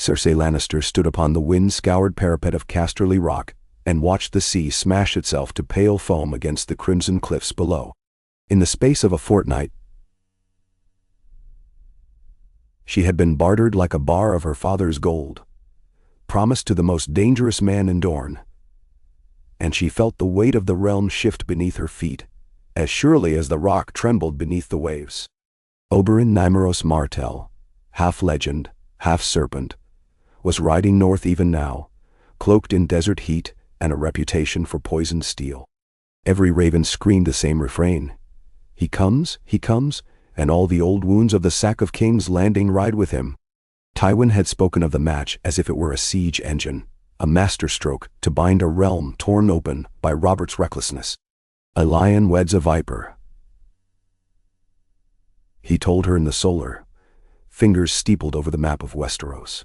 Cersei Lannister stood upon the wind-scoured parapet of Casterly Rock and watched the sea smash itself to pale foam against the crimson cliffs below. In the space of a fortnight, she had been bartered like a bar of her father's gold, promised to the most dangerous man in Dorne, and she felt the weight of the realm shift beneath her feet, as surely as the rock trembled beneath the waves. Oberyn Nymeros Martell, half legend, half serpent, was riding north even now, cloaked in desert heat and a reputation for poisoned steel. Every raven screamed the same refrain. He comes, and all the old wounds of the Sack of Kings Landing ride with him. Tywin had spoken of the match as if it were a siege engine, a masterstroke to bind a realm torn open by Robert's recklessness. A lion weds a viper, he told her in the solar, fingers steepled over the map of Westeros.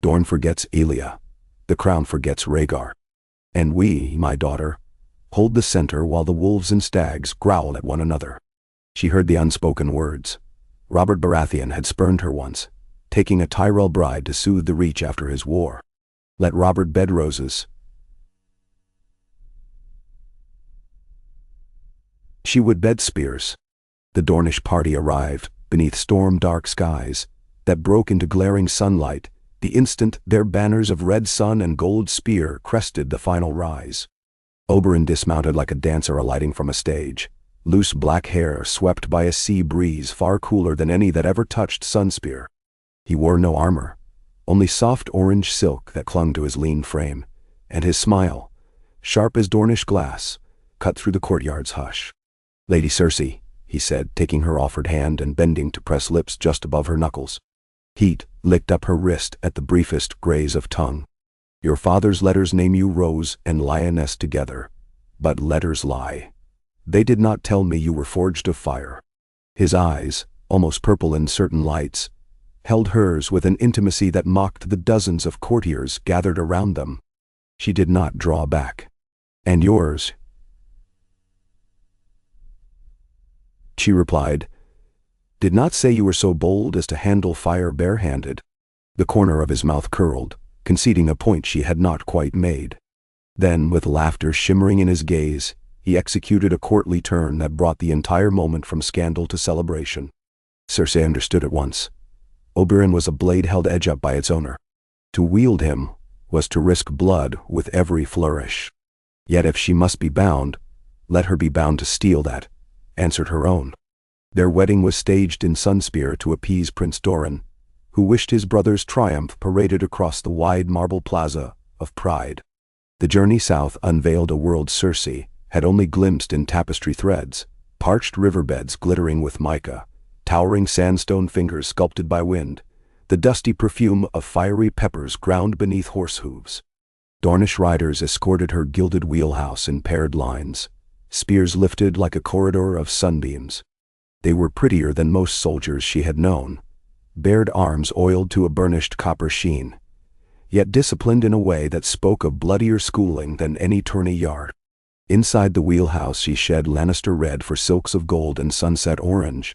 Dorne forgets Elia, the crown forgets Rhaegar. And we, my daughter, hold the center while the wolves and stags growl at one another. She heard the unspoken words. Robert Baratheon had spurned her once, taking a Tyrell bride to soothe the Reach after his war. Let Robert bed roses. She would bed spears. The Dornish party arrived beneath storm-dark skies that broke into glaring sunlight the instant their banners of red sun and gold spear crested the final rise. Oberyn dismounted like a dancer alighting from a stage, loose black hair swept by a sea breeze far cooler than any that ever touched Sunspear. He wore no armor, only soft orange silk that clung to his lean frame, and his smile, sharp as Dornish glass, cut through the courtyard's hush. "Lady Cersei," he said, taking her offered hand and bending to press lips just above her knuckles. Heat licked up her wrist at the briefest graze of tongue. "Your father's letters name you Rose and Lioness together, but letters lie. They did not tell me you were forged of fire." His eyes, almost purple in certain lights, held hers with an intimacy that mocked the dozens of courtiers gathered around them. She did not draw back. "And yours?" she replied. "Did not say you were so bold as to handle fire barehanded." The corner of his mouth curled, conceding a point she had not quite made. Then, with laughter shimmering in his gaze, he executed a courtly turn that brought the entire moment from scandal to celebration. Cersei understood at once. Oberyn was a blade held edge up by its owner. To wield him was to risk blood with every flourish. Yet if she must be bound, let her be bound to steel that, answered her own. Their wedding was staged in Sunspear to appease Prince Doran, who wished his brother's triumph paraded across the wide marble plaza of Pride. The journey south unveiled a world Cersei had only glimpsed in tapestry threads, parched riverbeds glittering with mica, towering sandstone fingers sculpted by wind, the dusty perfume of fiery peppers ground beneath horse hooves. Dornish riders escorted her gilded wheelhouse in paired lines, spears lifted like a corridor of sunbeams. They were prettier than most soldiers she had known, bared arms oiled to a burnished copper sheen, yet disciplined in a way that spoke of bloodier schooling than any tourney yard. Inside the wheelhouse she shed Lannister red for silks of gold and sunset orange.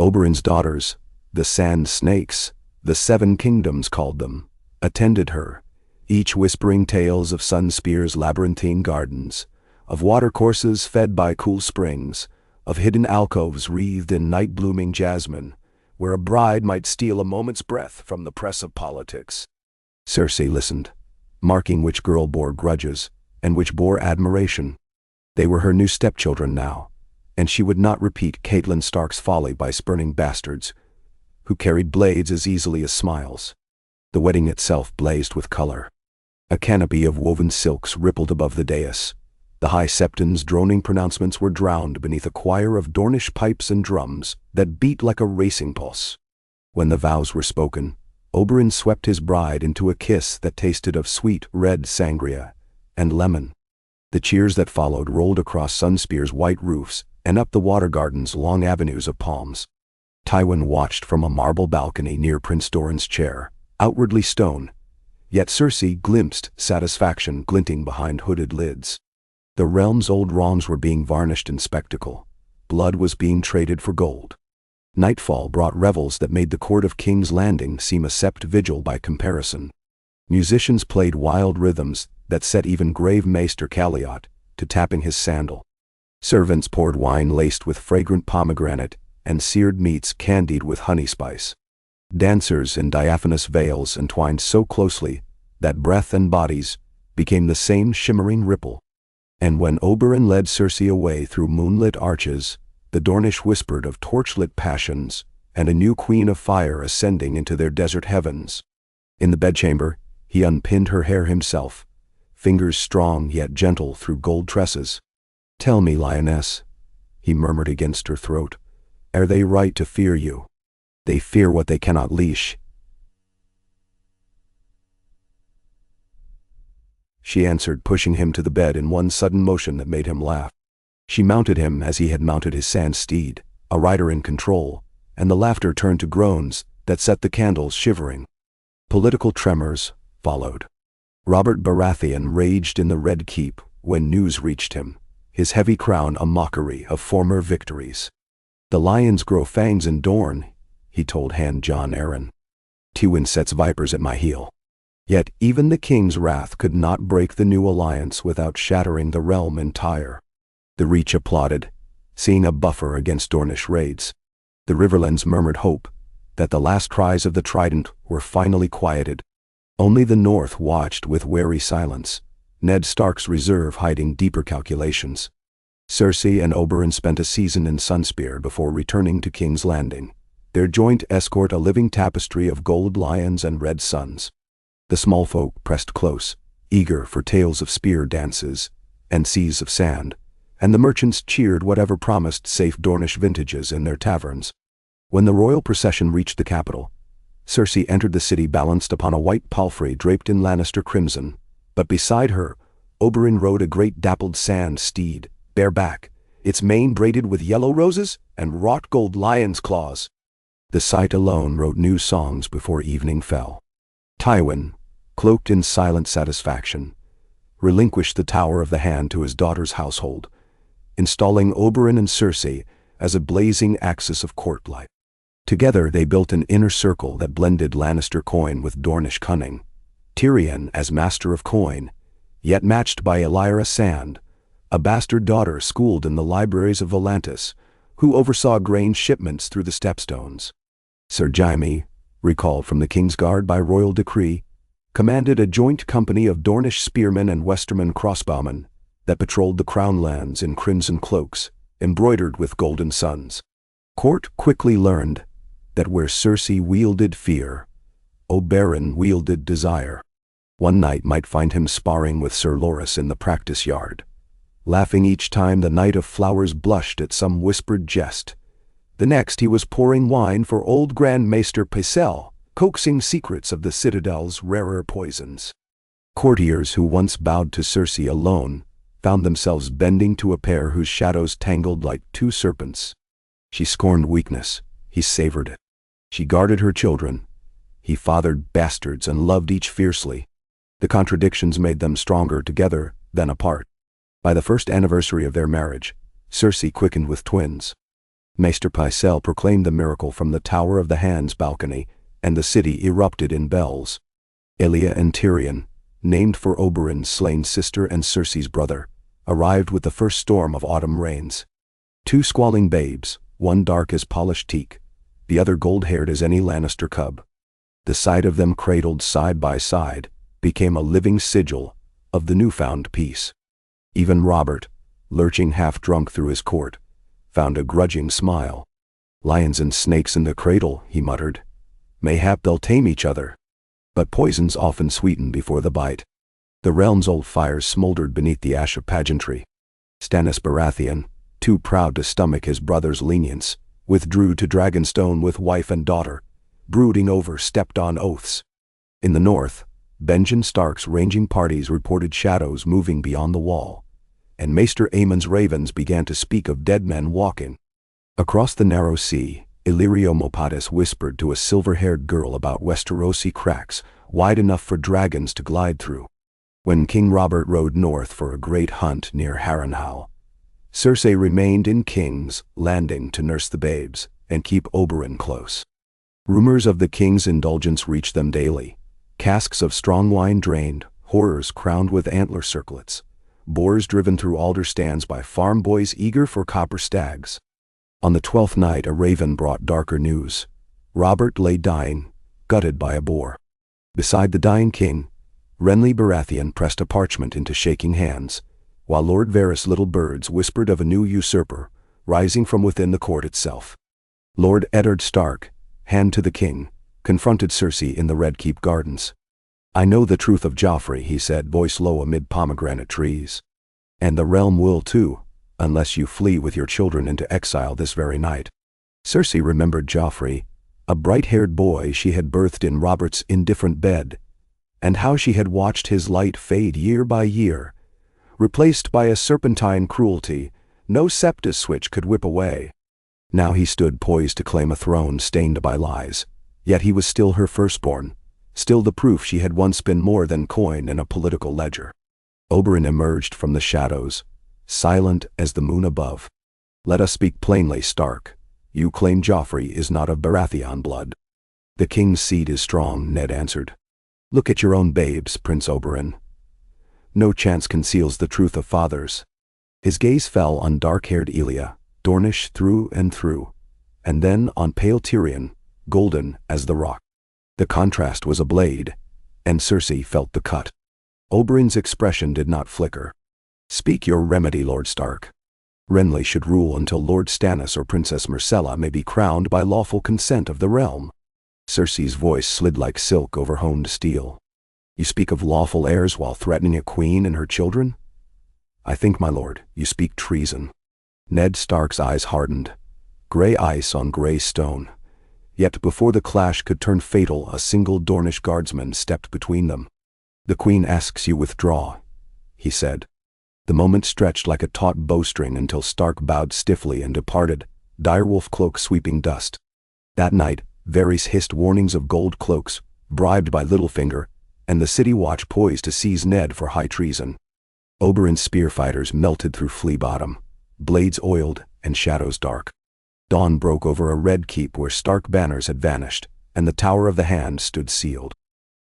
Oberyn's daughters, the Sand Snakes, the Seven Kingdoms called them, attended her, each whispering tales of Sunspear's labyrinthine gardens, of watercourses fed by cool springs, of hidden alcoves wreathed in night-blooming jasmine, where a bride might steal a moment's breath from the press of politics. Cersei listened, marking which girl bore grudges and which bore admiration. They were her new stepchildren now, and she would not repeat Catelyn Stark's folly by spurning bastards, who carried blades as easily as smiles. The wedding itself blazed with color. A canopy of woven silks rippled above the dais. The high septon's droning pronouncements were drowned beneath a choir of Dornish pipes and drums that beat like a racing pulse. When the vows were spoken, Oberyn swept his bride into a kiss that tasted of sweet red sangria and lemon. The cheers that followed rolled across Sunspear's white roofs and up the water garden's long avenues of palms. Tywin watched from a marble balcony near Prince Doran's chair, outwardly stone, yet Cersei glimpsed satisfaction glinting behind hooded lids. The realm's old wrongs were being varnished in spectacle. Blood was being traded for gold. Nightfall brought revels that made the court of King's Landing seem a sept vigil by comparison. Musicians played wild rhythms that set even grave Maester Calliot to tapping his sandal. Servants poured wine laced with fragrant pomegranate and seared meats candied with honey spice. Dancers in diaphanous veils entwined so closely that breath and bodies became the same shimmering ripple. And when Oberyn led Cersei away through moonlit arches, the Dornish whispered of torchlit passions and a new queen of fire ascending into their desert heavens. In the bedchamber, he unpinned her hair himself, fingers strong yet gentle through gold tresses. "Tell me, lioness," he murmured against her throat, "are they right to fear you? They fear what they cannot leash." She answered, pushing him to the bed in one sudden motion that made him laugh. She mounted him as he had mounted his sand steed, a rider in control, and the laughter turned to groans that set the candles shivering. Political tremors followed. Robert Baratheon raged in the Red Keep when news reached him, his heavy crown a mockery of former victories. "The lions grow fangs in Dorne," he told Hand John Arryn. "Tywin sets vipers at my heel." Yet even the king's wrath could not break the new alliance without shattering the realm entire. The Reach applauded, seeing a buffer against Dornish raids. The Riverlands murmured hope that the last cries of the Trident were finally quieted. Only the North watched with wary silence, Ned Stark's reserve hiding deeper calculations. Cersei and Oberyn spent a season in Sunspear before returning to King's Landing, their joint escort a living tapestry of gold lions and red suns. The small folk pressed close, eager for tales of spear dances and seas of sand, and the merchants cheered whatever promised safe Dornish vintages in their taverns. When the royal procession reached the capital, Cersei entered the city balanced upon a white palfrey draped in Lannister crimson, but beside her, Oberyn rode a great dappled sand steed, bareback, its mane braided with yellow roses and wrought gold lion's claws. The sight alone wrote new songs before evening fell. Tywin, cloaked in silent satisfaction, relinquished the Tower of the Hand to his daughter's household, installing Oberyn and Cersei as a blazing axis of court life. Together they built an inner circle that blended Lannister coin with Dornish cunning, Tyrion as master of coin, yet matched by Ellyra Sand, a bastard daughter schooled in the libraries of Volantis, who oversaw grain shipments through the stepstones. Sir Jaime, recalled from the Kingsguard by royal decree, commanded a joint company of Dornish spearmen and Westermen crossbowmen that patrolled the crown lands in crimson cloaks, embroidered with golden suns. Court quickly learned that where Cersei wielded fear, Oberyn wielded desire. One night might find him sparring with Sir Loras in the practice yard, laughing each time the Knight of Flowers blushed at some whispered jest. The next he was pouring wine for old Grand Maester Pycelle, coaxing secrets of the Citadel's rarer poisons. Courtiers who once bowed to Cersei alone found themselves bending to a pair whose shadows tangled like two serpents. She scorned weakness, he savored it. She guarded her children, he fathered bastards and loved each fiercely. The contradictions made them stronger together than apart. By the first anniversary of their marriage, Cersei quickened with twins. Maester Pycelle proclaimed the miracle from the Tower of the Hand's balcony, and the city erupted in bells. Elia and Tyrion, named for Oberyn's slain sister and Cersei's brother, arrived with the first storm of autumn rains. Two squalling babes, one dark as polished teak, the other gold-haired as any Lannister cub. The sight of them cradled side by side became a living sigil of the newfound peace. Even Robert, lurching half-drunk through his court, found a grudging smile. "Lions and snakes in the cradle," he muttered. "Mayhap they'll tame each other." But poisons often sweeten before the bite. The realm's old fires smoldered beneath the ash of pageantry. Stannis Baratheon, too proud to stomach his brother's lenience, withdrew to Dragonstone with wife and daughter, brooding over stepped-on oaths. In the north, Benjen Stark's ranging parties reported shadows moving beyond the wall, and Maester Aemon's ravens began to speak of dead men walking. Across the narrow sea, Illyrio Mopatis whispered to a silver-haired girl about Westerosi cracks wide enough for dragons to glide through. When King Robert rode north for a great hunt near Harrenhal, Cersei remained in King's Landing to nurse the babes and keep Oberyn close. Rumors of the king's indulgence reached them daily. Casks of strong wine drained, horrors crowned with antler circlets, boars driven through alder stands by farm boys eager for copper stags. On the 12th night a raven brought darker news. Robert lay dying, gutted by a boar. Beside the dying king, Renly Baratheon pressed a parchment into shaking hands, while Lord Varys' little birds whispered of a new usurper, rising from within the court itself. Lord Eddard Stark, hand to the king, confronted Cersei in the Red Keep gardens. "I know the truth of Joffrey," he said, voice low amid pomegranate trees. "And the realm will too, unless you flee with your children into exile this very night." Cersei remembered Joffrey, a bright-haired boy she had birthed in Robert's indifferent bed, and how she had watched his light fade year by year, replaced by a serpentine cruelty no Septus switch could whip away. Now he stood poised to claim a throne stained by lies, yet he was still her firstborn, still the proof she had once been more than coin in a political ledger. Oberyn emerged from the shadows, silent as the moon above. "Let us speak plainly, Stark. You claim Joffrey is not of Baratheon blood." "The king's seed is strong," Ned answered. "Look at your own babes, Prince Oberyn. No chance conceals the truth of fathers." His gaze fell on dark-haired Elia, Dornish through and through, and then on pale Tyrion, golden as the rock. The contrast was a blade, and Cersei felt the cut. Oberyn's expression did not flicker. "Speak your remedy, Lord Stark. Renly should rule until Lord Stannis or Princess Myrcella may be crowned by lawful consent of the realm." Cersei's voice slid like silk over honed steel. "You speak of lawful heirs while threatening a queen and her children? I think, my lord, you speak treason." Ned Stark's eyes hardened, gray ice on gray stone. Yet before the clash could turn fatal, a single Dornish guardsman stepped between them. "The queen asks you withdraw," he said. The moment stretched like a taut bowstring until Stark bowed stiffly and departed, direwolf cloak sweeping dust. That night, Varys hissed warnings of gold cloaks, bribed by Littlefinger, and the city watch poised to seize Ned for high treason. Oberyn's spear fighters melted through Flea Bottom, blades oiled and shadows dark. Dawn broke over a red keep where Stark banners had vanished, and the Tower of the Hand stood sealed.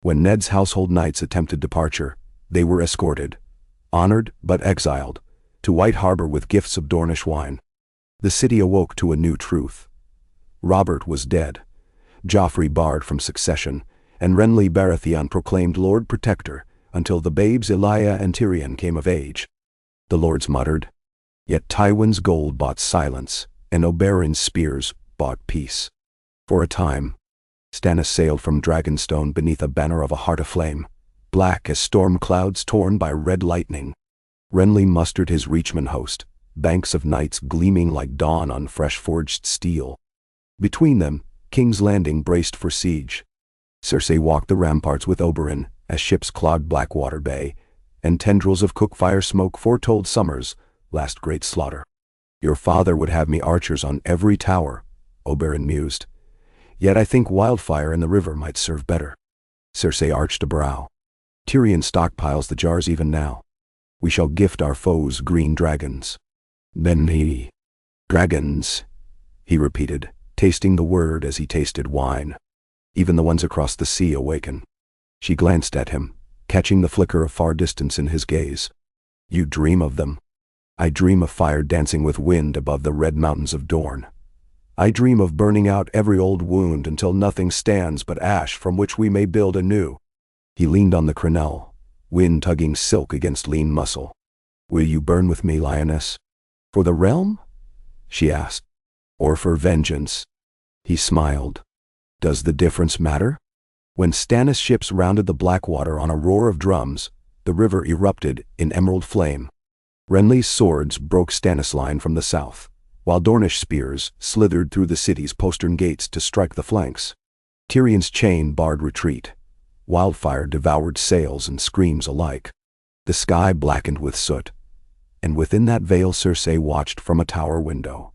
When Ned's household knights attempted departure, they were escorted, honored but exiled, to White Harbor with gifts of Dornish wine. The city awoke to a new truth. Robert was dead, Joffrey barred from succession, and Renly Baratheon proclaimed Lord Protector until the babes Elia and Tyrion came of age. The lords muttered, yet Tywin's gold bought silence, and Oberyn's spears bought peace. For a time, Stannis sailed from Dragonstone beneath a banner of a heart aflame, black as storm clouds torn by red lightning. Renly mustered his Reachman host, banks of knights gleaming like dawn on fresh-forged steel. Between them, King's Landing braced for siege. Cersei walked the ramparts with Oberyn as ships clogged Blackwater Bay, and tendrils of cookfire smoke foretold summer's last great slaughter. "Your father would have me archers on every tower," Oberyn mused. "Yet I think wildfire in the river might serve better." Cersei arched a brow. "Tyrion stockpiles the jars even now. We shall gift our foes green dragons." "Then he... dragons," he repeated, tasting the word as he tasted wine. "Even the ones across the sea awaken." She glanced at him, catching the flicker of far distance in his gaze. "You dream of them." "I dream of fire dancing with wind above the red mountains of Dorne. I dream of burning out every old wound until nothing stands but ash from which we may build anew." He leaned on the crenelle, wind tugging silk against lean muscle. "Will you burn with me, lioness? For the realm?" she asked. "Or for vengeance?" He smiled. "Does the difference matter?" When Stannis' ships rounded the Blackwater on a roar of drums, the river erupted in emerald flame. Renly's swords broke Stannis' line from the south, while Dornish spears slithered through the city's postern gates to strike the flanks. Tyrion's chain barred retreat. Wildfire devoured sails and screams alike. The sky blackened with soot, and within that veil Cersei watched from a tower window.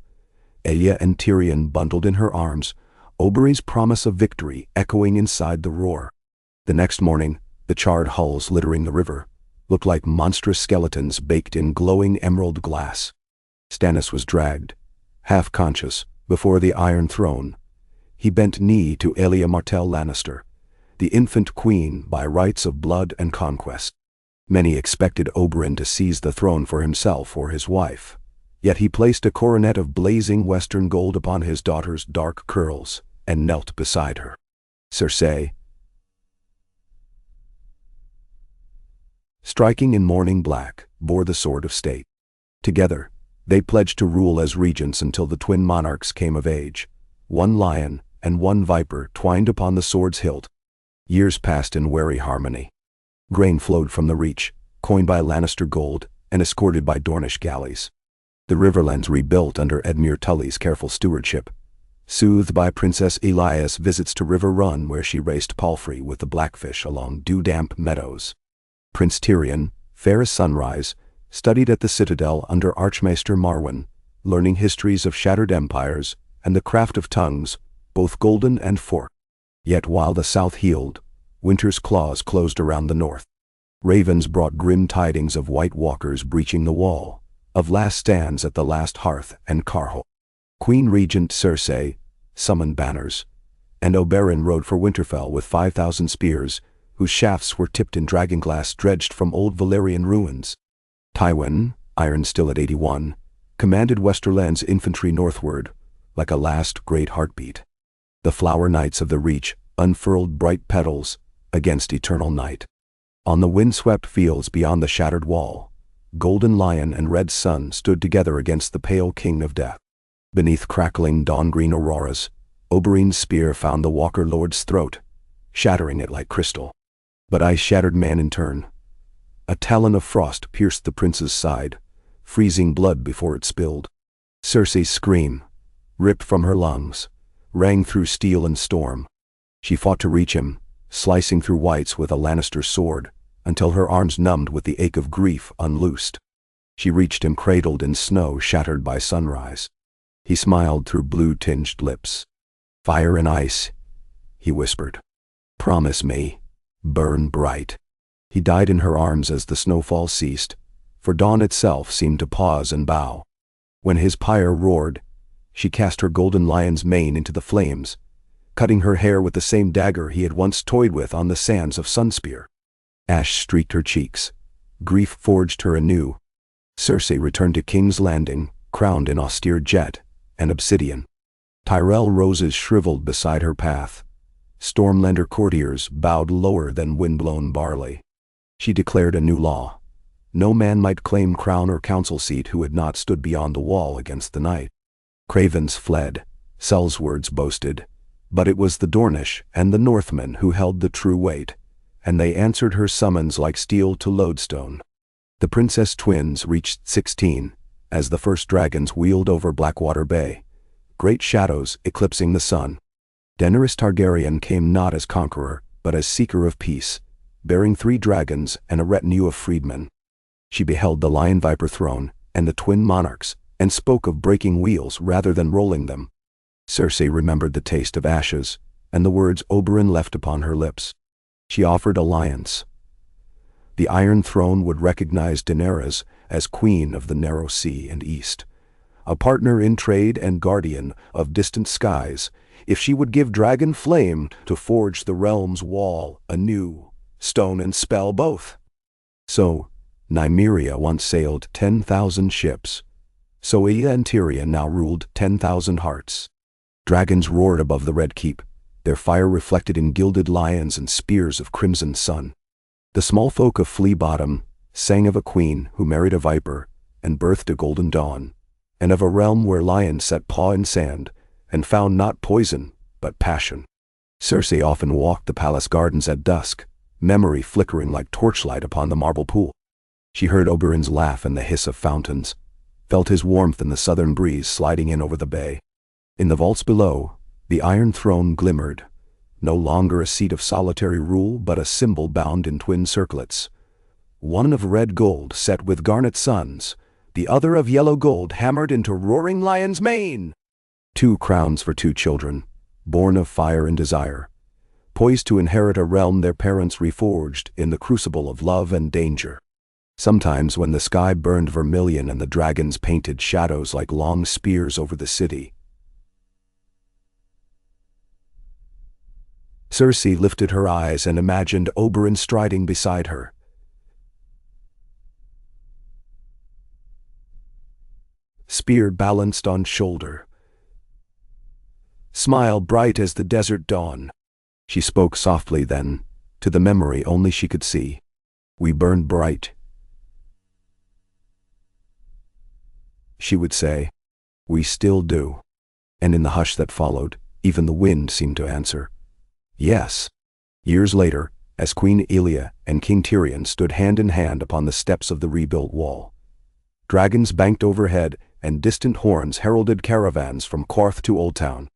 Elia and Tyrion bundled in her arms, Oberyn's promise of victory echoing inside the roar. The next morning, the charred hulls littering the river looked like monstrous skeletons baked in glowing emerald glass. Stannis was dragged, half-conscious, Before the Iron Throne, he bent knee to Elia Martell Lannister, the infant queen by rights of blood and conquest. Many expected Oberyn to seize the throne for himself or his wife, yet he placed a coronet of blazing western gold upon his daughter's dark curls and knelt beside her. Cersei, striking in mourning black, bore the sword of state. Together, they pledged to rule as regents until the twin monarchs came of age, one lion and one viper twined upon the sword's hilt. Years passed in wary harmony. Grain flowed from the Reach, coined by Lannister gold and escorted by Dornish galleys. The Riverlands rebuilt under Edmure Tully's careful stewardship, soothed by Princess Elias' visits to River Run where she raced palfrey with the Blackfish along dew-damp meadows. Prince Tyrion, fair as sunrise, studied at the Citadel under Archmaester Marwyn, learning histories of shattered empires and the craft of tongues, both golden and forked. Yet while the South healed, winter's claws closed around the North. Ravens brought grim tidings of White Walkers breaching the wall, of last stands at the last hearth and Carhold. Queen Regent Cersei summoned banners, and Oberyn rode for Winterfell with 5,000 spears, whose shafts were tipped in dragonglass dredged from old Valyrian ruins. Tywin, iron still at 81, commanded Westerland's infantry northward, like a last great heartbeat. The flower knights of the Reach unfurled bright petals against eternal night. On the windswept fields beyond the shattered wall, Golden Lion and Red Sun stood together against the pale king of death. Beneath crackling dawn-green auroras, Oberyn's spear found the Walker Lord's throat, shattering it like crystal. But ice shattered man in turn. A talon of frost pierced the prince's side, freezing blood before it spilled. Cersei's scream, ripped from her lungs, rang through steel and storm. She fought to reach him, slicing through whites with a Lannister sword, until her arms numbed with the ache of grief unloosed. She reached him cradled in snow shattered by sunrise. He smiled through blue-tinged lips. "Fire and ice," he whispered. "Promise me, burn bright." He died in her arms as the snowfall ceased, for dawn itself seemed to pause and bow. When his pyre roared, she cast her golden lion's mane into the flames, cutting her hair with the same dagger he had once toyed with on the sands of Sunspear. Ash streaked her cheeks. Grief forged her anew. Cersei returned to King's Landing, crowned in austere jet and obsidian. Tyrell roses shriveled beside her path. Stormlander courtiers bowed lower than windblown barley. She declared a new law. No man might claim crown or council seat who had not stood beyond the wall against the night. Cravens fled, sellswords boasted, but it was the Dornish and the Northmen who held the true weight, and they answered her summons like steel to lodestone. The princess twins reached 16, as the first dragons wheeled over Blackwater Bay, great shadows eclipsing the sun. Daenerys Targaryen came not as conqueror, but as seeker of peace, bearing 3 dragons and a retinue of freedmen. She beheld the Lion Viper throne and the twin monarchs, and spoke of breaking wheels rather than rolling them. Cersei remembered the taste of ashes, and the words Oberyn left upon her lips. She offered alliance. The Iron Throne would recognize Daenerys as queen of the narrow sea and east, a partner in trade and guardian of distant skies, if she would give dragon flame to forge the realm's wall anew, stone and spell both. So, Nymeria once sailed 10,000 ships. So Elia and Tyrion now ruled 10,000 hearts. Dragons roared above the Red Keep, their fire reflected in gilded lions and spears of crimson sun. The small folk of Flea Bottom sang of a queen who married a viper and birthed a golden dawn, and of a realm where lions set paw in sand and found not poison, but passion. Cersei often walked the palace gardens at dusk, memory flickering like torchlight upon the marble pool. She heard Oberyn's laugh and the hiss of fountains, felt his warmth in the southern breeze sliding in over the bay. In the vaults below, the Iron Throne glimmered, no longer a seat of solitary rule but a symbol bound in twin circlets. One of red gold set with garnet suns, the other of yellow gold hammered into roaring lion's mane. 2 crowns for 2 children, born of fire and desire, poised to inherit a realm their parents reforged in the crucible of love and danger. Sometimes when the sky burned vermilion and the dragons painted shadows like long spears over the city, Cersei lifted her eyes and imagined Oberyn striding beside her. Spear balanced on shoulder. Smile bright as the desert dawn. She spoke softly then, to the memory only she could see. We burned bright. She would say, we still do. And in the hush that followed, even the wind seemed to answer, yes. Years later, as Queen Elia and King Tyrion stood hand in hand upon the steps of the rebuilt wall, dragons banked overhead and distant horns heralded caravans from Qarth to Old Town.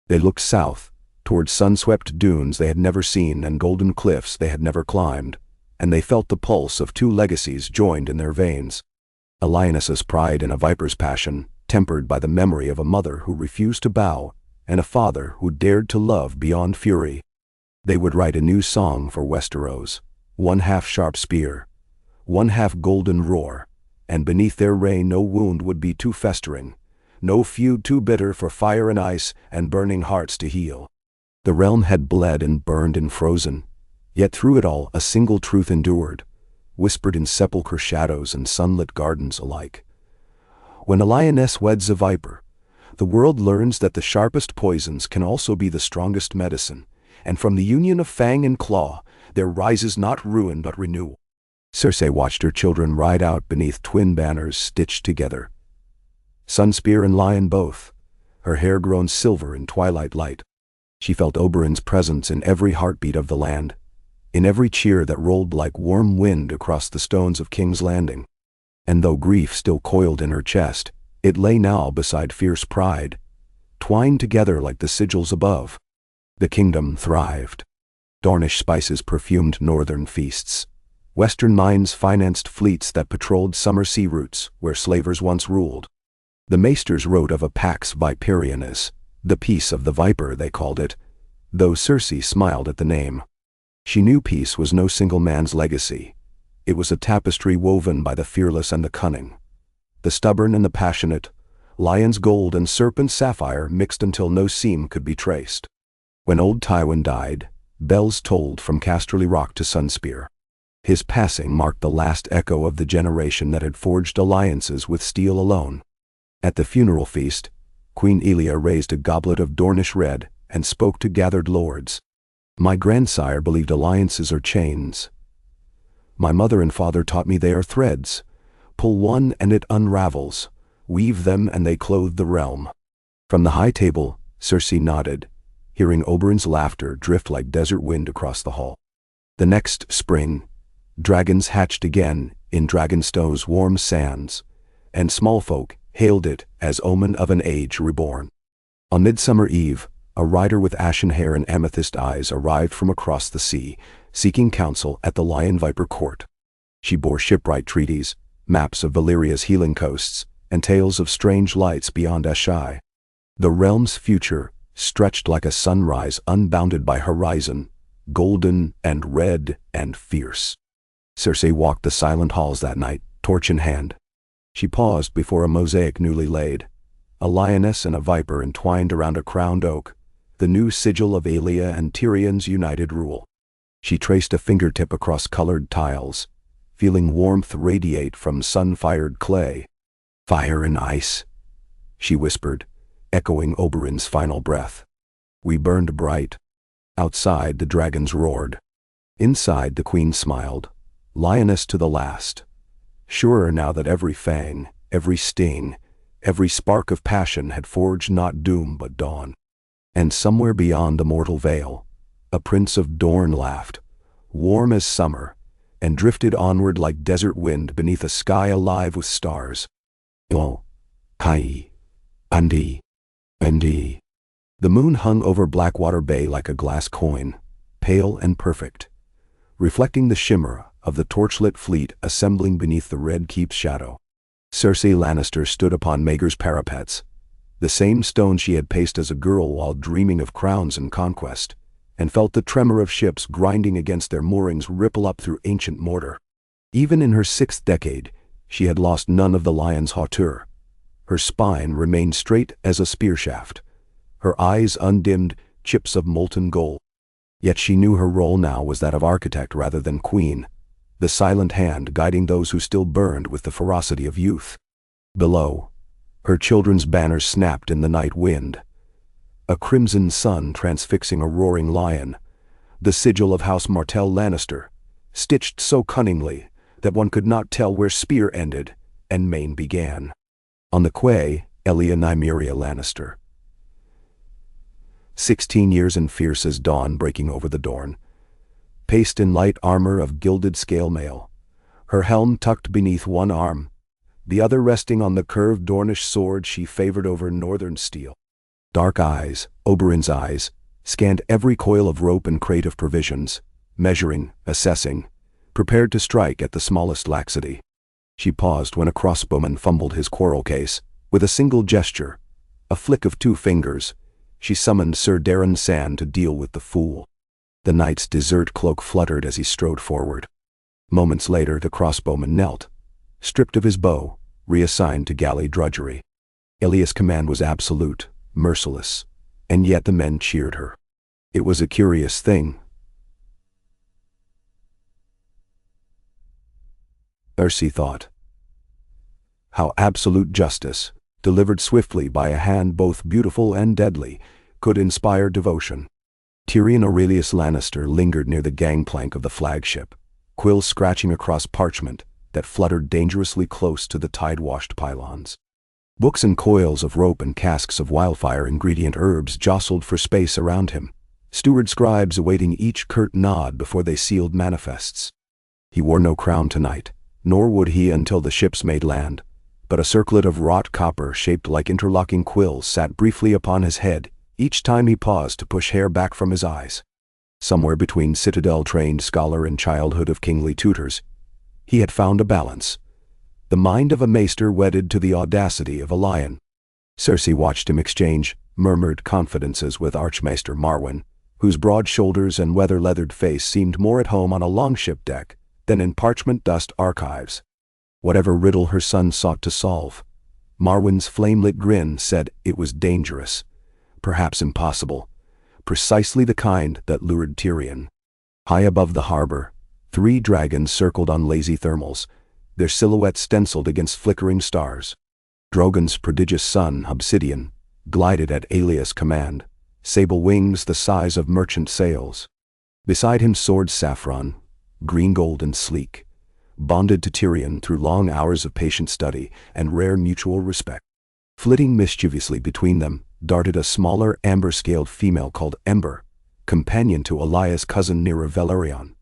They looked south, toward sun-swept dunes they had never seen and golden cliffs they had never climbed, and they felt the pulse of two legacies joined in their veins. A lioness's pride and a viper's passion, tempered by the memory of a mother who refused to bow, and a father who dared to love beyond fury. They would write a new song for Westeros, one half sharp spear, one half golden roar, and beneath their reign no wound would be too festering, no feud too bitter for fire and ice and burning hearts to heal. The realm had bled and burned and frozen, yet through it all a single truth endured, whispered in sepulchre shadows and sunlit gardens alike. When a lioness weds a viper, the world learns that the sharpest poisons can also be the strongest medicine, and from the union of fang and claw, there rises not ruin but renewal. Cersei watched her children ride out beneath twin banners stitched together. Sunspear and lion both, her hair grown silver in twilight light. She felt Oberyn's presence in every heartbeat of the land, in every cheer that rolled like warm wind across the stones of King's Landing. And though grief still coiled in her chest, it lay now beside fierce pride, twined together like the sigils above. The kingdom thrived. Dornish spices perfumed northern feasts. Western mines financed fleets that patrolled summer sea routes where slavers once ruled. The maesters wrote of a pax viperianis, the peace of the viper they called it, though Cersei smiled at the name. She knew peace was no single man's legacy. It was a tapestry woven by the fearless and the cunning, the stubborn and the passionate, lion's gold and serpent sapphire mixed until no seam could be traced. When old Tywin died, bells tolled from Casterly Rock to Sunspear. His passing marked the last echo of the generation that had forged alliances with steel alone. At the funeral feast, Queen Elia raised a goblet of Dornish red and spoke to gathered lords. My grandsire believed alliances are chains. My mother and father taught me they are threads. Pull one and it unravels. Weave them and they clothe the realm. From the high table, Cersei nodded, hearing Oberyn's laughter drift like desert wind across the hall. The next spring, dragons hatched again in Dragonstone's warm sands, and small folk hailed it as omen of an age reborn. On Midsummer Eve, a rider with ashen hair and amethyst eyes arrived from across the sea, seeking counsel at the Lion Viper court. She bore shipwright treaties, maps of Valyria's healing coasts, and tales of strange lights beyond Ashai. The realm's future stretched like a sunrise unbounded by horizon, golden and red and fierce. Cersei walked the silent halls that night, torch in hand. She paused before a mosaic newly laid, a lioness and a viper entwined around a crowned oak, the new sigil of Elia and Tyrion's united rule. She traced a fingertip across colored tiles, feeling warmth radiate from sun-fired clay. Fire and ice, she whispered, echoing Oberyn's final breath. We burned bright. Outside, the dragons roared. Inside, the queen smiled, lioness to the last, surer now that every fang, every sting, every spark of passion had forged not doom but dawn. And somewhere beyond the mortal veil, a prince of Dorne laughed, warm as summer, and drifted onward like desert wind beneath a sky alive with stars. Oh, Kai, Andi, Andi. The moon hung over Blackwater Bay like a glass coin, pale and perfect, reflecting the shimmer of the torchlit fleet assembling beneath the Red Keep's shadow. Cersei Lannister stood upon Maegor's parapets, the same stone she had paced as a girl while dreaming of crowns and conquest, and felt the tremor of ships grinding against their moorings ripple up through ancient mortar. Even in her 6th decade, she had lost none of the lion's hauteur. Her spine remained straight as a spear shaft, her eyes undimmed chips of molten gold. Yet she knew her role now was that of architect rather than queen, the silent hand guiding those who still burned with the ferocity of youth. Below, her children's banners snapped in the night wind. A crimson sun transfixing a roaring lion, the sigil of House Martell Lannister, stitched so cunningly that one could not tell where spear ended and mane began. On the quay, Elia Nymeria Lannister, 16 years and fierce as dawn breaking over the Dorne, paced in light armor of gilded scale mail, her helm tucked beneath one arm, the other resting on the curved Dornish sword she favored over northern steel. Dark eyes, Oberyn's eyes, scanned every coil of rope and crate of provisions, measuring, assessing, prepared to strike at the smallest laxity. She paused when a crossbowman fumbled his quarrel case. With a single gesture, a flick of 2 fingers, she summoned Sir Darren Sand to deal with the fool. The knight's desert cloak fluttered as he strode forward. Moments later, the crossbowman knelt, stripped of his bow, reassigned to galley drudgery. Elia's command was absolute, merciless, and yet the men cheered her. It was a curious thing. Cersei thought. How absolute justice, delivered swiftly by a hand both beautiful and deadly, could inspire devotion. Tyrion Aurelius Lannister lingered near the gangplank of the flagship, quills scratching across parchment that fluttered dangerously close to the tide-washed pylons. Books and coils of rope and casks of wildfire ingredient herbs jostled for space around him, steward scribes awaiting each curt nod before they sealed manifests. He wore no crown tonight, nor would he until the ships made land, but a circlet of wrought copper shaped like interlocking quills sat briefly upon his head each time he paused to push hair back from his eyes. Somewhere between citadel-trained scholar and childhood of kingly tutors, he had found a balance, the mind of a maester wedded to the audacity of a lion. Cersei watched him exchange murmured confidences with Archmaester Marwyn, whose broad shoulders and weather-leathered face seemed more at home on a longship deck than in parchment-dust archives. Whatever riddle her son sought to solve, Marwyn's flame-lit grin said it was dangerous, perhaps impossible, precisely the kind that lured Tyrion. High above the harbor, 3 dragons circled on lazy thermals, their silhouettes stenciled against flickering stars. Drogon's prodigious son, Obsidian, glided at Aelia's command, sable wings the size of merchant sails. Beside him soared Saffron, green-gold and sleek, bonded to Tyrion through long hours of patient study and rare mutual respect. Flitting mischievously between them darted a smaller amber-scaled female called Ember, companion to Elias' cousin Nyra Velaryon,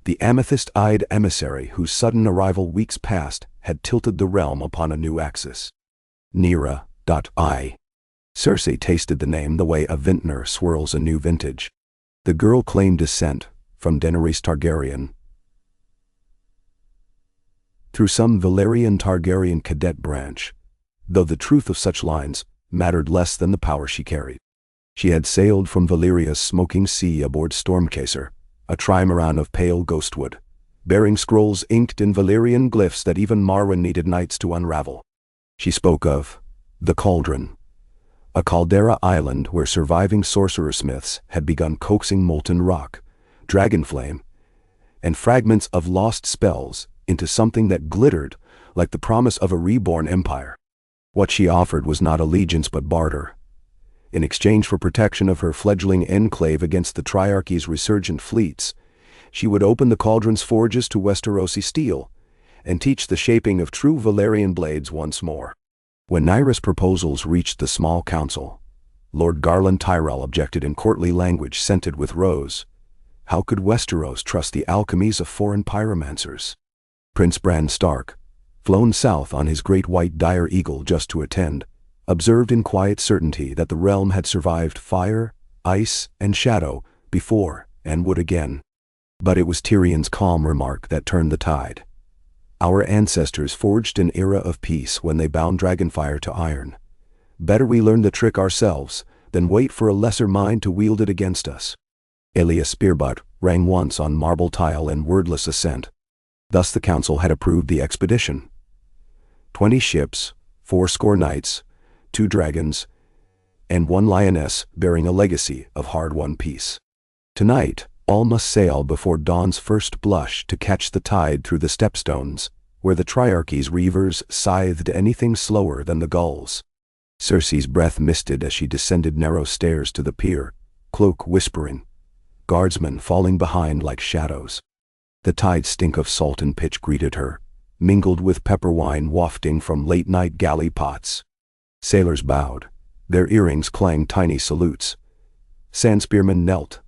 the amethyst-eyed emissary whose sudden arrival weeks past had tilted the realm upon a new axis. Nyra.I. Cersei tasted the name the way a vintner swirls a new vintage. The girl claimed descent from Daenerys Targaryen, through some Valyrian Targaryen cadet branch, though the truth of such lines mattered less than the power she carried. She had sailed from Valyria's smoking sea aboard Stormchaser, a trimaran of pale ghostwood, bearing scrolls inked in Valyrian glyphs that even Marwyn needed nights to unravel. She spoke of the Cauldron, a caldera island where surviving sorcerer-smiths had begun coaxing molten rock, dragon flame, and fragments of lost spells into something that glittered like the promise of a reborn empire. What she offered was not allegiance but barter. In exchange for protection of her fledgling enclave against the Triarchy's resurgent fleets, she would open the Cauldron's forges to Westerosi steel and teach the shaping of true Valyrian blades once more. When Nyra's proposals reached the small council, Lord Garland Tyrell objected in courtly language scented with rose. How could Westeros trust the alchemies of foreign pyromancers? Prince Bran Stark, flown south on his great white dire eagle just to attend, observed in quiet certainty that the realm had survived fire, ice, and shadow before and would again. But it was Tyrion's calm remark that turned the tide. Our ancestors forged an era of peace when they bound dragonfire to iron. Better we learn the trick ourselves than wait for a lesser mind to wield it against us. Aelia's spearbutt rang once on marble tile in wordless assent. Thus the council had approved the expedition. 20 ships, 80 knights, 2 dragons, and 1 lioness bearing a legacy of hard-won peace. Tonight, all must sail before dawn's first blush to catch the tide through the stepstones, where the Triarchy's reavers scythed anything slower than the gulls. Cersei's breath misted as she descended narrow stairs to the pier, cloak whispering, guardsmen falling behind like shadows. The tide stink of salt and pitch greeted her, mingled with pepper wine wafting from late-night galley pots. Sailors bowed, their earrings clanged tiny salutes. Sunspearmen knelt,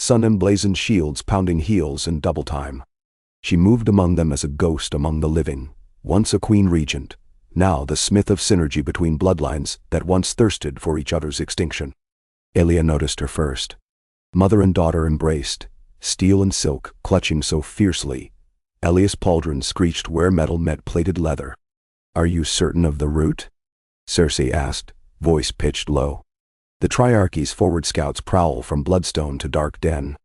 sun-emblazoned shields pounding heels in double time. She moved among them as a ghost among the living, once a queen regent, now the smith of synergy between bloodlines that once thirsted for each other's extinction. Elia noticed her first. Mother and daughter embraced, steel and silk clutching so fiercely. Elia's pauldron screeched where metal met plated leather. "Are you certain of the route?" Cersei asked, voice pitched low. "The Triarchy's forward scouts prowl from Bloodstone to Dark Den."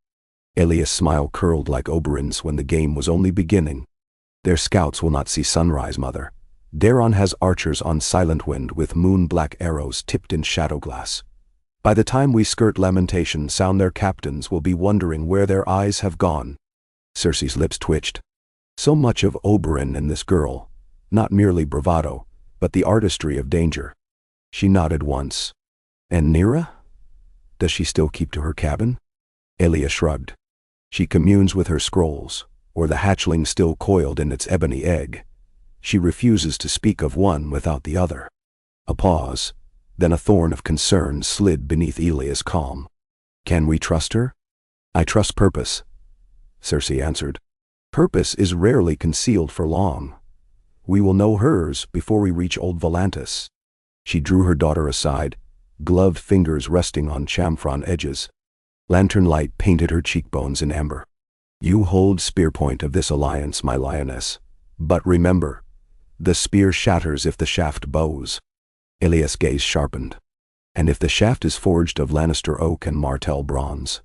Elia's smile curled like Oberyn's when the game was only beginning. "Their scouts will not see sunrise, Mother. Daron has archers on Silent Wind with moon-black arrows tipped in shadowglass. By the time we skirt Lamentation Sound, their captains will be wondering where their eyes have gone." Cersei's lips twitched. So much of Oberyn in this girl, not merely bravado, but the artistry of danger. She nodded once. "And Nira? Does she still keep to her cabin?" Elia shrugged. "She communes with her scrolls, or the hatchling still coiled in its ebony egg. She refuses to speak of one without the other." A pause, then a thorn of concern slid beneath Elia's calm. "Can we trust her?" "I trust purpose," Cersei answered. "Purpose is rarely concealed for long. We will know hers before we reach Old Volantis." She drew her daughter aside, gloved fingers resting on chamfron edges. Lantern light painted her cheekbones in amber. "You hold spearpoint of this alliance, my lioness. But remember, the spear shatters if the shaft bows." Elias' gaze sharpened. "And if the shaft is forged of Lannister oak and Martell bronze,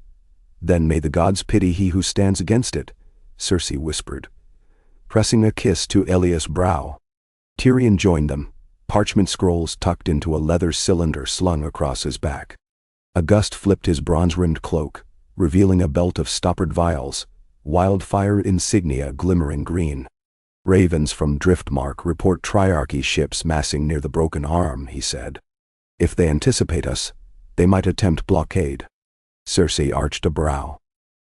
then may the gods pity he who stands against it," Cersei whispered, pressing a kiss to Elias' brow. Tyrion joined them, parchment scrolls tucked into a leather cylinder slung across his back. A gust flipped his bronze-rimmed cloak, revealing a belt of stoppered vials, wildfire insignia glimmering green. "Ravens from Driftmark report Triarchy ships massing near the Broken Arm," he said. "If they anticipate us, they might attempt blockade." Cersei arched a brow.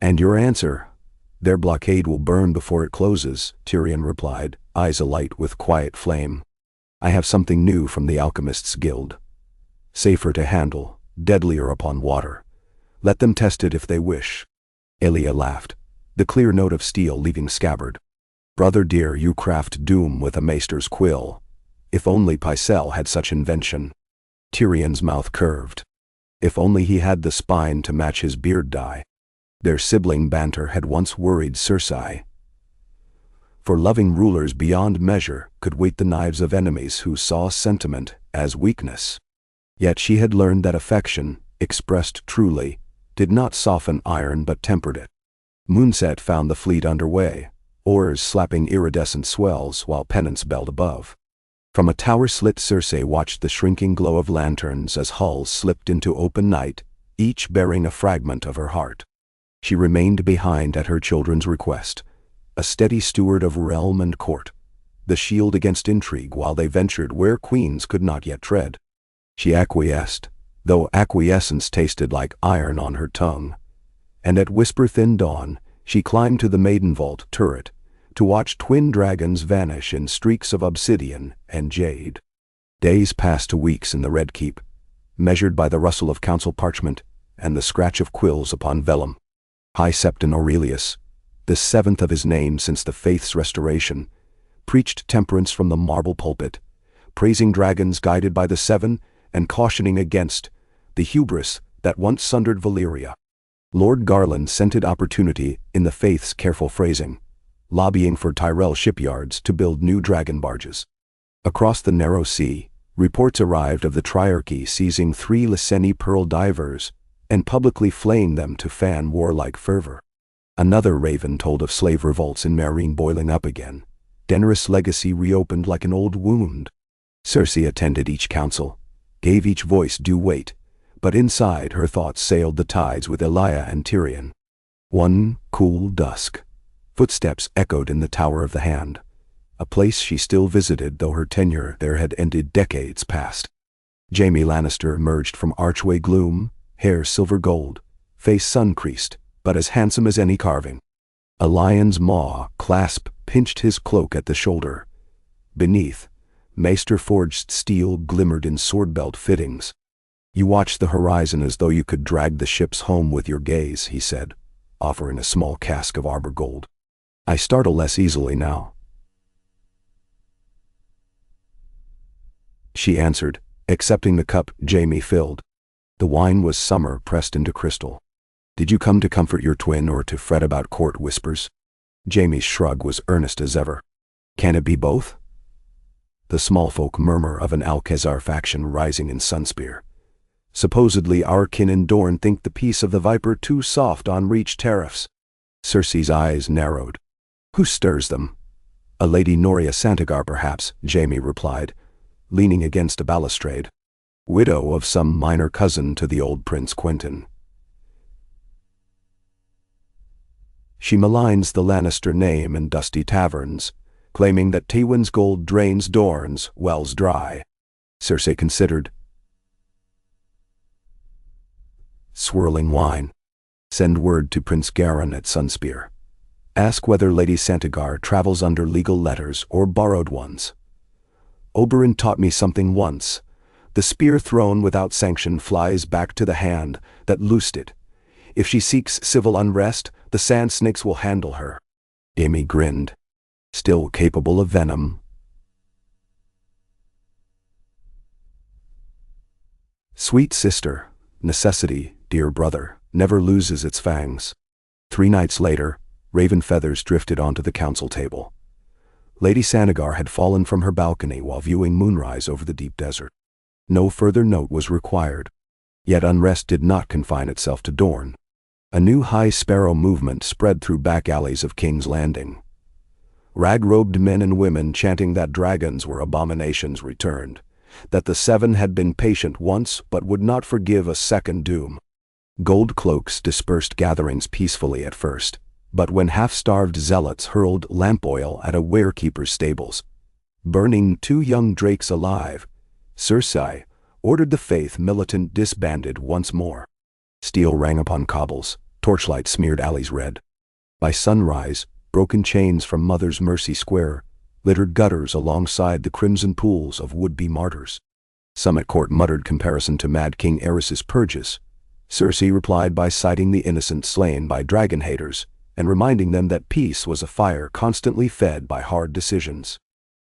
"And your answer?" "Their blockade will burn before it closes," Tyrion replied, eyes alight with quiet flame. "I have something new from the Alchemists' Guild. Safer to handle, deadlier upon water. Let them test it if they wish." Elia laughed, the clear note of steel leaving scabbard. "Brother dear, you craft doom with a maester's quill. If only Pycelle had such invention." Tyrion's mouth curved. If only he had the spine to match his beard dye. Their sibling banter had once worried Cersei. For loving rulers beyond measure could weight the knives of enemies who saw sentiment as weakness. Yet she had learned that affection, expressed truly, did not soften iron but tempered it. Moonset found the fleet underway, oars slapping iridescent swells while pennants belled above. From a tower slit, Cersei watched the shrinking glow of lanterns as hulls slipped into open night, each bearing a fragment of her heart. She remained behind at her children's request, a steady steward of realm and court, the shield against intrigue while they ventured where queens could not yet tread. She acquiesced, though acquiescence tasted like iron on her tongue. And at whisper-thin dawn, she climbed to the Maiden Vault turret to watch twin dragons vanish in streaks of obsidian and jade. Days passed to weeks in the Red Keep, measured by the rustle of council parchment and the scratch of quills upon vellum. High Septon Aurelius, the seventh of his name since the faith's restoration, preached temperance from the marble pulpit, praising dragons guided by the seven and cautioning against the hubris that once sundered Valyria. Lord Garland scented opportunity in the faith's careful phrasing, lobbying for Tyrell shipyards to build new dragon barges. Across the narrow sea, reports arrived of the Triarchy seizing 3 Lyseni pearl divers and publicly flaying them to fan warlike fervor. Another raven told of slave revolts in Meereen boiling up again. Daenerys' legacy reopened like an old wound. Cersei attended each council, gave each voice due weight, but inside her thoughts sailed the tides with Elia and Tyrion. One cool dusk. Footsteps echoed in the Tower of the Hand, a place she still visited though her tenure there had ended decades past. Jaime Lannister emerged from archway gloom, hair silver gold, face sun-creased, but as handsome as any carving. A lion's maw clasp pinched his cloak at the shoulder. Beneath, maester-forged steel glimmered in sword-belt fittings. "You watch the horizon as though you could drag the ships home with your gaze," he said, offering a small cask of arbor gold. "I startle less easily now." She answered, accepting the cup Jaime filled. The wine was summer pressed into crystal. "Did you come to comfort your twin or to fret about court whispers?" Jaime's shrug was earnest as ever. "Can it be both?" The small folk murmur of an Alcazar faction rising in Sunspear. "Supposedly our kin in Dorne think the peace of the Viper too soft on reach tariffs." Cersei's eyes narrowed. "Who stirs them?" "A Lady Noria Santagar perhaps," Jaime replied, leaning against a balustrade. "Widow of some minor cousin to the old Prince Quentyn. She maligns the Lannister name in dusty taverns, claiming that Tywin's gold drains Dorne's wells dry." Cersei considered. Swirling wine. "Send word to Prince Garin at Sunspear. Ask whether Lady Santagar travels under legal letters or borrowed ones. Oberyn taught me something once. The spear thrown without sanction flies back to the hand that loosed it. If she seeks civil unrest, the sand snakes will handle her." Jaime grinned. "Still capable of venom." "Sweet sister, necessity, dear brother, never loses its fangs." 3 nights later, raven feathers drifted onto the council table. Lady Santagar had fallen from her balcony while viewing moonrise over the deep desert. No further note was required. Yet unrest did not confine itself to Dorne. A new High Sparrow movement spread through back alleys of King's Landing. Rag-robed men and women chanting that dragons were abominations returned, that the Seven had been patient once but would not forgive a second doom. Gold cloaks dispersed gatherings peacefully at first, but when half-starved zealots hurled lamp oil at a warekeeper's stables, burning 2 young drakes alive, Cersei ordered the faith militant disbanded once more. Steel rang upon cobbles, torchlight smeared alleys red. By sunrise, broken chains from Mother's Mercy Square littered gutters alongside the crimson pools of would-be martyrs. Some at court muttered comparison to Mad King Aerys's purges. Cersei replied by citing the innocent slain by dragon haters and reminding them that peace was a fire constantly fed by hard decisions.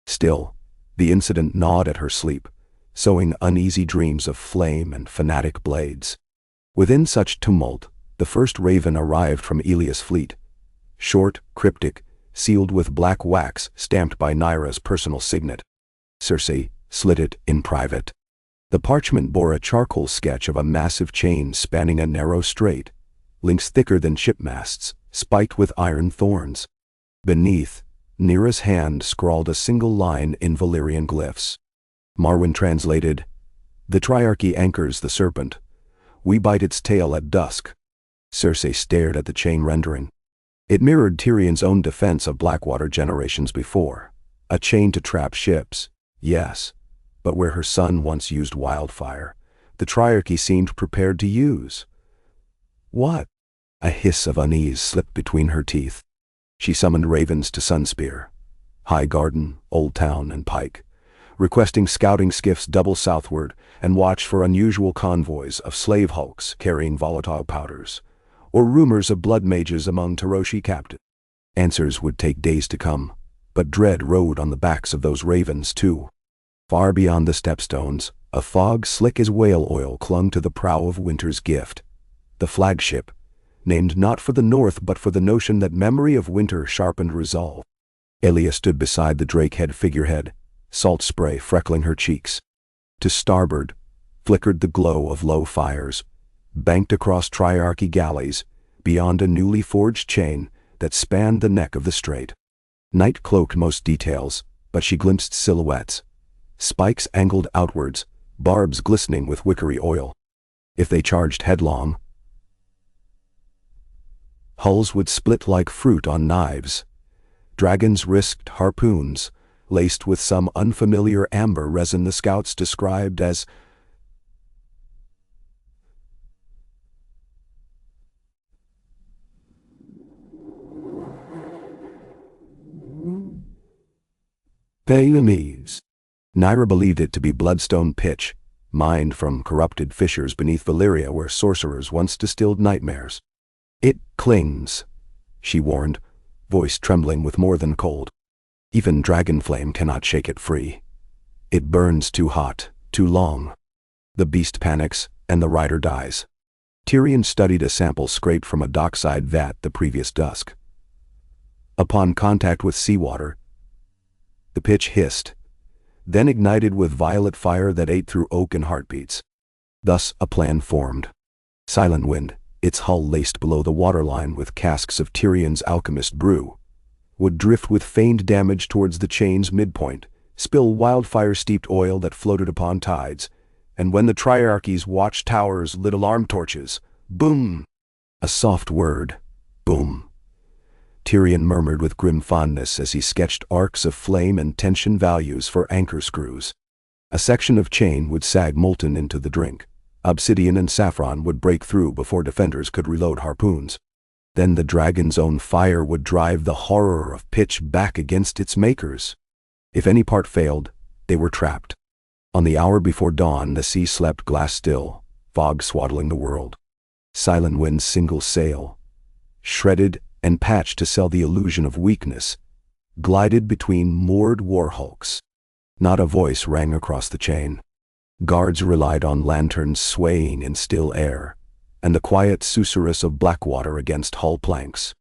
Still, the incident gnawed at her sleep, sowing uneasy dreams of flame and fanatic blades. Within such tumult, the first raven arrived from Elias' fleet. Short, cryptic, sealed with black wax stamped by Nyra's personal signet. Cersei slit it in private. The parchment bore a charcoal sketch of a massive chain spanning a narrow strait, links thicker than shipmasts, spiked with iron thorns. Beneath, Nyra's hand scrawled a single line in Valyrian glyphs. Marwyn translated, "The Triarchy anchors the serpent. We bite its tail at dusk." Cersei stared at the chain rendering. It mirrored Tyrion's own defense of Blackwater generations before. A chain to trap ships, yes, but where her son once used wildfire, the Triarchy seemed prepared to use. What? A hiss of unease slipped between her teeth. She summoned ravens to Sunspear, High Garden, Old Town, and Pike, requesting scouting skiffs double southward and watch for unusual convoys of slave hulks carrying volatile powders, or rumors of blood mages among Taroshi captives. Answers would take days to come, but dread rode on the backs of those ravens too. Far beyond the stepstones, a fog slick as whale oil clung to the prow of Winter's Gift, the flagship, named not for the north but for the notion that memory of winter sharpened resolve. Elia stood beside the drake-head figurehead, salt spray freckling her cheeks. To starboard, flickered the glow of low fires, banked across Triarchy galleys, beyond a newly forged chain that spanned the neck of the strait. Night cloaked most details, but she glimpsed silhouettes. Spikes angled outwards, barbs glistening with wickery oil. If they charged headlong, hulls would split like fruit on knives. Dragons risked harpoons, laced with some unfamiliar amber resin the scouts described as enemies. Nyra believed it to be bloodstone pitch, mined from corrupted fissures beneath Valyria where sorcerers once distilled nightmares. "It clings," she warned, voice trembling with more than cold. "Even dragon flame cannot shake it free. It burns too hot, too long. The beast panics, and the rider dies." Tyrion studied a sample scraped from a dockside vat the previous dusk. Upon contact with seawater, the pitch hissed, then ignited with violet fire that ate through oak and heartbeats. Thus a plan formed. Silent Wind, its hull laced below the waterline with casks of Tyrion's alchemist brew, would drift with feigned damage towards the chain's midpoint, spill wildfire-steeped oil that floated upon tides, and when the Triarchy's watchtowers lit alarm torches, boom! A soft word, boom. Tyrion murmured with grim fondness as he sketched arcs of flame and tension values for anchor screws. A section of chain would sag molten into the drink. Obsidian and saffron would break through before defenders could reload harpoons. Then the dragon's own fire would drive the horror of pitch back against its makers. If any part failed, they were trapped. On the hour before dawn, the sea slept glass-still, fog swaddling the world. Silent Wind's single sail, shredded and patched to sell the illusion of weakness, glided between moored warhulks. Not a voice rang across the chain. Guards relied on lanterns swaying in still air, and the quiet susurrus of blackwater against hull planks.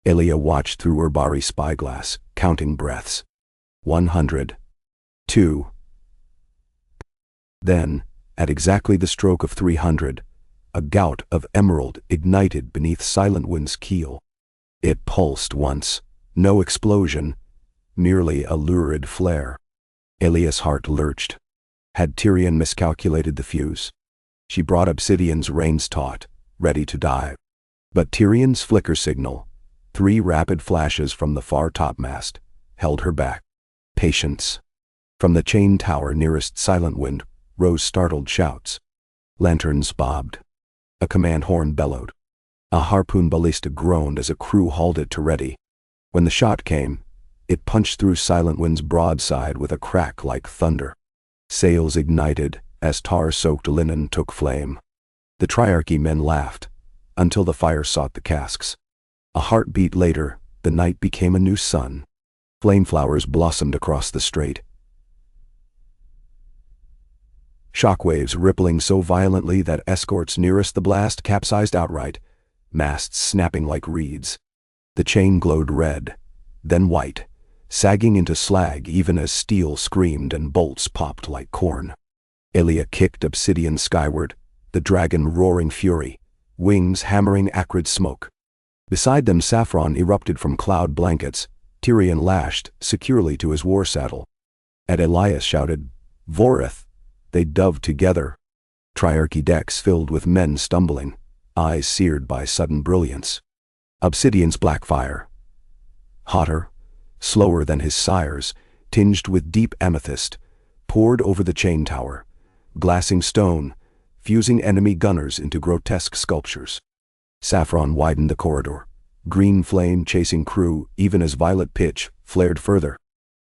Elia watched through her Bari spyglass, counting breaths. 100. 2. Then, at exactly the stroke of 300, a gout of emerald ignited beneath Silent Wind's keel. It pulsed once, no explosion, merely a lurid flare. Elia's heart lurched. Had Tyrion miscalculated the fuse? She brought Obsidian's reins taut, ready to dive. But Tyrion's flicker signal, 3 rapid flashes from the far topmast, held her back. Patience. From the chain tower nearest Silent Wind rose startled shouts. Lanterns bobbed. A command horn bellowed. A harpoon ballista groaned as a crew hauled it to ready. When the shot came, it punched through Silent Wind's broadside with a crack like thunder. Sails ignited as tar-soaked linen took flame. The Triarchy men laughed, until the fire sought the casks. A heartbeat later, the night became a new sun. Flameflowers blossomed across the strait. Shockwaves rippling so violently that escorts nearest the blast capsized outright, masts snapping like reeds. The chain glowed red, then white, sagging into slag even as steel screamed and bolts popped like corn. Elia kicked Obsidian skyward, the dragon roaring fury, wings hammering acrid smoke. Beside them saffron erupted from cloud blankets. Tyrion lashed securely to his war saddle. At Elias shouted, "Voreth!" They dove together. Triarchy decks filled with men stumbling, eyes seared by sudden brilliance. Obsidian's black fire, hotter, slower than his sire's, tinged with deep amethyst, poured over the chain tower, glassing stone, fusing enemy gunners into grotesque sculptures. Saffron widened the corridor, green flame chasing crew even as violet pitch flared further.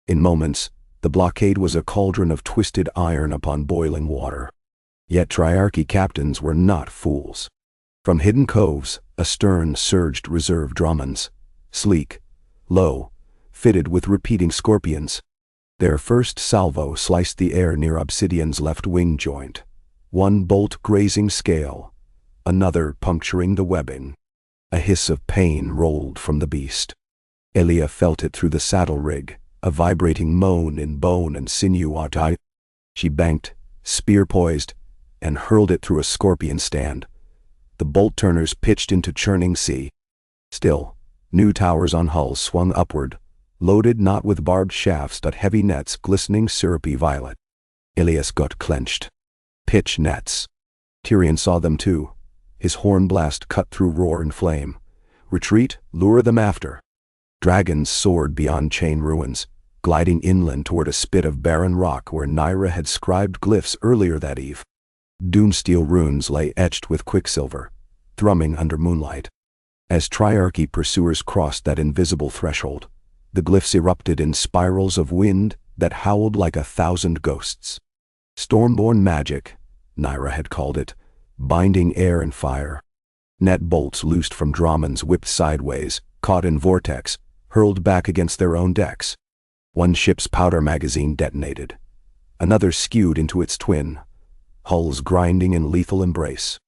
In moments, the blockade was a cauldron of twisted iron upon boiling water. Yet Triarchy captains were not fools. From hidden coves, astern surged reserve Dromons, sleek, low, fitted with repeating scorpions. Their first salvo sliced the air near Obsidian's left wing joint, one bolt grazing scale, another puncturing the webbing. A hiss of pain rolled from the beast. Elia felt it through the saddle rig, a vibrating moan in bone and sinew. She banked, spear poised, and hurled it through a scorpion stand. The bolt turners pitched into churning sea. Still, new towers on hulls swung upward, loaded not with barbed shafts but heavy nets glistening syrupy violet. Elias' gut clenched. Pitch nets. Tyrion saw them too. His horn blast cut through roar and flame. Retreat, lure them after. Dragons soared beyond chain ruins, gliding inland toward a spit of barren rock where Nyra had scribed glyphs earlier that eve. Doomsteel runes lay etched with quicksilver, thrumming under moonlight. As Triarchy pursuers crossed that invisible threshold, the glyphs erupted in spirals of wind that howled like 1,000 ghosts. Stormborn magic, Nyra had called it, binding air and fire. Net bolts loosed from Dramens whipped sideways, caught in vortex, hurled back against their own decks. One ship's powder magazine detonated. Another skewed into its twin, hulls grinding in lethal embrace.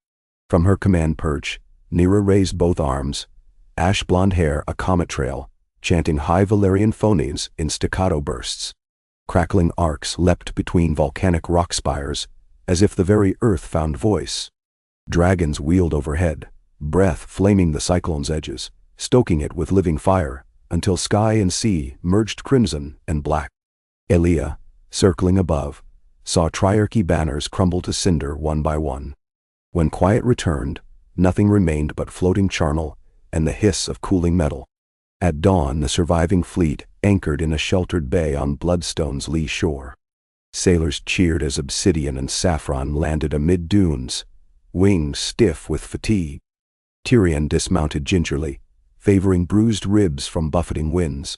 From her command perch, Nyra raised both arms, ash-blonde hair a comet trail, chanting high Valyrian phonemes in staccato bursts. Crackling arcs leapt between volcanic rock spires, as if the very earth found voice. Dragons wheeled overhead, breath flaming the cyclone's edges, stoking it with living fire, until sky and sea merged crimson and black. Elia, circling above, saw Triarchy banners crumble to cinder one by one. When quiet returned, nothing remained but floating charnel and the hiss of cooling metal. At dawn, the surviving fleet anchored in a sheltered bay on Bloodstone's lee shore. Sailors cheered as obsidian and saffron landed amid dunes, wings stiff with fatigue. Tyrion dismounted gingerly, favoring bruised ribs from buffeting winds.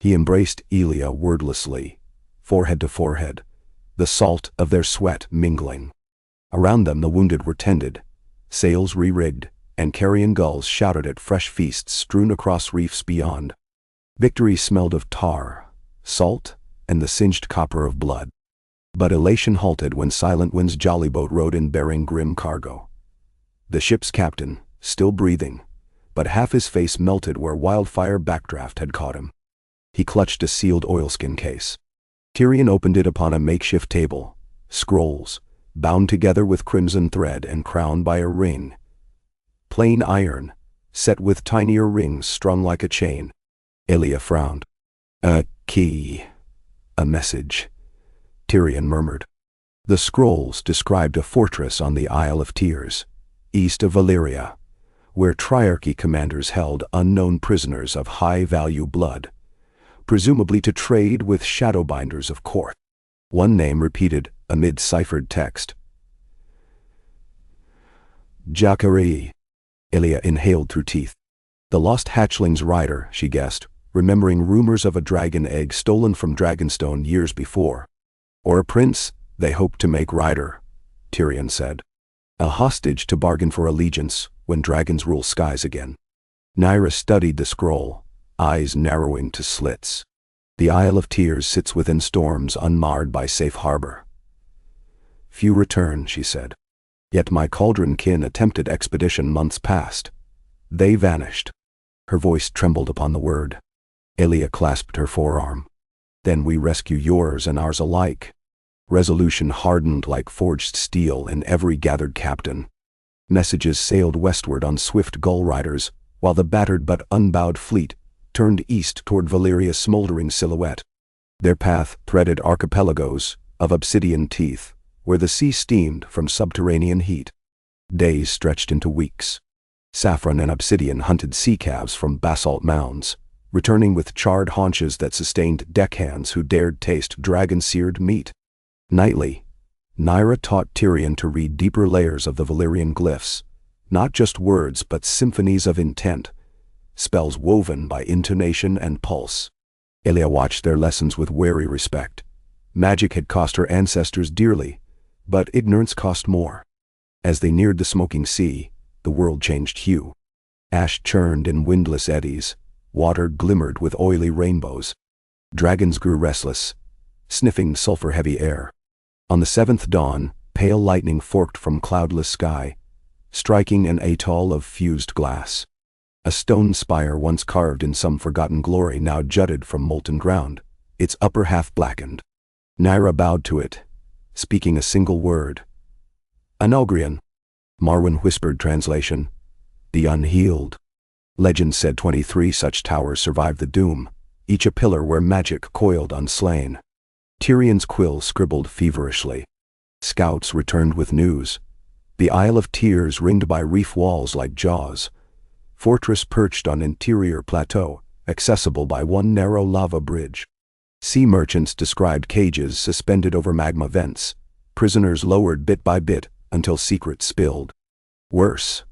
He embraced Elia wordlessly, forehead to forehead, the salt of their sweat mingling. Around them the wounded were tended, sails re-rigged, and carrion gulls shouted at fresh feasts strewn across reefs beyond. Victory smelled of tar, salt, and the singed copper of blood. But elation halted when Silent Wind's jollyboat rode in bearing grim cargo. The ship's captain, still breathing, but half his face melted where wildfire backdraft had caught him. He clutched a sealed oilskin case. Tyrion opened it upon a makeshift table, scrolls, bound together with crimson thread and crowned by a ring. Plain iron, set with tinier rings strung like a chain. Elia frowned. A key. A message. Tyrion murmured. The scrolls described a fortress on the Isle of Tears, east of Valyria, where Triarchy commanders held unknown prisoners of high-value blood, presumably to trade with shadowbinders of court. One name repeated amid ciphered text. Jacare. Elia inhaled through teeth. The lost hatchling's rider, she guessed, remembering rumors of a dragon egg stolen from Dragonstone years before. Or a prince they hoped to make rider, Tyrion said. A hostage to bargain for allegiance when dragons rule skies again. Nyra studied the scroll, eyes narrowing to slits. The Isle of Tears sits within storms unmarred by safe harbor. Few return, she said. Yet my cauldron kin attempted expedition months past. They vanished. Her voice trembled upon the word. Elia clasped her forearm. Then we rescue yours and ours alike. Resolution hardened like forged steel in every gathered captain. Messages sailed westward on swift gull riders, while the battered but unbowed fleet turned east toward Valyria's smoldering silhouette. Their path threaded archipelagos of obsidian teeth, where the sea steamed from subterranean heat. Days stretched into weeks. Saffron and obsidian hunted sea calves from basalt mounds, returning with charred haunches that sustained deckhands who dared taste dragon-seared meat. Nightly, Nyra taught Tyrion to read deeper layers of the Valyrian glyphs, not just words but symphonies of intent, spells woven by intonation and pulse. Elia watched their lessons with wary respect. Magic had cost her ancestors dearly, but ignorance cost more. As they neared the smoking sea, the world changed hue. Ash churned in windless eddies, water glimmered with oily rainbows. Dragons grew restless, sniffing sulfur-heavy air. On the seventh dawn, pale lightning forked from cloudless sky, striking an atoll of fused glass. A stone spire once carved in some forgotten glory now jutted from molten ground, its upper half blackened. Nyra bowed to it, speaking a single word. Anogrian. Marwyn whispered translation. The unhealed. Legend said 23 such towers survived the doom, each a pillar where magic coiled unslain. Tyrion's quill scribbled feverishly. Scouts returned with news. The Isle of Tears ringed by reef walls like jaws. Fortress perched on interior plateau, accessible by one narrow lava bridge. Sea merchants described cages suspended over magma vents, prisoners lowered bit by bit until secrets spilled. Worse,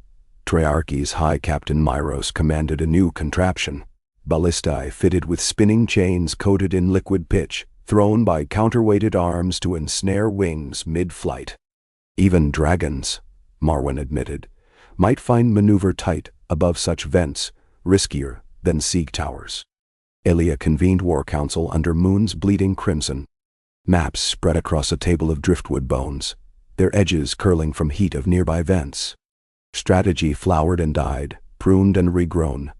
Triarchy's High Captain Myros commanded a new contraption, ballistae fitted with spinning chains coated in liquid pitch, thrown by counterweighted arms to ensnare wings mid-flight. Even dragons, Marwyn admitted, might find maneuver tight above such vents, riskier than siege towers. Elia convened war council under moon's bleeding crimson. Maps spread across a table of driftwood bones, their edges curling from heat of nearby vents. Strategy flowered and died, pruned and regrown.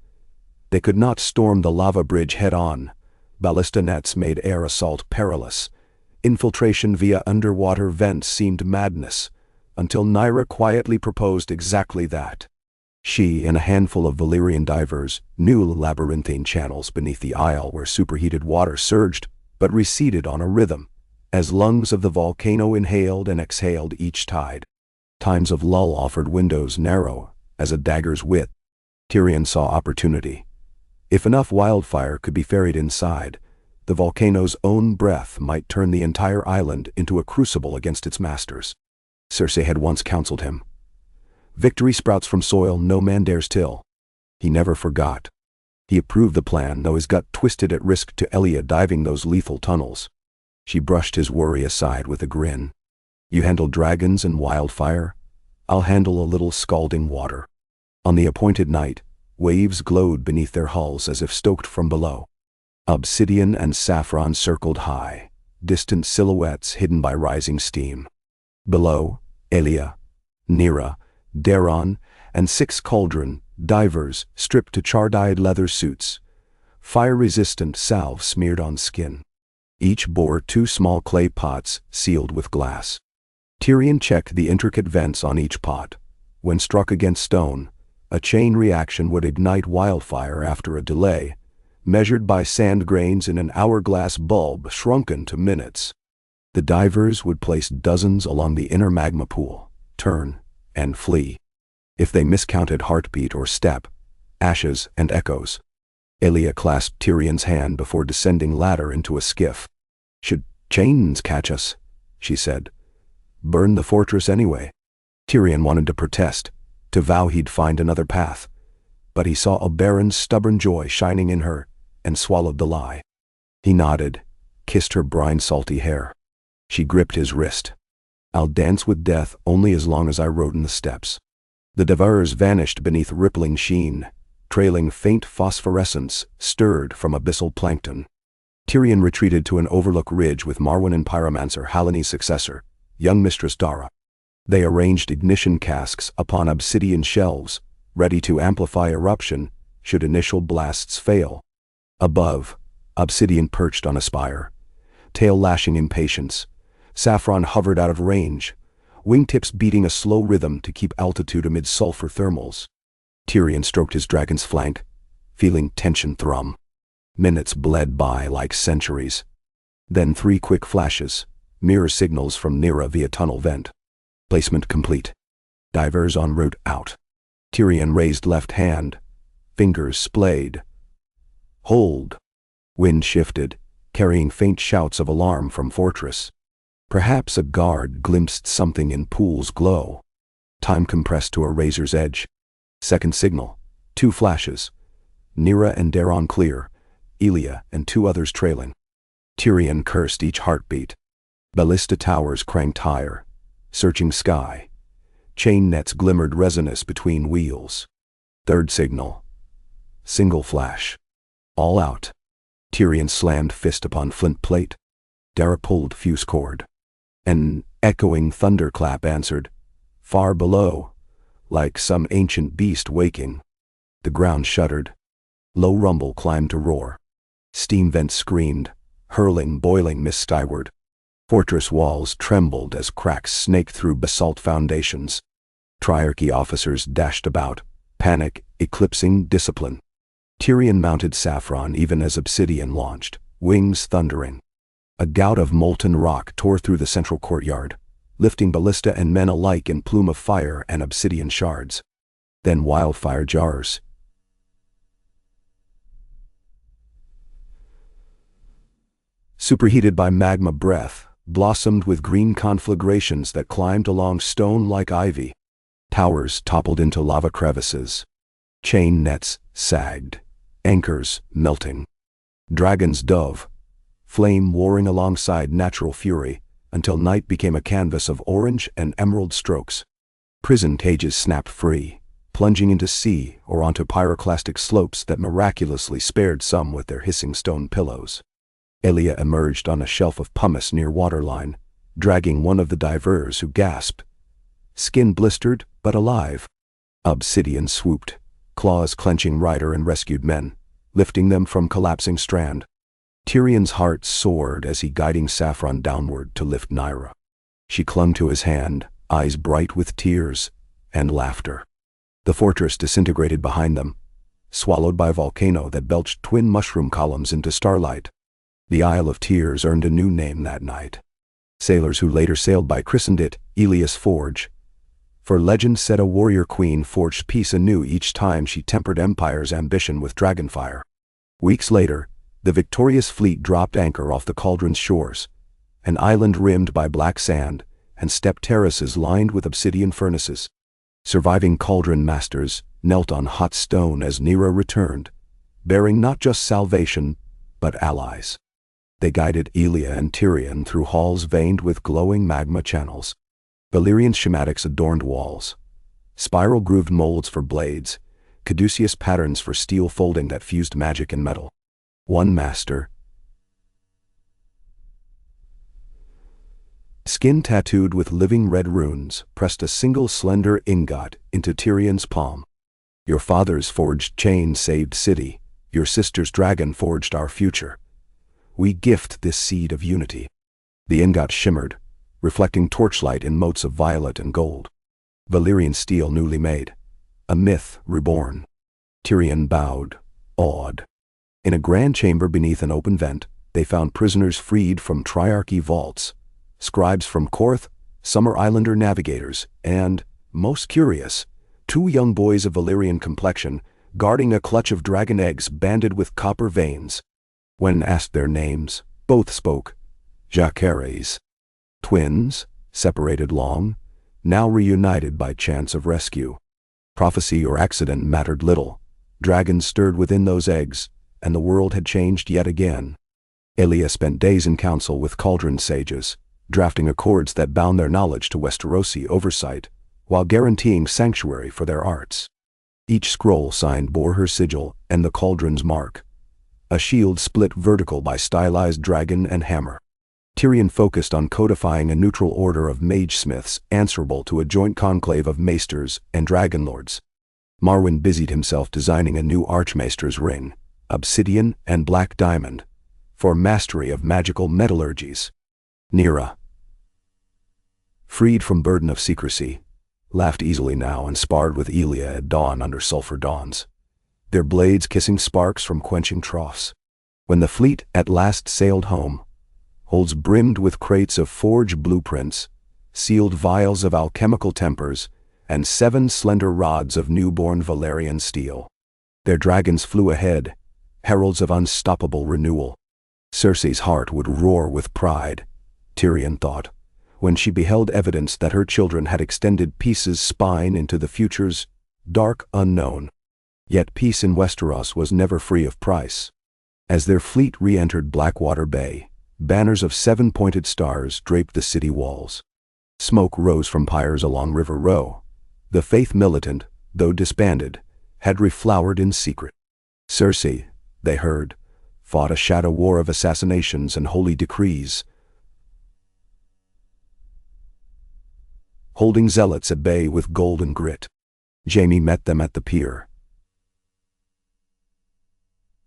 They could not storm the lava bridge head-on. Ballista nets made air assault perilous. Infiltration via underwater vents seemed madness, until Nyra quietly proposed exactly that. She and a handful of Valyrian divers knew labyrinthine channels beneath the isle where superheated water surged but receded on a rhythm, as lungs of the volcano inhaled and exhaled each tide. Times of lull offered windows narrow as a dagger's width. Tyrion saw opportunity. If enough wildfire could be ferried inside, the volcano's own breath might turn the entire island into a crucible against its masters. Cersei had once counseled him. Victory sprouts from soil no man dares till. He never forgot. He approved the plan, though his gut twisted at risk to Elia diving those lethal tunnels. She brushed his worry aside with a grin. You handle dragons and wildfire, I'll handle a little scalding water. On the appointed night, waves glowed beneath their hulls as if stoked from below. Obsidian and saffron circled high, distant silhouettes hidden by rising steam. Below, Elia, Nyra, Daron, and 6 cauldron divers stripped to char-dyed leather suits, fire-resistant salve smeared on skin. Each bore 2 small clay pots sealed with glass. Tyrion checked the intricate vents on each pot. When struck against stone, a chain reaction would ignite wildfire after a delay, measured by sand grains in an hourglass bulb shrunken to minutes. The divers would place dozens along the inner magma pool, turn, and flee. If they miscounted heartbeat or step, ashes and echoes. Elia clasped Tyrion's hand before descending ladder into a skiff. Should chains catch us, she said. Burn the fortress anyway. Tyrion wanted to protest, to vow he'd find another path. But he saw Oberyn's stubborn joy shining in her, and swallowed the lie. He nodded, kissed her brine-salty hair. She gripped his wrist. I'll dance with death only as long as I rode in the steppes. The divers vanished beneath rippling sheen, trailing faint phosphorescence stirred from abyssal plankton. Tyrion retreated to an overlook ridge with Marwyn and pyromancer Halani's successor, young Mistress Dara. They arranged ignition casks upon obsidian shelves, ready to amplify eruption should initial blasts fail. Above, obsidian perched on a spire, tail lashing impatience. Saffron hovered out of range, wingtips beating a slow rhythm to keep altitude amid sulfur thermals. Tyrion stroked his dragon's flank, feeling tension thrum. Minutes bled by like centuries. Then 3 quick flashes, mirror signals from Nyra via tunnel vent. Placement complete. Divers en route out. Tyrion raised left hand, fingers splayed. Hold. Wind shifted, carrying faint shouts of alarm from fortress. Perhaps a guard glimpsed something in pool's glow. Time compressed to a razor's edge. Second signal. 2 flashes. Nyra and Daron clear, Elia and 2 others trailing. Tyrion cursed each heartbeat. Ballista towers cranked higher, searching sky. Chain nets glimmered resinous between wheels. Third signal. Single flash. All out. Tyrion slammed fist upon flint plate. Dara pulled fuse cord. An echoing thunderclap answered, far below, like some ancient beast waking. The ground shuddered. Low rumble climbed to roar. Steam vents screamed, hurling boiling mist skyward. Fortress walls trembled as cracks snaked through basalt foundations. Triarchy officers dashed about, panic eclipsing discipline. Tyrion mounted Saffron even as Obsidian launched, wings thundering. A gout of molten rock tore through the central courtyard, lifting ballista and men alike in plume of fire and obsidian shards. Then wildfire jars. Superheated by magma breath, blossomed with green conflagrations that climbed along stone like ivy. Towers toppled into lava crevices. Chain nets sagged, anchors melting. Dragons dove, flame warring alongside natural fury, until night became a canvas of orange and emerald strokes. Prison cages snapped free, plunging into sea or onto pyroclastic slopes that miraculously spared some with their hissing stone pillows. Elia emerged on a shelf of pumice near waterline, dragging one of the divers who gasped. Skin blistered, but alive. Obsidian swooped, claws clenching rider and rescued men, lifting them from collapsing strand. Tyrion's heart soared as he guiding Saffron downward to lift Nyra. She clung to his hand, eyes bright with tears and laughter. The fortress disintegrated behind them, swallowed by a volcano that belched twin mushroom columns into starlight. The Isle of Tears earned a new name that night. Sailors who later sailed by christened it Elia's Forge, for legend said a warrior queen forged peace anew each time she tempered empire's ambition with dragonfire. Weeks later, the victorious fleet dropped anchor off the Cauldron's shores, an island rimmed by black sand and step terraces lined with obsidian furnaces. Surviving Cauldron masters knelt on hot stone as Nyra returned, bearing not just salvation, but allies. They guided Elia and Tyrion through halls veined with glowing magma channels. Valyrian schematics adorned walls, spiral-grooved molds for blades, caduceus patterns for steel folding that fused magic and metal. One master, skin tattooed with living red runes, pressed a single slender ingot into Tyrion's palm. Your father's forged chain saved city, your sister's dragon forged our future. We gift this seed of unity. The ingot shimmered, reflecting torchlight in motes of violet and gold. Valyrian steel newly made, a myth reborn. Tyrion bowed, awed. In a grand chamber beneath an open vent, they found prisoners freed from Triarchy vaults, scribes from Korth, Summer Islander navigators, and, most curious, 2 young boys of Valyrian complexion guarding a clutch of dragon eggs banded with copper veins. When asked their names, both spoke. Jacares. Twins, separated long, now reunited by chance of rescue. Prophecy or accident mattered little. Dragons stirred within those eggs, and the world had changed yet again. Elia spent days in council with Cauldron sages, drafting accords that bound their knowledge to Westerosi oversight, while guaranteeing sanctuary for their arts. Each scroll signed bore her sigil and the Cauldron's mark, a shield split vertical by stylized dragon and hammer. Tyrion focused on codifying a neutral order of mage-smiths answerable to a joint conclave of maesters and dragonlords. Marwyn busied himself designing a new archmaester's ring, obsidian and black diamond, for mastery of magical metallurgies. Nyra, freed from burden of secrecy, laughed easily now and sparred with Elia at dawn under sulfur dawns, their blades kissing sparks from quenching troughs. When the fleet at last sailed home, holds brimmed with crates of forge blueprints, sealed vials of alchemical tempers, and 7 slender rods of newborn Valyrian steel. Their dragons flew ahead, heralds of unstoppable renewal. Cersei's heart would roar with pride, Tyrion thought, when she beheld evidence that her children had extended peace's spine into the future's dark unknown. Yet peace in Westeros was never free of price. As their fleet re-entered Blackwater Bay, banners of 7-pointed stars draped the city walls. Smoke rose from pyres along River Row. The faith militant, though disbanded, had reflowered in secret. Cersei, they heard, fought a shadow war of assassinations and holy decrees, holding zealots at bay with golden grit. Jaime met them at the pier,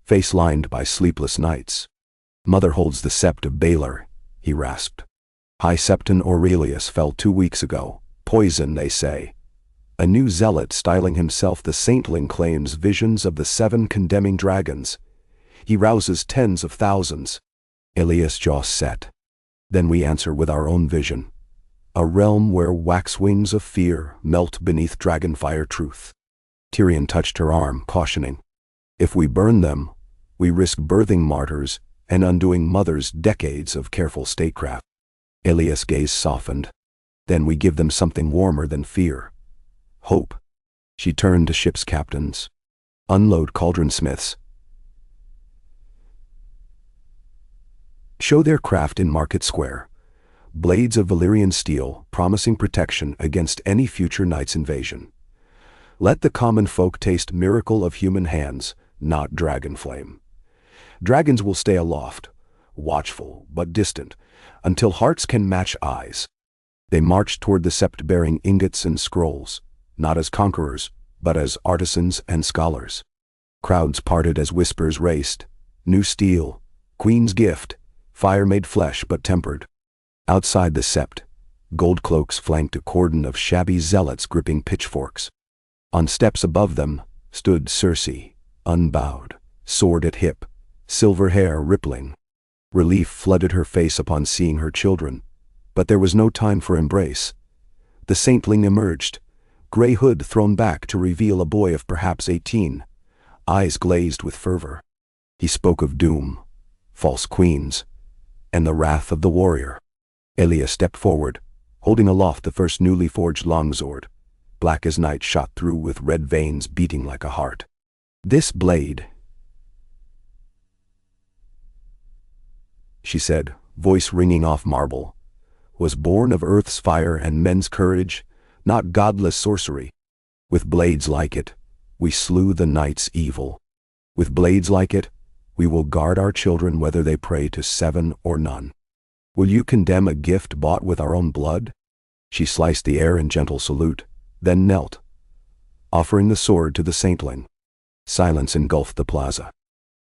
face lined by sleepless nights. Mother holds the sept of Baelor, he rasped. High Septon Aurelius fell 2 weeks ago. Poison, they say. A new zealot styling himself the saintling claims visions of the 7 condemning dragons. He rouses tens of thousands. Elias' jaw set. Then we answer with our own vision. a realm where wax wings of fear melt beneath dragonfire truth. Tyrion touched her arm, cautioning, "If we burn them, we risk birthing martyrs and undoing mothers' decades of careful statecraft." Ilias' gaze softened. "Then we give them something warmer than fear. Hope." She turned to ship's captains. "Unload cauldron smiths. Show their craft in Market Square. Blades of Valyrian steel, promising protection against any future night's invasion. Let the common folk taste miracle of human hands, not dragon flame. Dragons will stay aloft, watchful but distant, until hearts can match eyes." They marched toward the sept bearing ingots and scrolls, not as conquerors, but as artisans and scholars. Crowds parted as whispers raced. New steel, Queen's gift, fire made flesh but tempered. Outside the sept, gold cloaks flanked a cordon of shabby zealots gripping pitchforks. On steps above them stood Cersei, unbowed, sword at hip, silver hair rippling. Relief flooded her face upon seeing her children, but there was no time for embrace. The saintling emerged, gray hood thrown back to reveal a boy of perhaps 18, eyes glazed with fervor. He spoke of doom, false queens, and the wrath of the warrior. Ilias stepped forward, holding aloft the first newly forged longsword, black as night shot through with red veins beating like a heart. "This blade," she said, voice ringing off marble, "was born of earth's fire and men's courage, not godless sorcery. With blades like it, we slew the night's evil. With blades like it, we will guard our children whether they pray to seven or none. Will you condemn a gift bought with our own blood?" She sliced the air in gentle salute, then knelt, offering the sword to the saintling. Silence engulfed the plaza.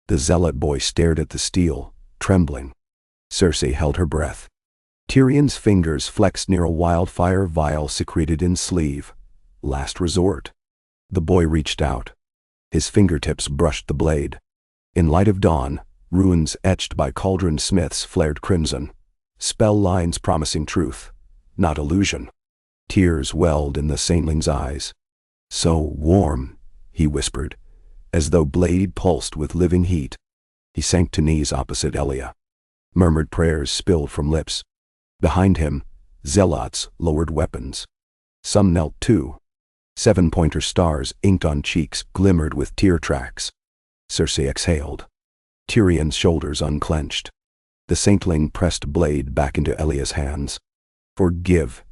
The zealot boy stared at the steel, trembling. Cersei held her breath. Tyrion's fingers flexed near a wildfire vial secreted in sleeve. Last resort. The boy reached out. His fingertips brushed the blade. In light of dawn, runes etched by cauldron smiths flared crimson. Spell lines promising truth, not illusion. Tears welled in the saintling's eyes. "So warm," he whispered, as though blade pulsed with living heat. He sank to knees opposite Elia. Murmured prayers spilled from lips. Behind him, zealots lowered weapons. Some knelt too. 7-pointer stars inked on cheeks glimmered with tear tracks. Cersei exhaled. Tyrion's shoulders unclenched. The saintling pressed blade back into Elia's hands. "Forgive,"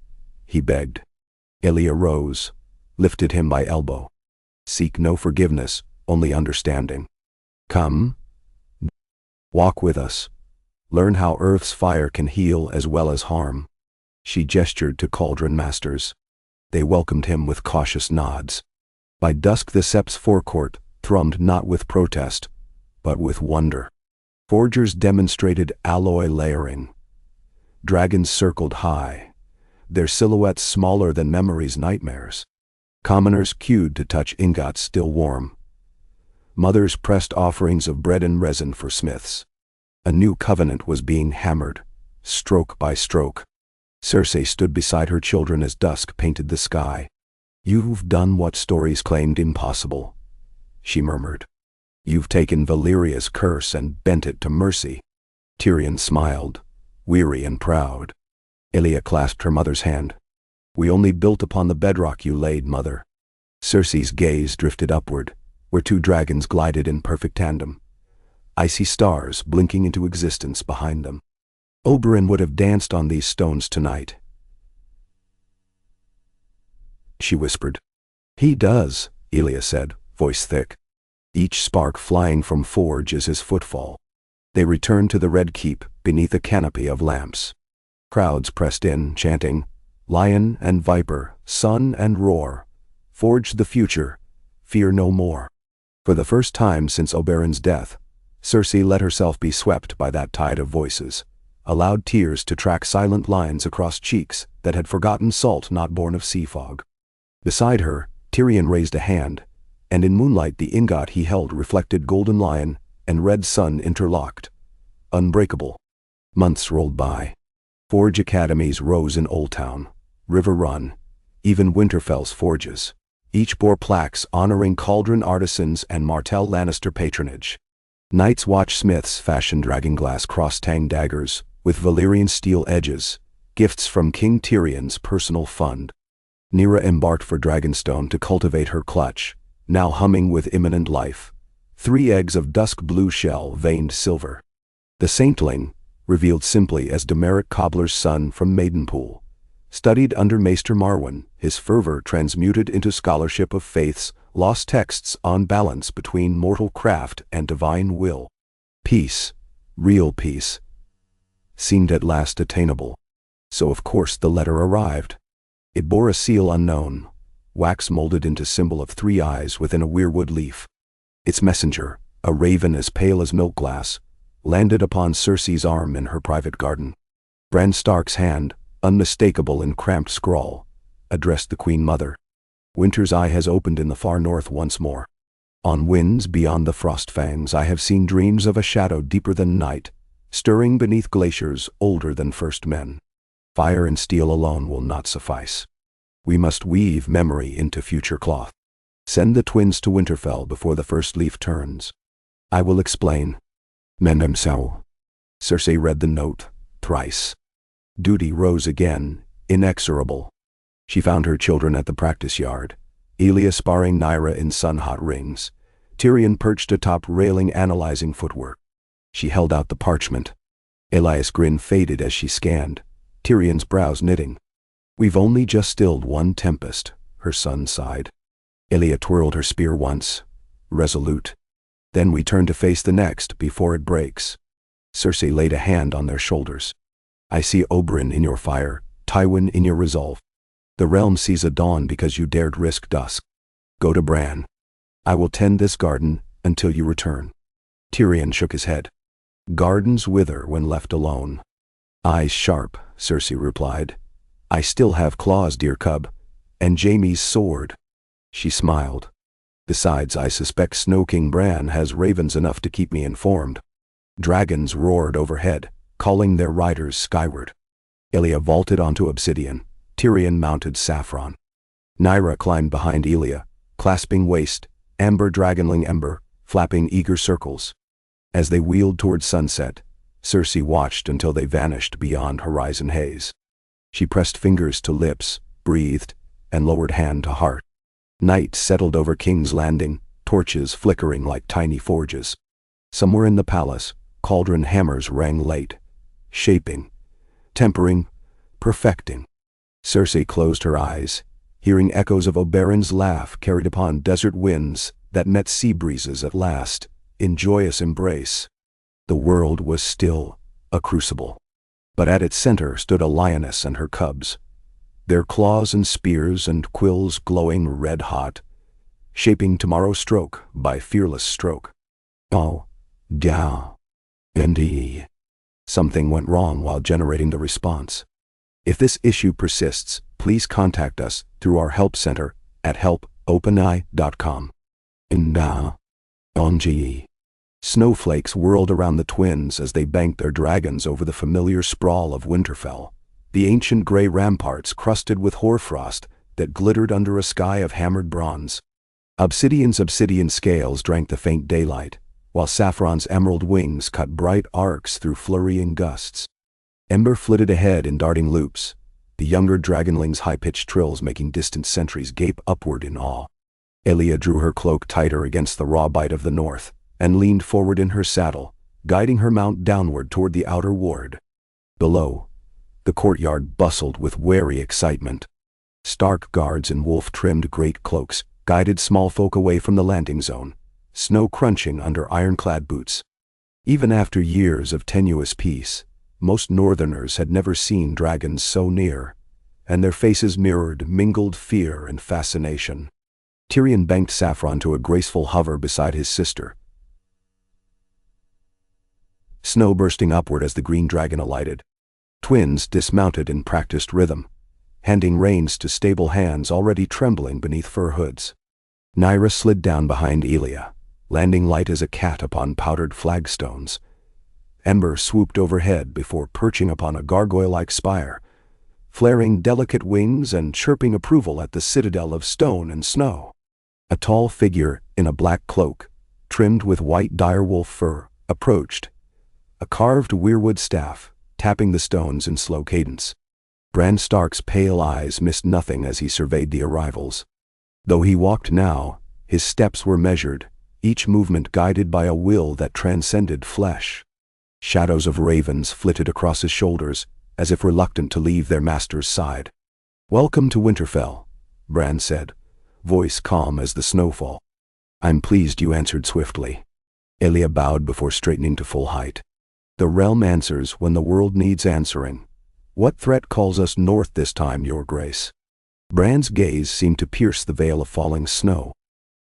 he begged. Elia rose, lifted him by elbow. "Seek no forgiveness, only understanding. Come. Walk with us. Learn how Earth's fire can heal as well as harm." She gestured to cauldron masters. They welcomed him with cautious nods. By dusk the sept's forecourt thrummed not with protest, but with wonder. Forgers demonstrated alloy layering. Dragons circled high, their silhouettes smaller than memory's nightmares. Commoners queued to touch ingots still warm. Mothers pressed offerings of bread and resin for smiths. A new covenant was being hammered, stroke by stroke. Cersei stood beside her children as dusk painted the sky. "You've done what stories claimed impossible," she murmured. "You've taken Valyria's curse and bent it to mercy." Tyrion smiled, weary and proud. Elia clasped her mother's hand. "We only built upon the bedrock you laid, mother." Cersei's gaze drifted upward, where two dragons glided in perfect tandem. Icy stars blinking into existence behind them. "Oberyn would have danced on these stones tonight," she whispered. "He does," Elia said, voice thick. Each spark flying from forge is his footfall. They returned to the Red Keep beneath a canopy of lamps. Crowds pressed in, chanting, "Lion and viper, sun and roar, forge the future, fear no more." For the first time since Oberyn's death, Cersei let herself be swept by that tide of voices, allowed tears to track silent lines across cheeks that had forgotten salt not born of sea fog. Beside her, Tyrion raised a hand, and in moonlight the ingot he held reflected golden lion and red sun interlocked, unbreakable. Months rolled by. Forge academies rose in Old Town, River Run, even Winterfell's forges. Each bore plaques honoring cauldron artisans and Martell Lannister patronage. Night's Watch smiths fashioned dragonglass cross-tang daggers with Valyrian steel edges, gifts from King Tyrion's personal fund. Nyra embarked for Dragonstone to cultivate her clutch, now humming with imminent life. 3 eggs of dusk blue shell veined silver. The saintling, revealed simply as Demeric Cobbler's son from Maidenpool, studied under Maester Marwyn, his fervor transmuted into scholarship of faith's lost texts on balance between mortal craft and divine will. Peace, real peace, seemed at last attainable. So of course the letter arrived. It bore a seal unknown, wax molded into symbol of 3 eyes within a weirwood leaf. Its messenger, a raven as pale as milk glass, landed upon Cersei's arm in her private garden. Bran Stark's hand, unmistakable in cramped scrawl, addressed the Queen Mother. Winter's eye has opened in the far north once more. On winds beyond the frost fangs I have seen dreams of a shadow deeper than night, stirring beneath glaciers older than first men. Fire and steel alone will not suffice. We must weave memory into future cloth. Send the twins to Winterfell before the first leaf turns. I will explain. Mendem so. Cersei read the note, thrice. Duty rose again, inexorable. She found her children at the practice yard, Elia sparring Nyra in sun-hot rings, Tyrion perched atop railing analyzing footwork. She held out the parchment. Elias' grin faded as she scanned, Tyrion's brows knitting. We've only just stilled one tempest, her son sighed. Elia twirled her spear once, resolute. Then we turn to face the next before it breaks. Cersei laid a hand on their shoulders. I see Oberyn in your fire, Tywin in your resolve. The realm sees a dawn because you dared risk dusk. Go to Bran. I will tend this garden until you return. Tyrion shook his head. Gardens wither when left alone. Eyes sharp, Cersei replied. I still have claws, dear cub, and Jaime's sword. She smiled. Besides, I suspect Snow King Bran has ravens enough to keep me informed. Dragons roared overhead, calling their riders skyward. Elia vaulted onto obsidian. Tyrion mounted saffron. Nyra climbed behind Elia, clasping waist, amber dragonling ember, flapping eager circles. As they wheeled toward sunset, Cersei watched until they vanished beyond horizon haze. She pressed fingers to lips, breathed, and lowered hand to heart. Night settled over King's Landing, torches flickering like tiny forges. Somewhere in the palace, cauldron hammers rang late, shaping, tempering, perfecting. Cersei closed her eyes, hearing echoes of Oberyn's laugh carried upon desert winds that met sea breezes at last, in joyous embrace. The world was still a crucible. But at its center stood a lioness and her cubs, their claws and spears and quills glowing red-hot, shaping tomorrow's stroke by fearless stroke. Oh, down, indeed. Something went wrong while generating the response. If this issue persists, please contact us through our help center at help@openeye.com. ONGE. Snowflakes whirled around the twins as they banked their dragons over the familiar sprawl of Winterfell, the ancient gray ramparts crusted with hoarfrost that glittered under a sky of hammered bronze. Obsidian scales drank the faint daylight, while Saffron's emerald wings cut bright arcs through flurrying gusts. Ember flitted ahead in darting loops, the younger dragonling's high-pitched trills making distant sentries gape upward in awe. Elia drew her cloak tighter against the raw bite of the north, and leaned forward in her saddle, guiding her mount downward toward the outer ward. Below, the courtyard bustled with wary excitement. Stark guards in wolf-trimmed greatcloaks guided small folk away from the landing zone, snow crunching under ironclad boots. Even after years of tenuous peace, most northerners had never seen dragons so near, and their faces mirrored mingled fear and fascination. Tyrion banked Saffron to a graceful hover beside his sister, snow bursting upward as the green dragon alighted. Twins dismounted in practiced rhythm, handing reins to stable hands already trembling beneath fur hoods. Nyra slid down behind Elia, landing light as a cat upon powdered flagstones. Ember swooped overhead before perching upon a gargoyle-like spire, flaring delicate wings and chirping approval at the citadel of stone and snow. A tall figure in a black cloak, trimmed with white direwolf fur, approached, a carved weirwood staff, tapping the stones in slow cadence. Bran Stark's pale eyes missed nothing as he surveyed the arrivals. Though he walked now, his steps were measured, each movement guided by a will that transcended flesh. Shadows of ravens flitted across his shoulders, as if reluctant to leave their master's side. "Welcome to Winterfell," Bran said, voice calm as the snowfall. "I'm pleased you answered swiftly." Elia bowed before straightening to full height. "The realm answers when the world needs answering. What threat calls us north this time, Your Grace?" Bran's gaze seemed to pierce the veil of falling snow.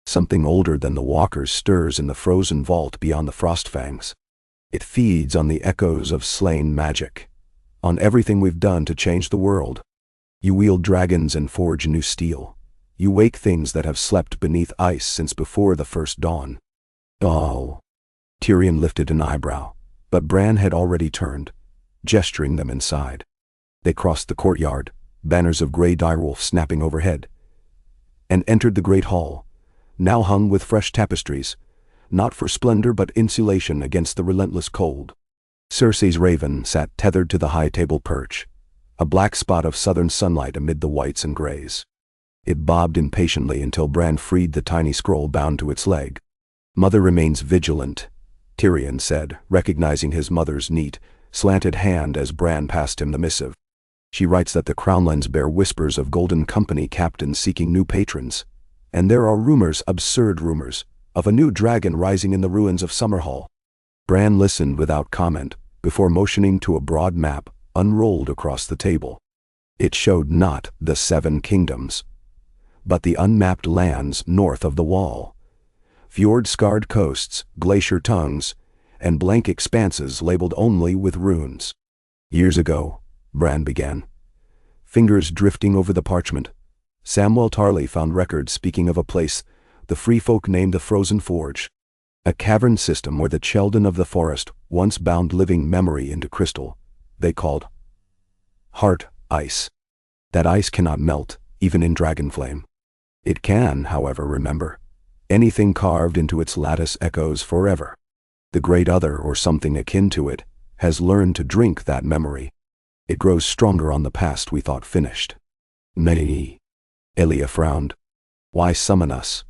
Something older than the walkers stirs in the frozen vault beyond the Frostfangs. It feeds on the echoes of slain magic, on everything we've done to change the world. You wield dragons and forge new steel. You wake things that have slept beneath ice since before the first dawn. Oh. Tyrion lifted an eyebrow, but Bran had already turned, gesturing them inside. They crossed the courtyard, banners of grey direwolf snapping overhead, and entered the great hall, now hung with fresh tapestries, not for splendor but insulation against the relentless cold. Cersei's raven sat tethered to the high table perch, a black spot of southern sunlight amid the whites and grays. It bobbed impatiently until Bran freed the tiny scroll bound to its leg. "Mother remains vigilant," Tyrion said, recognizing his mother's neat, slanted hand as Bran passed him the missive. "She writes that the Crownlands bear whispers of Golden Company captains seeking new patrons, and there are rumors, absurd rumors, of a new dragon rising in the ruins of Summerhall." Bran listened without comment, before motioning to a broad map unrolled across the table. It showed not the Seven Kingdoms, but the unmapped lands north of the Wall. Fjord-scarred coasts, glacier tongues, and blank expanses labeled only with runes. "Years ago," Bran began, fingers drifting over the parchment, "Samwell Tarly found records speaking of a place the free folk named the Frozen Forge, a cavern system where the Cheldon of the forest once bound living memory into crystal they called heart ice. That ice cannot melt, even in dragonflame. It can, however, remember. Anything carved into its lattice echoes forever. The Great Other, or something akin to it, has learned to drink that memory. It grows stronger on the past we thought finished." "Nay," Elia frowned. "Why summon us?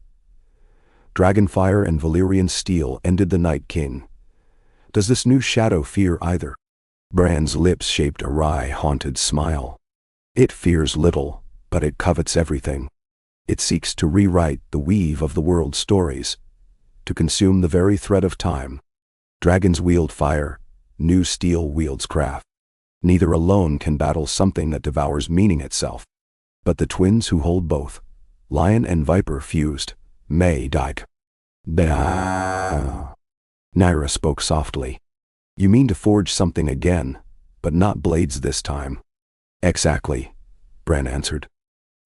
Dragonfire and Valyrian steel ended the Night King. Does this new shadow fear either?" Bran's lips shaped a wry, haunted smile. "It fears little, but it covets everything. It seeks to rewrite the weave of the world's stories, to consume the very thread of time. Dragons wield fire, new steel wields craft. Neither alone can battle something that devours meaning itself. But the twins who hold both, lion and viper fused, may die." "Bah." Nyra spoke softly. "You mean to forge something again, but not blades this time." "Exactly," Bran answered.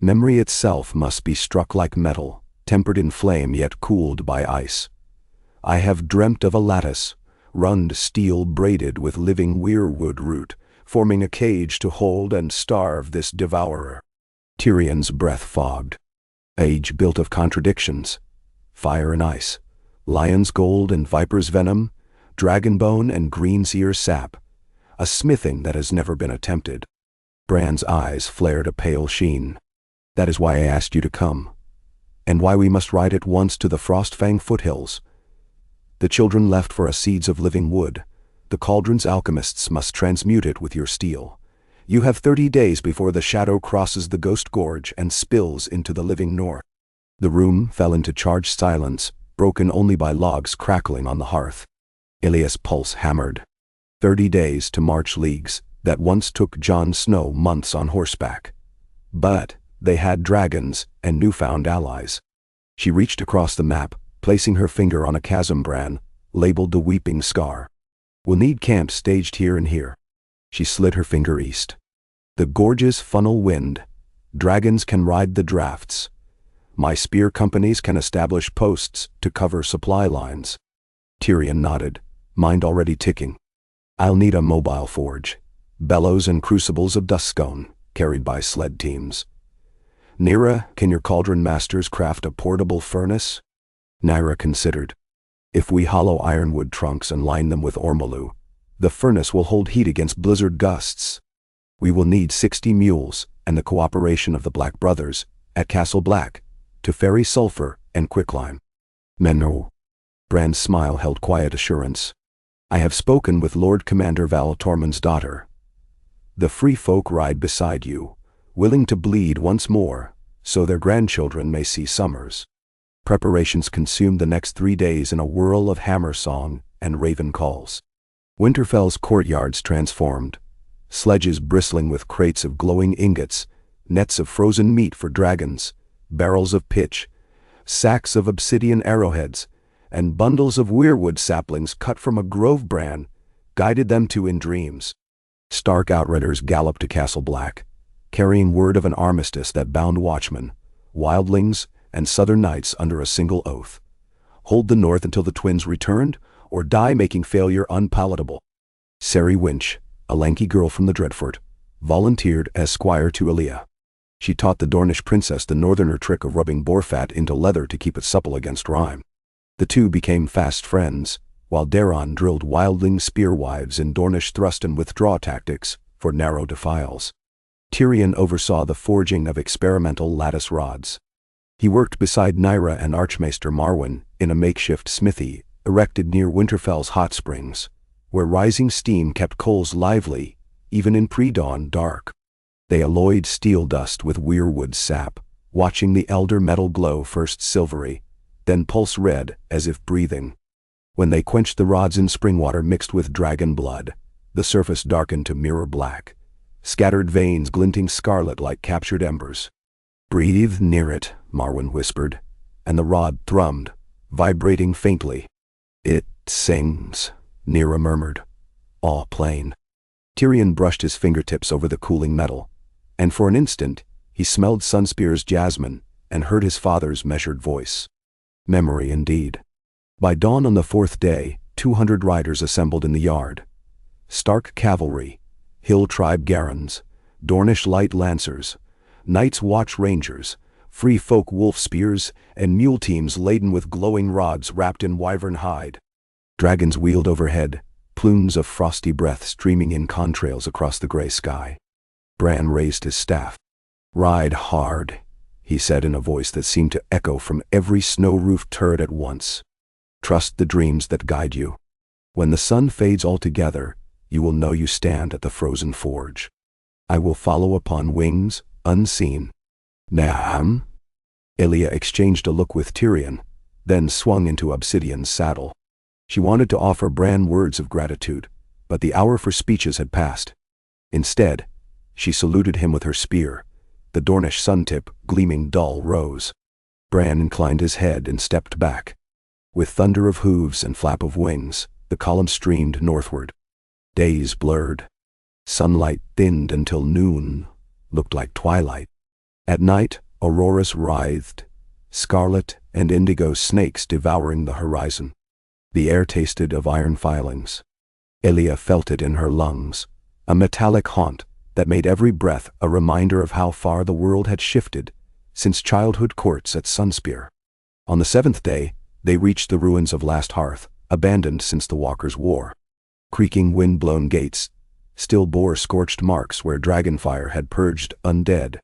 "Memory itself must be struck like metal, tempered in flame yet cooled by ice. I have dreamt of a lattice, rund steel braided with living weirwood root, forming a cage to hold and starve this devourer." Tyrion's breath fogged. Age built of contradictions. Fire and ice, lion's gold and viper's venom, dragon bone and green's ear sap, a smithing that has never been attempted. Bran's eyes flared a pale sheen. "That is why I asked you to come, and why we must ride at once to the Frostfang foothills. The children left for a seeds of living wood. The cauldron's alchemists must transmute it with your steel. You have 30 days before the shadow crosses the Ghost Gorge and spills into the living north." The room fell into charged silence, broken only by logs crackling on the hearth. Ilias' pulse hammered. 30 days to march leagues that once took Jon Snow months on horseback. But they had dragons and newfound allies. She reached across the map, placing her finger on a chasm Bran, labeled the Weeping Scar. "We'll need camps staged here and here." She slid her finger east. "The gorges funnel wind. Dragons can ride the drafts. My spear companies can establish posts to cover supply lines." Tyrion nodded, mind already ticking. I'll need a mobile forge, bellows and crucibles of duststone, carried by sled teams. Nyra, can your cauldron masters craft a portable furnace? Nyra considered. If we hollow ironwood trunks and line them with ormolu, the furnace will hold heat against blizzard gusts. We will need 60 mules and the cooperation of the Black Brothers, at Castle Black, to ferry sulfur and quicklime. Menno. Bran's smile held quiet assurance. I have spoken with Lord Commander Val Tormund's daughter. The free folk ride beside you, willing to bleed once more, so their grandchildren may see summers. Preparations consumed the next 3 days in a whirl of hammer song and raven calls. Winterfell's courtyards transformed, sledges bristling with crates of glowing ingots, nets of frozen meat for dragons, barrels of pitch, sacks of obsidian arrowheads, and bundles of weirwood saplings cut from a grove bran, guided them to in dreams. Stark outriders galloped to Castle Black, carrying word of an armistice that bound watchmen, wildlings, and southern knights under a single oath. Hold the north until the twins returned, or die making failure unpalatable. Sari Winch, a lanky girl from the Dreadfort, volunteered as squire to Elia. She taught the Dornish princess the northerner trick of rubbing boar fat into leather to keep it supple against rime. The two became fast friends, while Daron drilled wildling spearwives in Dornish thrust and withdraw tactics for narrow defiles. Tyrion oversaw the forging of experimental lattice rods. He worked beside Nyra and Archmaester Marwyn in a makeshift smithy erected near Winterfell's hot springs, where rising steam kept coals lively, even in pre-dawn dark. They alloyed steel dust with weirwood sap, watching the elder metal glow first silvery, then pulse red as if breathing. When they quenched the rods in spring water mixed with dragon blood, the surface darkened to mirror black, scattered veins glinting scarlet like captured embers. Breathe near it, Marwyn whispered, and the rod thrummed, vibrating faintly. It sings, Nyra murmured. All plain. Tyrion brushed his fingertips over the cooling metal, and for an instant he smelled Sunspear's jasmine and heard his father's measured voice. Memory indeed. By dawn on the 4th day, 200 riders assembled in the yard. Stark cavalry, hill tribe garrons, Dornish light lancers, Night's Watch rangers, free folk wolf spears, and mule teams laden with glowing rods wrapped in wyvern hide. Dragons wheeled overhead, plumes of frosty breath streaming in contrails across the gray sky. Bran raised his staff. Ride hard, he said in a voice that seemed to echo from every snow-roofed turret at once. Trust the dreams that guide you. When the sun fades altogether, you will know you stand at the frozen forge. I will follow upon wings, unseen. Naham? Elia exchanged a look with Tyrion, then swung into Obsidian's saddle. She wanted to offer Bran words of gratitude, but the hour for speeches had passed. Instead, she saluted him with her spear, the Dornish sun-tip gleaming dull rose. Bran inclined his head and stepped back. With thunder of hooves and flap of wings, the column streamed northward. Days blurred. Sunlight thinned until noon looked like twilight. At night, auroras writhed, scarlet and indigo snakes devouring the horizon. The air tasted of iron filings. Elia felt it in her lungs, a metallic haunt that made every breath a reminder of how far the world had shifted since childhood courts at Sunspear. On the 7th day, they reached the ruins of Last Hearth, abandoned since the Walkers' War. Creaking wind-blown gates still bore scorched marks where dragonfire had purged undead.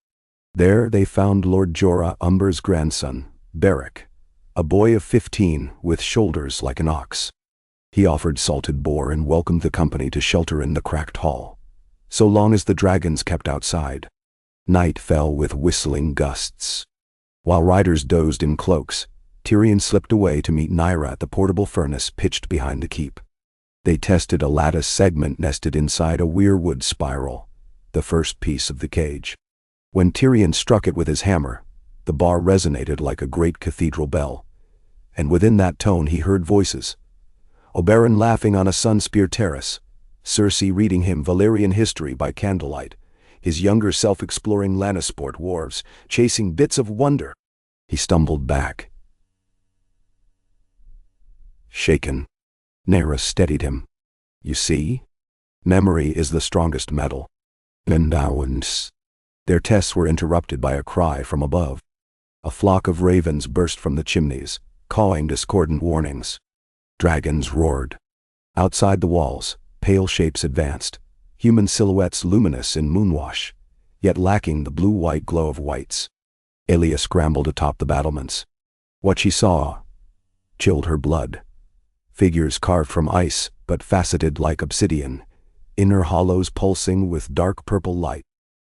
There they found Lord Jorah Umber's grandson, Beric, a boy of 15 with shoulders like an ox. He offered salted boar and welcomed the company to shelter in the cracked hall, so long as the dragons kept outside. Night fell with whistling gusts. While riders dozed in cloaks, Tyrion slipped away to meet Nyra at the portable furnace pitched behind the keep. They tested a lattice segment nested inside a weirwood spiral, the first piece of the cage. When Tyrion struck it with his hammer, the bar resonated like a great cathedral bell, and within that tone he heard voices. Oberyn laughing on a Sunspear terrace, Cersei reading him Valyrian history by candlelight, his younger self exploring Lannisport wharves, chasing bits of wonder. He stumbled back. Shaken. Nyra steadied him. You see? Memory is the strongest metal. Endowance. Their tests were interrupted by a cry from above. A flock of ravens burst from the chimneys, cawing discordant warnings. Dragons roared. Outside the walls, pale shapes advanced, human silhouettes luminous in moonwash, yet lacking the blue-white glow of whites. Elia scrambled atop the battlements. What she saw chilled her blood. Figures carved from ice, but faceted like obsidian, inner hollows pulsing with dark purple light.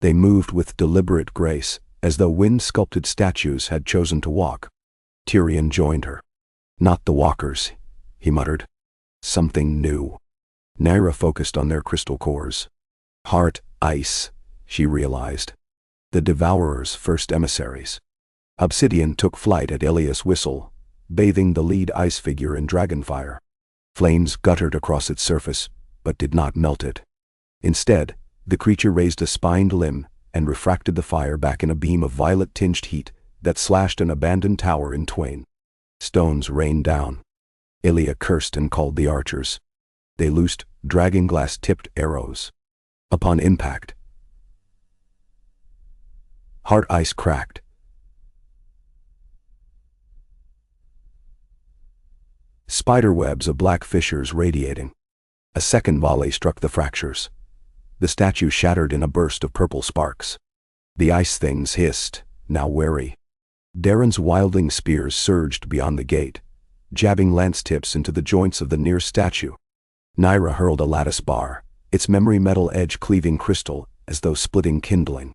They moved with deliberate grace, as though wind-sculpted statues had chosen to walk. Tyrion joined her. "Not the walkers," he muttered. "Something new." Nyra focused on their crystal cores. Heart ice, she realized. The Devourer's first emissaries. Obsidian took flight at Elia's whistle, bathing the lead ice figure in dragonfire. Flames guttered across its surface, but did not melt it. Instead, the creature raised a spined limb and refracted the fire back in a beam of violet-tinged heat that slashed an abandoned tower in twain. Stones rained down. Elia cursed and called the archers. They loosed dragonglass-tipped arrows. Upon impact, heart ice cracked. Spiderwebs of black fissures radiating. A second volley struck the fractures. The statue shattered in a burst of purple sparks. The ice things hissed, now wary. Darren's wildling spears surged beyond the gate, jabbing lance tips into the joints of the near statue. Nyra hurled a lattice bar, its memory metal edge cleaving crystal as though splitting kindling.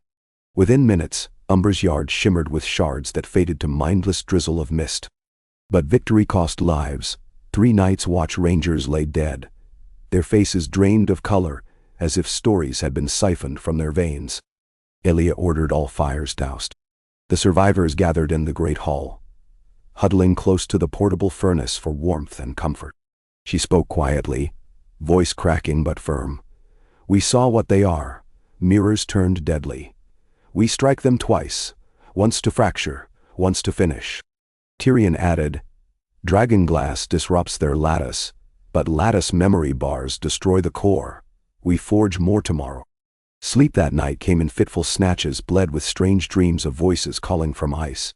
Within minutes, Umber's yard shimmered with shards that faded to mindless drizzle of mist. But victory cost lives. 3 Night's Watch Rangers lay dead, their faces drained of color, as if stories had been siphoned from their veins. Elia ordered all fires doused. The survivors gathered in the great hall, huddling close to the portable furnace for warmth and comfort. She spoke quietly, voice cracking but firm. "We saw what they are, mirrors turned deadly. We strike them twice, once to fracture, once to finish." Tyrion added, "Dragonglass disrupts their lattice, but lattice memory bars destroy the core. We forge more tomorrow." Sleep that night came in fitful snatches bled with strange dreams of voices calling from ice.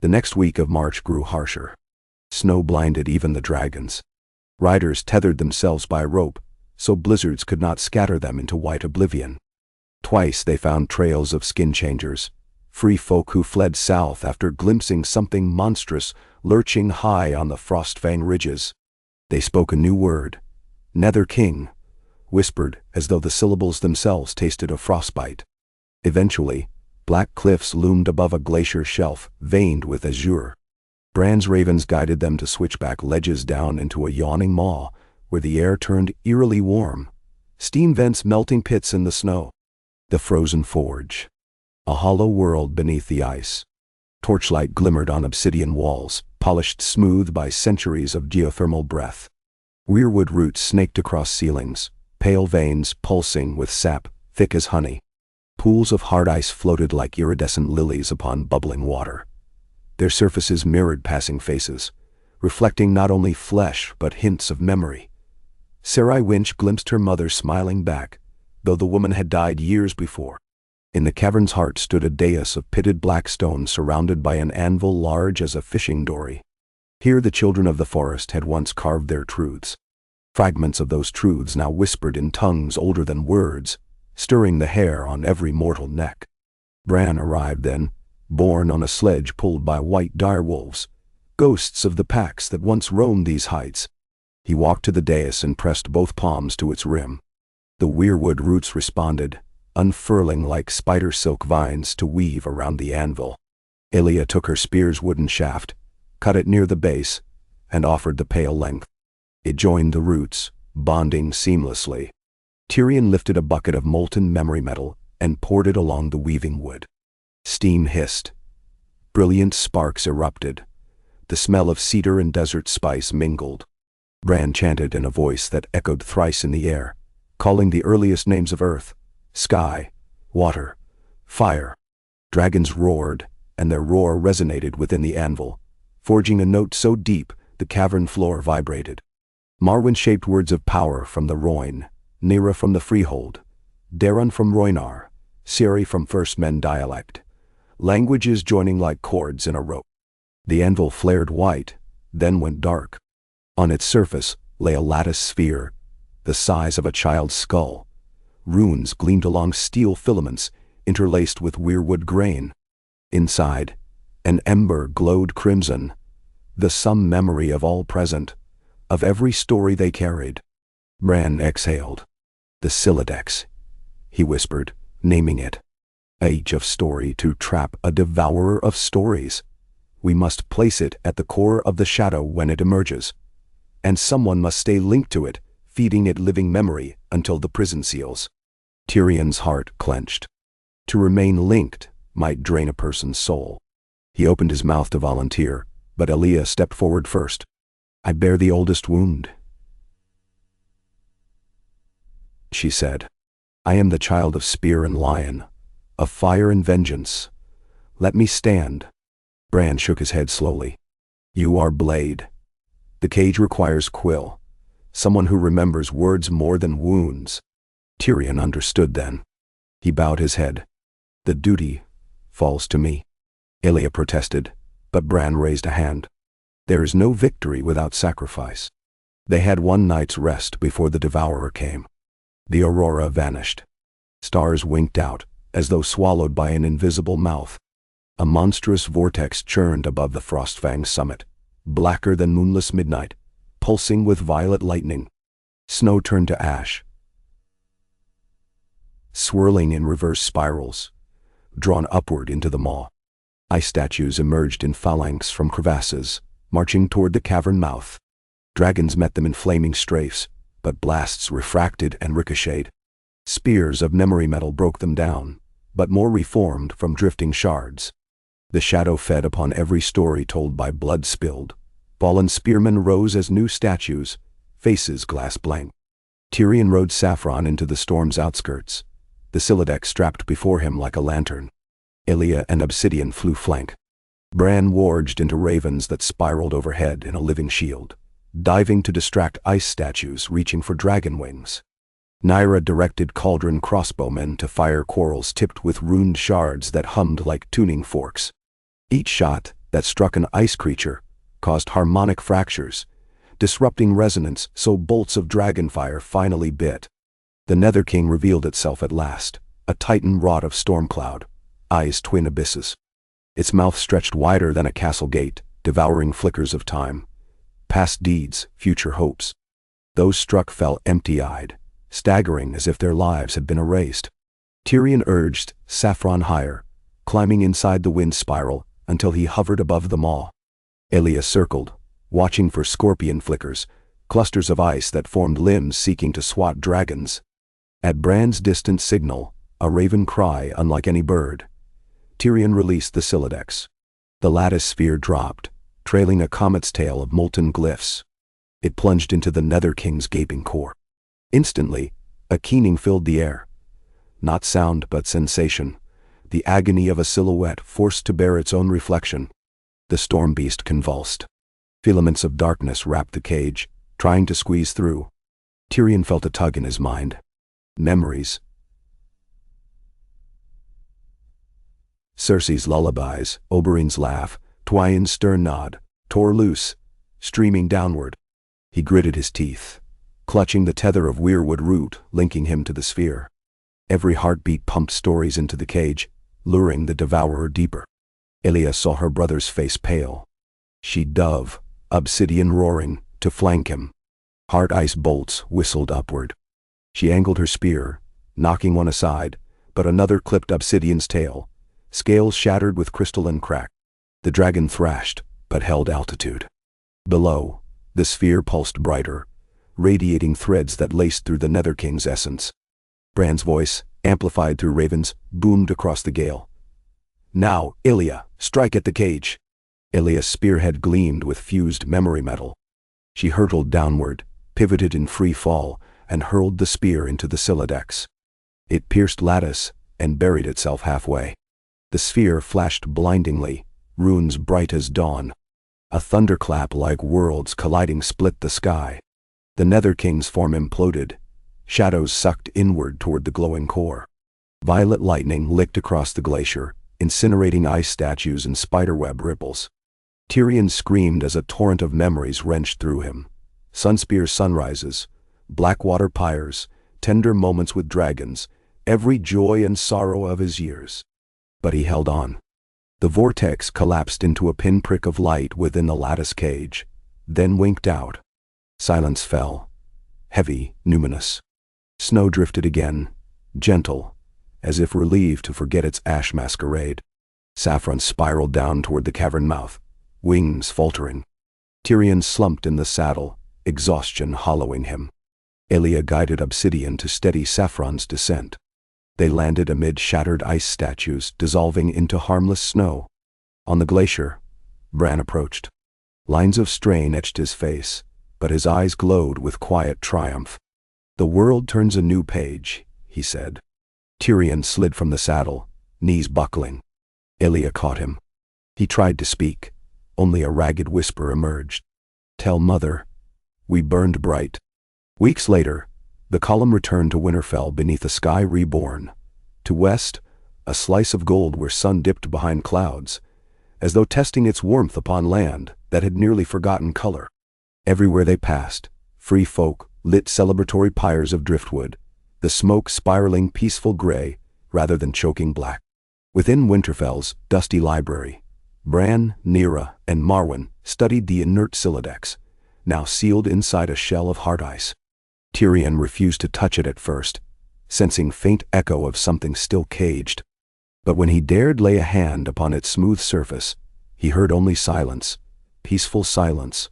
The next week of March grew harsher. Snow blinded even the dragons. Riders tethered themselves by rope, so blizzards could not scatter them into white oblivion. Twice they found trails of skin changers, free folk who fled south after glimpsing something monstrous lurching high on the Frostfang ridges. They spoke a new word, Nether King, whispered as though the syllables themselves tasted of frostbite. Eventually, black cliffs loomed above a glacier shelf veined with azure. Bran's ravens guided them to switchback ledges down into a yawning maw, where the air turned eerily warm, steam vents melting pits in the snow. The frozen forge. A hollow world beneath the ice. Torchlight glimmered on obsidian walls, polished smooth by centuries of geothermal breath. Weirwood roots snaked across ceilings, pale veins pulsing with sap thick as honey. Pools of hard ice floated like iridescent lilies upon bubbling water. Their surfaces mirrored passing faces, reflecting not only flesh but hints of memory. Sarai Winch glimpsed her mother smiling back, though the woman had died years before. In the cavern's heart stood a dais of pitted black stone surrounded by an anvil large as a fishing dory. Here the children of the forest had once carved their truths. Fragments of those truths now whispered in tongues older than words, stirring the hair on every mortal neck. Bran arrived then, borne on a sledge pulled by white direwolves, ghosts of the packs that once roamed these heights. He walked to the dais and pressed both palms to its rim. The weirwood roots responded, unfurling like spider silk vines to weave around the anvil. Elia took her spear's wooden shaft, cut it near the base, and offered the pale length. It joined the roots, bonding seamlessly. Tyrion lifted a bucket of molten memory metal and poured it along the weaving wood. Steam hissed. Brilliant sparks erupted. The smell of cedar and desert spice mingled. Bran chanted in a voice that echoed thrice in the air, calling the earliest names of earth, sky, water, fire. Dragons roared, and their roar resonated within the anvil, forging a note so deep the cavern floor vibrated. Marwyn shaped words of power from the Rhoyne, Nera from the Freehold, Darren from Roynar, Cersei from First Men dialect. Languages joining like cords in a rope. The anvil flared white, then went dark. On its surface lay a lattice sphere, the size of a child's skull. Runes gleamed along steel filaments interlaced with weirwood grain. Inside, an ember glowed crimson, the sum memory of all present, of every story they carried. Bran exhaled. The silex, he whispered, naming it. Age of story to trap a devourer of stories. We must place it at the core of the shadow when it emerges. And someone must stay linked to it, feeding it living memory until the prison seals. Tyrion's heart clenched. To remain linked might drain a person's soul. He opened his mouth to volunteer, but Elia stepped forward first. I bear the oldest wound, she said. I am the child of spear and lion, of fire and vengeance. Let me stand. Bran shook his head slowly. You are Blade. The cage requires Quill, someone who remembers words more than wounds. Tyrion understood then. He bowed his head. The duty falls to me. Elia protested, but Bran raised a hand. There is no victory without sacrifice. They had one night's rest before the Devourer came. The aurora vanished. Stars winked out, as though swallowed by an invisible mouth. A monstrous vortex churned above the Frostfang summit, blacker than moonless midnight, pulsing with violet lightning. Snow turned to ash, swirling in reverse spirals, drawn upward into the maw. Ice statues emerged in phalanx from crevasses, marching toward the cavern mouth. Dragons met them in flaming strafes, but blasts refracted and ricocheted. Spears of memory metal broke them down, but more reformed from drifting shards. The shadow fed upon every story told by blood spilled. Fallen spearmen rose as new statues, faces glass blank. Tyrion rode Saffron into the storm's outskirts, the silex strapped before him like a lantern. Elia and Obsidian flew flank. Bran warged into ravens that spiraled overhead in a living shield, diving to distract ice statues reaching for dragon wings. Nyra directed cauldron crossbowmen to fire quarrels tipped with runed shards that hummed like tuning forks. Each shot that struck an ice creature caused harmonic fractures, disrupting resonance so bolts of dragonfire finally bit. The Nether King revealed itself at last, a titan wrought of storm cloud, eyes twin abysses. Its mouth stretched wider than a castle gate, devouring flickers of time. Past deeds, future hopes. Those struck fell empty-eyed, staggering as if their lives had been erased. Tyrion urged Saffron higher, climbing inside the wind spiral until he hovered above the maw. Elia circled, watching for scorpion flickers, clusters of ice that formed limbs seeking to swat dragons. At Bran's distant signal, a raven cry unlike any bird, Tyrion released the silex. The lattice sphere dropped, trailing a comet's tail of molten glyphs. It plunged into the Nether King's gaping core. Instantly, a keening filled the air. Not sound but sensation, the agony of a silhouette forced to bear its own reflection. The storm beast convulsed. Filaments of darkness wrapped the cage, trying to squeeze through. Tyrion felt a tug in his mind. Memories. Cersei's lullabies, Oberyn's laugh, Tywin's stern nod, tore loose, streaming downward. He gritted his teeth, clutching the tether of weirwood root linking him to the sphere. Every heartbeat pumped stories into the cage, luring the devourer deeper. Elia saw her brother's face pale. She dove, obsidian roaring, to flank him. Hard ice bolts whistled upward. She angled her spear, knocking one aside, but another clipped Obsidian's tail, scales shattered with crystalline crack. The dragon thrashed, but held altitude. Below, the sphere pulsed brighter, radiating threads that laced through the Nether King's essence. Bran's voice, amplified through ravens, boomed across the gale. Now, Elia, strike at the cage. Elia's spearhead gleamed with fused memory metal. She hurtled downward, pivoted in free fall, and hurled the spear into the silex. It pierced lattice and buried itself halfway. The sphere flashed blindingly, runes bright as dawn. A thunderclap like worlds colliding split the sky. The Nether King's form imploded, shadows sucked inward toward the glowing core. Violet lightning licked across the glacier, incinerating ice statues and spiderweb ripples. Tyrion screamed as a torrent of memories wrenched through him. Sunspear sunrises, Blackwater pyres, tender moments with dragons, every joy and sorrow of his years. But he held on. The vortex collapsed into a pinprick of light within the lattice cage, then winked out. Silence fell, heavy, numinous. Snow drifted again, gentle, as if relieved to forget its ash masquerade. Saffron spiraled down toward the cavern mouth, wings faltering. Tyrion slumped in the saddle, exhaustion hollowing him. Elia guided Obsidian to steady Saffron's descent. They landed amid shattered ice statues dissolving into harmless snow. On the glacier, Bran approached. Lines of strain etched his face, but his eyes glowed with quiet triumph. "The world turns a new page," he said. Tyrion slid from the saddle, knees buckling. Elia caught him. He tried to speak. Only a ragged whisper emerged. "Tell Mother. We burned bright." Weeks later, the column returned to Winterfell beneath a sky reborn. To west, a slice of gold where sun dipped behind clouds, as though testing its warmth upon land that had nearly forgotten color. Everywhere they passed, free folk lit celebratory pyres of driftwood, the smoke spiraling peaceful gray rather than choking black. Within Winterfell's dusty library, Bran, Nera, and Marwyn studied the inert silex, now sealed inside a shell of hard ice. Tyrion refused to touch it at first, sensing faint echo of something still caged. But when he dared lay a hand upon its smooth surface, he heard only silence, peaceful silence,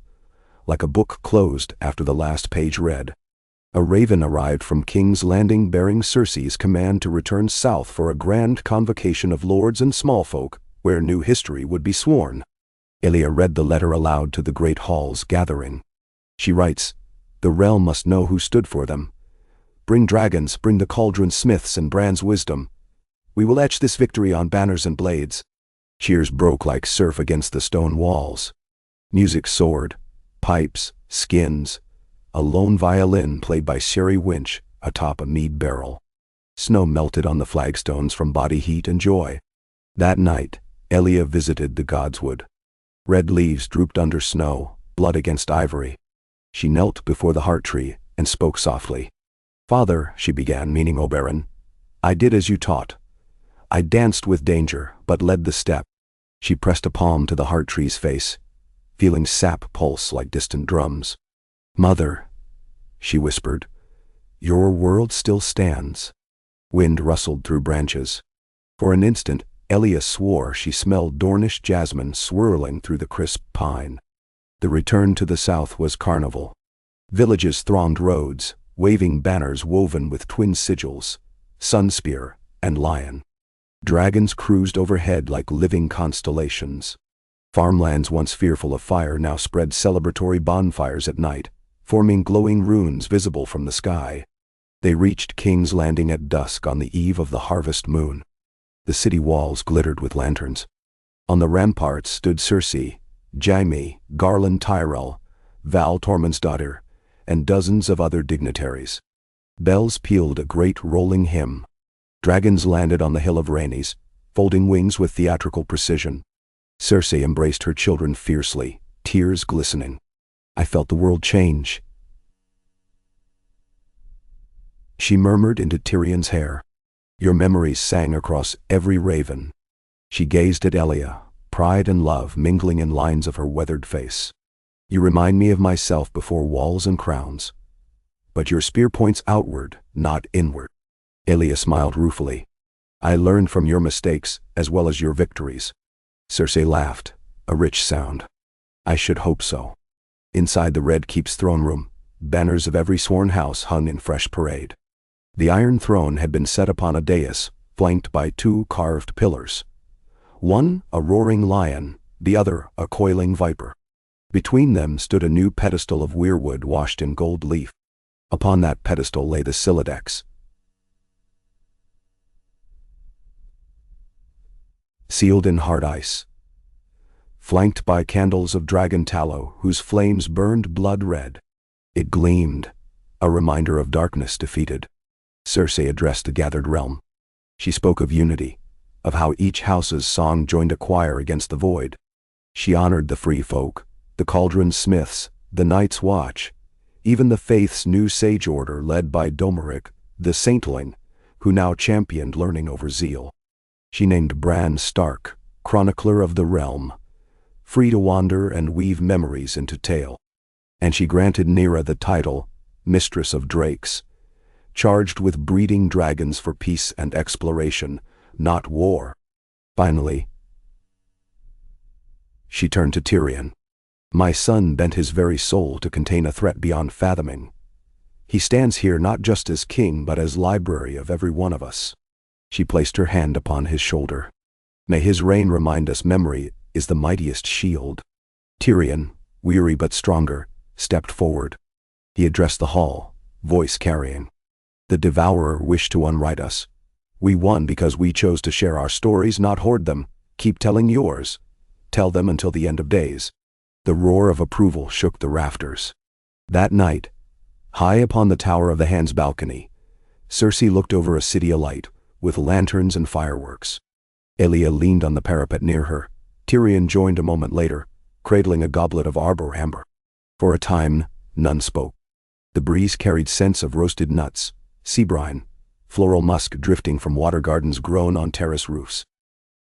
like a book closed after the last page read. A raven arrived from King's Landing bearing Cersei's command to return south for a grand convocation of lords and smallfolk, where new history would be sworn. Elia read the letter aloud to the great hall's gathering. She writes, "The realm must know who stood for them. Bring dragons, bring the cauldron smiths and Bran's wisdom. We will etch this victory on banners and blades." Cheers broke like surf against the stone walls. Music soared, pipes, skins, a lone violin played by Sherry Winch atop a mead barrel. Snow melted on the flagstones from body heat and joy. That night, Elia visited the godswood. Red leaves drooped under snow, blood against ivory. She knelt before the heart tree and spoke softly. "Father," she began, meaning Oberyn, "I did as you taught. I danced with danger, but led the step." She pressed a palm to the heart tree's face, feeling sap pulse like distant drums. "Mother," she whispered, "your world still stands." Wind rustled through branches. For an instant, Elia swore she smelled Dornish jasmine swirling through the crisp pine. The return to the south was carnival. Villages thronged roads, waving banners woven with twin sigils, Sunspear and Lion. Dragons cruised overhead like living constellations. Farmlands once fearful of fire now spread celebratory bonfires at night, forming glowing runes visible from the sky. They reached King's Landing at dusk on the eve of the harvest moon. The city walls glittered with lanterns. On the ramparts stood Cersei, Jaime, Garland Tyrell, Val Tormund's daughter, and dozens of other dignitaries. Bells pealed a great rolling hymn. Dragons landed on the Hill of Rhaenys, folding wings with theatrical precision. Cersei embraced her children fiercely, tears glistening. "I felt the world change," she murmured into Tyrion's hair. "Your memories sang across every raven." She gazed at Elia, pride and love mingling in lines of her weathered face. "You remind me of myself before walls and crowns. But your spear points outward, not inward." Elia smiled ruefully. "I learned from your mistakes as well as your victories." Cersei laughed, a rich sound. "I should hope so." Inside the Red Keep's throne room, banners of every sworn house hung in fresh parade. The Iron Throne had been set upon a dais, flanked by two carved pillars. One a roaring lion, the other a coiling viper. Between them stood a new pedestal of weirwood washed in gold leaf. Upon that pedestal lay the silex, sealed in hard ice, flanked by candles of dragon tallow whose flames burned blood red. It gleamed, a reminder of darkness defeated. Cersei addressed the gathered realm. She spoke of unity, of how each house's song joined a choir against the void. She honored the free folk, the cauldron smiths, the night's watch, even the faith's new sage order led by Domeric, the saintling, who now championed learning over zeal. She named Bran Stark, chronicler of the realm, free to wander and weave memories into tale. And she granted Nyra the title, Mistress of Drakes, charged with breeding dragons for peace and exploration, not war. Finally, she turned to Tyrion. My son bent his very soul to contain a threat beyond fathoming. He stands here not just as king but as library of every one of us. She placed her hand upon his shoulder. May his reign remind us memory is the mightiest shield. Tyrion, weary but stronger, stepped forward. He addressed the hall, voice carrying. The devourer wished to unright us. We won because we chose to share our stories, not hoard them. Keep telling yours. Tell them until the end of days. The roar of approval shook the rafters. That night, high upon the Tower of the Hand's balcony, Cersei looked over a city alight, with lanterns and fireworks. Elia leaned on the parapet near her. Tyrion joined a moment later, cradling a goblet of arbor amber. For a time, none spoke. The breeze carried scents of roasted nuts, sea brine, floral musk drifting from water gardens grown on terrace roofs.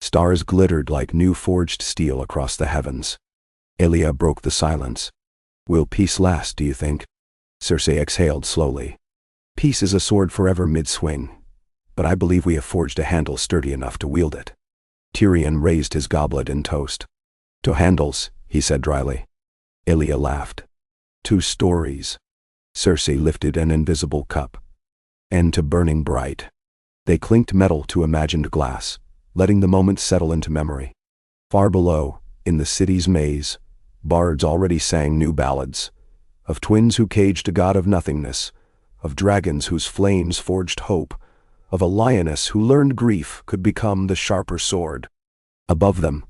Stars glittered like new forged steel across the heavens. Elia broke the silence. Will peace last, do you think? Cersei exhaled slowly. Peace is a sword forever mid-swing, but I believe we have forged a handle sturdy enough to wield it. Tyrion raised his goblet in toast. To handles, he said dryly. Elia laughed. To stories. Cersei lifted an invisible cup. And to burning bright. They clinked metal to imagined glass, letting the moment settle into memory. Far below, in the city's maze, bards already sang new ballads, of twins who caged a god of nothingness, of dragons whose flames forged hope, of a lioness who learned grief could become the sharper sword. Above them,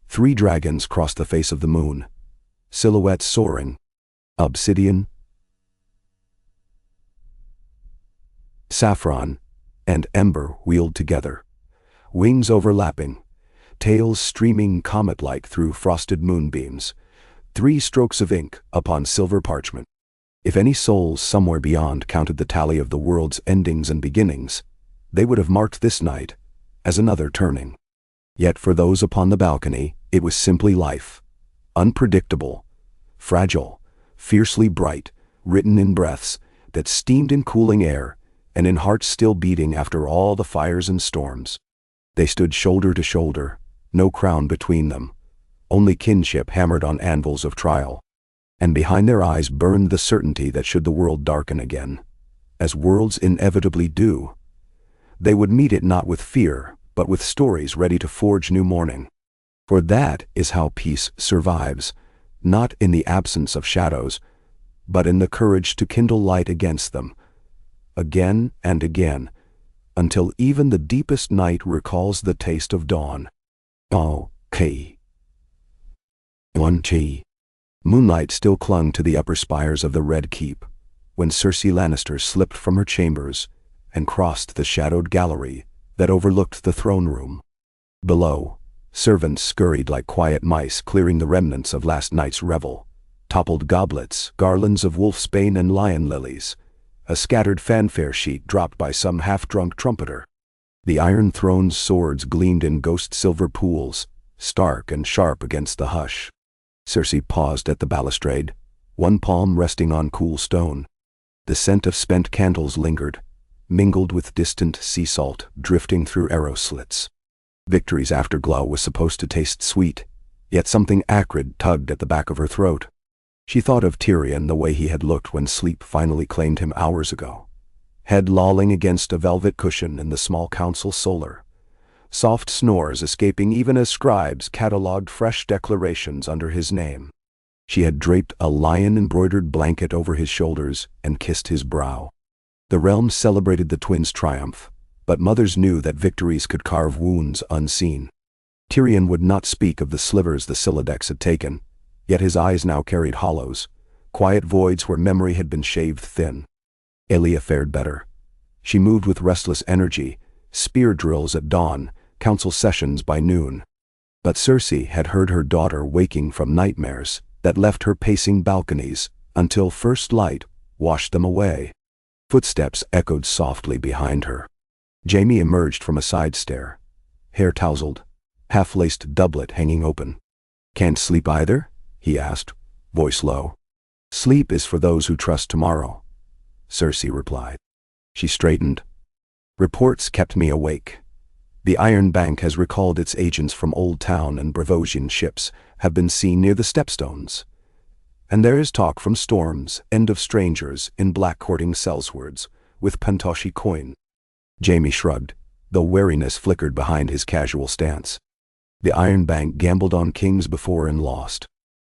3 dragons crossed the face of the moon, silhouettes soaring, obsidian, saffron, and ember wheeled together, wings overlapping, tails streaming comet-like through frosted moonbeams, 3 strokes of ink upon silver parchment. If any souls somewhere beyond counted the tally of the world's endings and beginnings, they would have marked this night as another turning. Yet for those upon the balcony, it was simply life, unpredictable, fragile, fiercely bright, written in breaths that steamed in cooling air and in hearts still beating after all the fires and storms. They stood shoulder to shoulder, no crown between them, only kinship hammered on anvils of trial. And behind their eyes burned the certainty that should the world darken again, as worlds inevitably do, they would meet it not with fear, but with stories ready to forge new morning. For that is how peace survives, not in the absence of shadows, but in the courage to kindle light against them, again and again, until even the deepest night recalls the taste of dawn. Okay. 1G. Moonlight still clung to the upper spires of the Red Keep, when Cersei Lannister slipped from her chambers and crossed the shadowed gallery that overlooked the throne room. Below, servants scurried like quiet mice clearing the remnants of last night's revel, toppled goblets, garlands of wolfsbane and lion lilies, a scattered fanfare sheet dropped by some half-drunk trumpeter. The Iron Throne's swords gleamed in ghost silver pools, stark and sharp against the hush. Cersei paused at the balustrade, one palm resting on cool stone. The scent of spent candles lingered, mingled with distant sea salt drifting through arrow slits. Victory's afterglow was supposed to taste sweet, yet something acrid tugged at the back of her throat. She thought of Tyrion the way he had looked when sleep finally claimed him hours ago, head lolling against a velvet cushion in the small council solar, soft snores escaping even as scribes catalogued fresh declarations under his name. She had draped a lion-embroidered blanket over his shoulders and kissed his brow. The realm celebrated the twins' triumph, but mothers knew that victories could carve wounds unseen. Tyrion would not speak of the slivers the Silex had taken, yet his eyes now carried hollows, quiet voids where memory had been shaved thin. Elia fared better. She moved with restless energy, spear drills at dawn, council sessions by noon. But Cersei had heard her daughter waking from nightmares that left her pacing balconies until first light washed them away. Footsteps echoed softly behind her. Jaime emerged from a side stair, hair tousled, half-laced doublet hanging open. "Can't sleep either?" he asked, voice low. "Sleep is for those who trust tomorrow," Cersei replied. She straightened. "Reports kept me awake. The Iron Bank has recalled its agents from Old Town, and Bravosian ships have been seen near the stepstones. And there is talk from Storm's End of Strangers in black courting sellswards with Pantoshi coin." Jaime shrugged, though wariness flickered behind his casual stance. "The Iron Bank gambled on kings before and lost.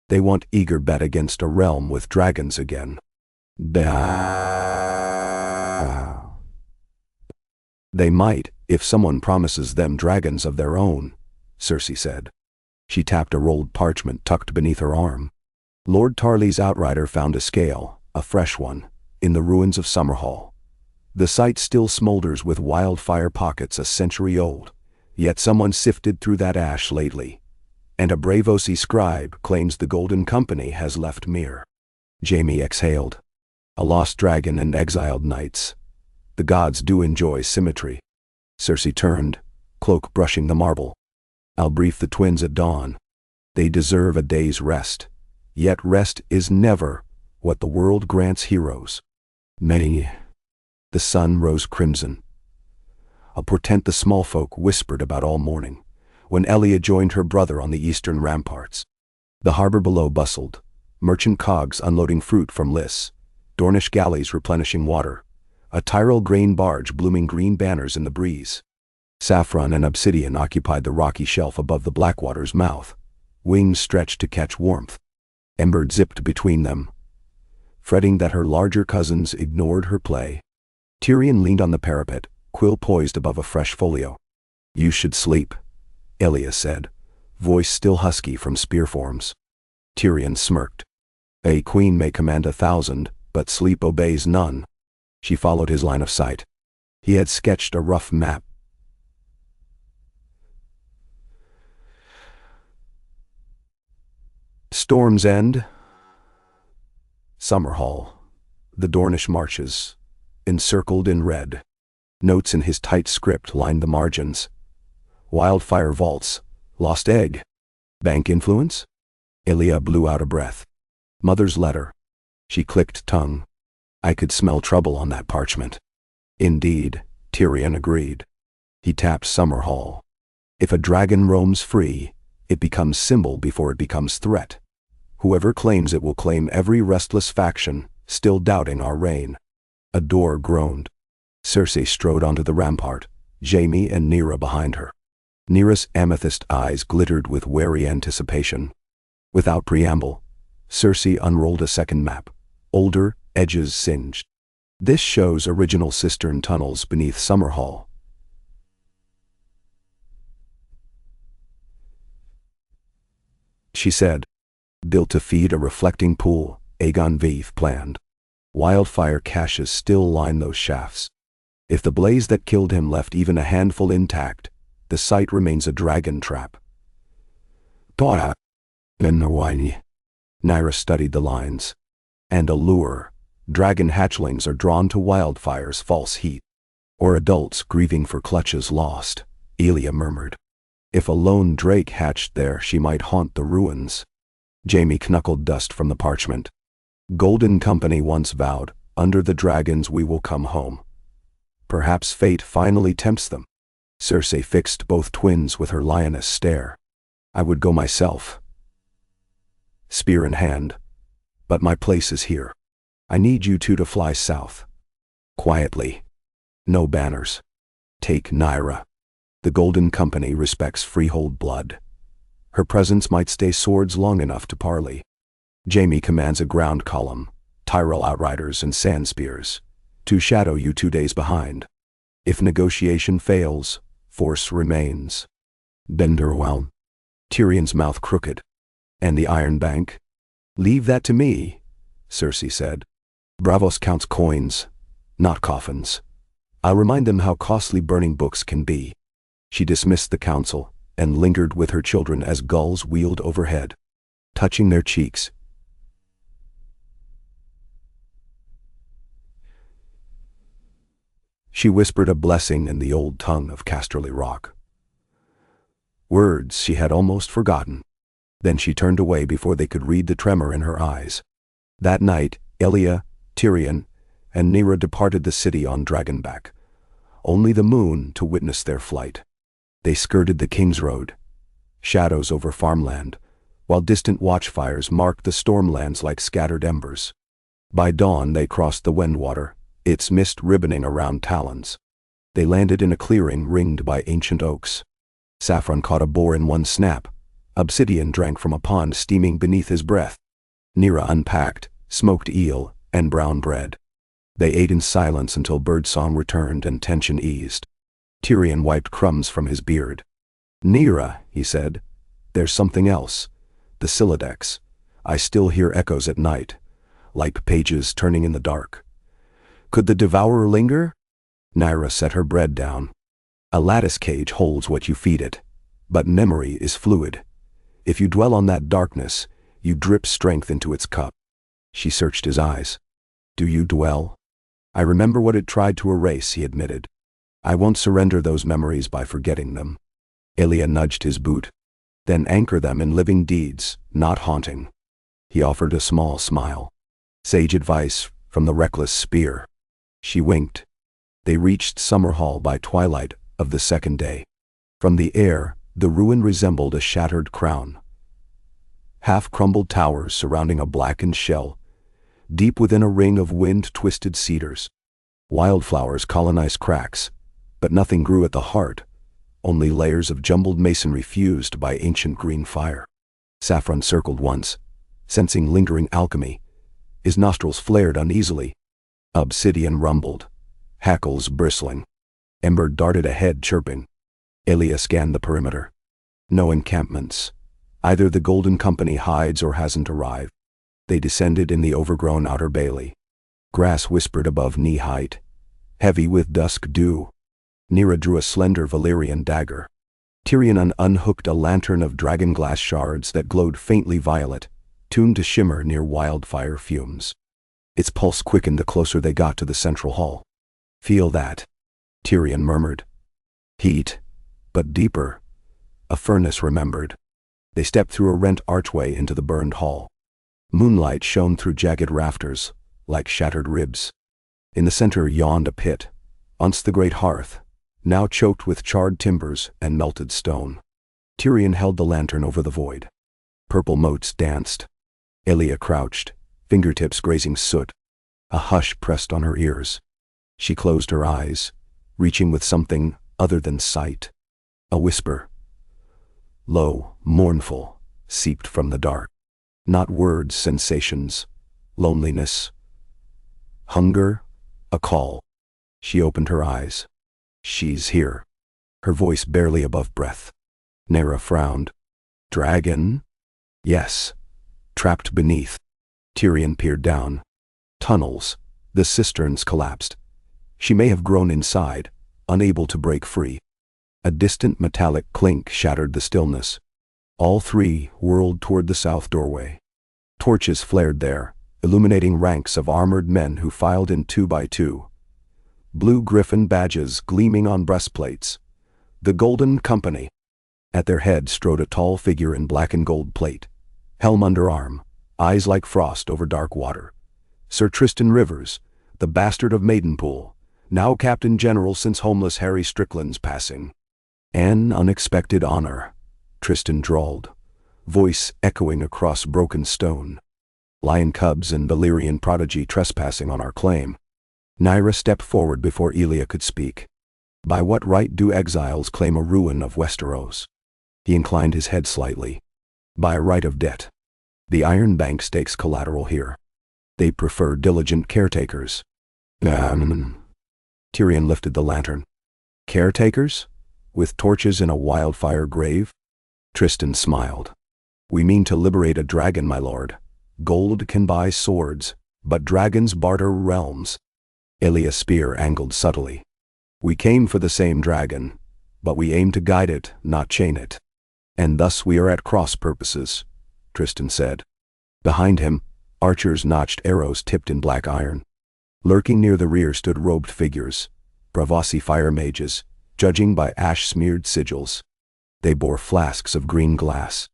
They want eager bet against a realm with dragons again. They might, if someone promises them dragons of their own," Cersei said. She tapped a rolled parchment tucked beneath her arm. "Lord Tarly's outrider found a scale, a fresh one, in the ruins of Summerhall. The site still smolders with wildfire pockets a century old, yet someone sifted through that ash lately, and a Braavosi scribe claims the Golden Company has left Myr." Jaime exhaled. "A lost dragon and exiled knights. The gods do enjoy symmetry." Cersei turned, cloak brushing the marble. "I'll brief the twins at dawn. They deserve a day's rest. Yet rest is never what the world grants heroes. Many." The sun rose crimson, a portent the small folk whispered about all morning, when Elia joined her brother on the eastern ramparts. The harbor below bustled, merchant cogs unloading fruit from Lys, Dornish galleys replenishing water, a Tyrell grain barge blooming green banners in the breeze. Saffron and obsidian occupied the rocky shelf above the Blackwater's mouth, wings stretched to catch warmth. Ember zipped between them, fretting that her larger cousins ignored her play. Tyrion leaned on the parapet, quill poised above a fresh folio. "You should sleep," Elia said, voice still husky from spear forms. Tyrion smirked. "A queen may command 1,000, but sleep obeys none." She followed his line of sight. He had sketched a rough map. Storm's End, Summerhall, the Dornish marches, encircled in red. Notes in his tight script lined the margins. Wildfire vaults, lost egg, bank influence? Elia blew out a breath. Mother's letter. She clicked tongue. I could smell trouble on that parchment. Indeed, Tyrion agreed. He tapped Summerhall. If a dragon roams free, it becomes symbol before it becomes threat. Whoever claims it will claim every restless faction, still doubting our reign. A door groaned. Cersei strode onto the rampart, Jaime and Nyra behind her. Nyra's amethyst eyes glittered with wary anticipation. Without preamble, Cersei unrolled a second map, older, edges singed. "This shows original cistern tunnels beneath Summerhall." She said, "Built to feed a reflecting pool, Aegon Vive planned. Wildfire caches still line those shafts. If the blaze that killed him left even a handful intact, the site remains a dragon trap." "Tora," Nyra studied the lines. "And a lure. Dragon hatchlings are drawn to wildfire's false heat. Or adults grieving for clutches lost," Elia murmured. "If a lone drake hatched there, she might haunt the ruins." Jaime knuckled dust from the parchment. "Golden Company once vowed, under the dragons we will come home. Perhaps fate finally tempts them." Cersei fixed both twins with her lioness stare. "I would go myself, spear in hand, but my place is here. I need you two to fly south. Quietly. No banners. Take Nyra. The Golden Company respects freehold blood. Her presence might stay swords long enough to parley. Jaime commands a ground column, Tyrell outriders and sand spears, to shadow you 2 days behind. If negotiation fails, force remains." Benderwell. Tyrion's mouth crooked. "And the Iron Bank?" "Leave that to me," Cersei said. Bravos counts coins, not coffins. I'll remind them how costly burning books can be. She dismissed the council and lingered with her children as gulls wheeled overhead, touching their cheeks. She whispered a blessing in the old tongue of Casterly Rock. Words she had almost forgotten. Then she turned away before they could read the tremor in her eyes. That night, Elia, Tyrion, and Nyra departed the city on dragonback, only the moon to witness their flight. They skirted the King's Road, shadows over farmland, while distant watchfires marked the stormlands like scattered embers. By dawn they crossed the Wendwater, its mist ribboning around talons. They landed in a clearing ringed by ancient oaks. Saffron caught a boar in one snap. Obsidian drank from a pond steaming beneath his breath. Nyra unpacked smoked eel and brown bread. They ate in silence until birdsong returned and tension eased. Tyrion wiped crumbs from his beard. "Nyra," he said, "there's something else. The silex. I still hear echoes at night, like pages turning in the dark. Could the devourer linger?" Nyra set her bread down. "A lattice cage holds what you feed it, but memory is fluid. If you dwell on that darkness, you drip strength into its cup." She searched his eyes. "Do you dwell?" "I remember what it tried to erase," he admitted. "I won't surrender those memories by forgetting them." Elia nudged his boot. "Then anchor them in living deeds, not haunting." He offered a small smile. "Sage advice from the reckless spear." She winked. They reached Summerhall by twilight of the second day. From the air, the ruin resembled a shattered crown. Half-crumbled towers surrounding a blackened shell, deep within a ring of wind-twisted cedars. Wildflowers colonized cracks, but nothing grew at the heart, only layers of jumbled masonry fused by ancient green fire. Saffron circled once, sensing lingering alchemy. His nostrils flared uneasily. Obsidian rumbled, hackles bristling. Ember darted ahead, chirping. Elia scanned the perimeter. No encampments. Either the Golden Company hides or hasn't arrived. They descended in the overgrown outer bailey. Grass whispered above knee-height, heavy with dusk dew. Nyra drew a slender Valyrian dagger. Tyrion unhooked a lantern of dragonglass shards that glowed faintly violet, tuned to shimmer near wildfire fumes. Its pulse quickened the closer they got to the central hall. "Feel that," Tyrion murmured. "Heat, but deeper." A furnace remembered. They stepped through a rent archway into the burned hall. Moonlight shone through jagged rafters, like shattered ribs. In the center yawned a pit, once the great hearth, now choked with charred timbers and melted stone. Tyrion held the lantern over the void. Purple motes danced. Elia crouched, fingertips grazing soot. A hush pressed on her ears. She closed her eyes, reaching with something other than sight. A whisper, low, mournful, seeped from the dark. Not words, sensations, loneliness, hunger, a call. She opened her eyes. "She's here," her voice barely above breath. Nyra frowned. "Dragon?" "Yes." Trapped beneath. Tyrion peered down. Tunnels. The cisterns collapsed. She may have grown inside, unable to break free. A distant metallic clink shattered the stillness. All three whirled toward the south doorway. Torches flared there, illuminating ranks of armored men who filed in 2 by 2. Blue griffin badges gleaming on breastplates. The Golden Company. At their head strode a tall figure in black and gold plate, helm under arm, eyes like frost over dark water. Sir Tristan Rivers, the bastard of Maidenpool, now Captain General since homeless Harry Strickland's passing. "An unexpected honor," Tristan drawled, voice echoing across broken stone. "Lion cubs and Valyrian prodigy trespassing on our claim." Nyra stepped forward before Elia could speak. "By what right do exiles claim a ruin of Westeros?" He inclined his head slightly. "By right of debt. The Iron Bank stakes collateral here. They prefer diligent caretakers." Tyrion lifted the lantern. "Caretakers? With torches in a wildfire grave?" Tristan smiled. "We mean to liberate a dragon, my lord. Gold can buy swords, but dragons barter realms. Ilya's spear angled subtly. We came for the same dragon, but we aim to guide it, not chain it. And thus we are at cross purposes, Tristan said. Behind him, archers notched arrows tipped in black iron. Lurking near the rear stood robed figures, Bravasi fire mages, judging by ash-smeared sigils. They bore flasks of green glass.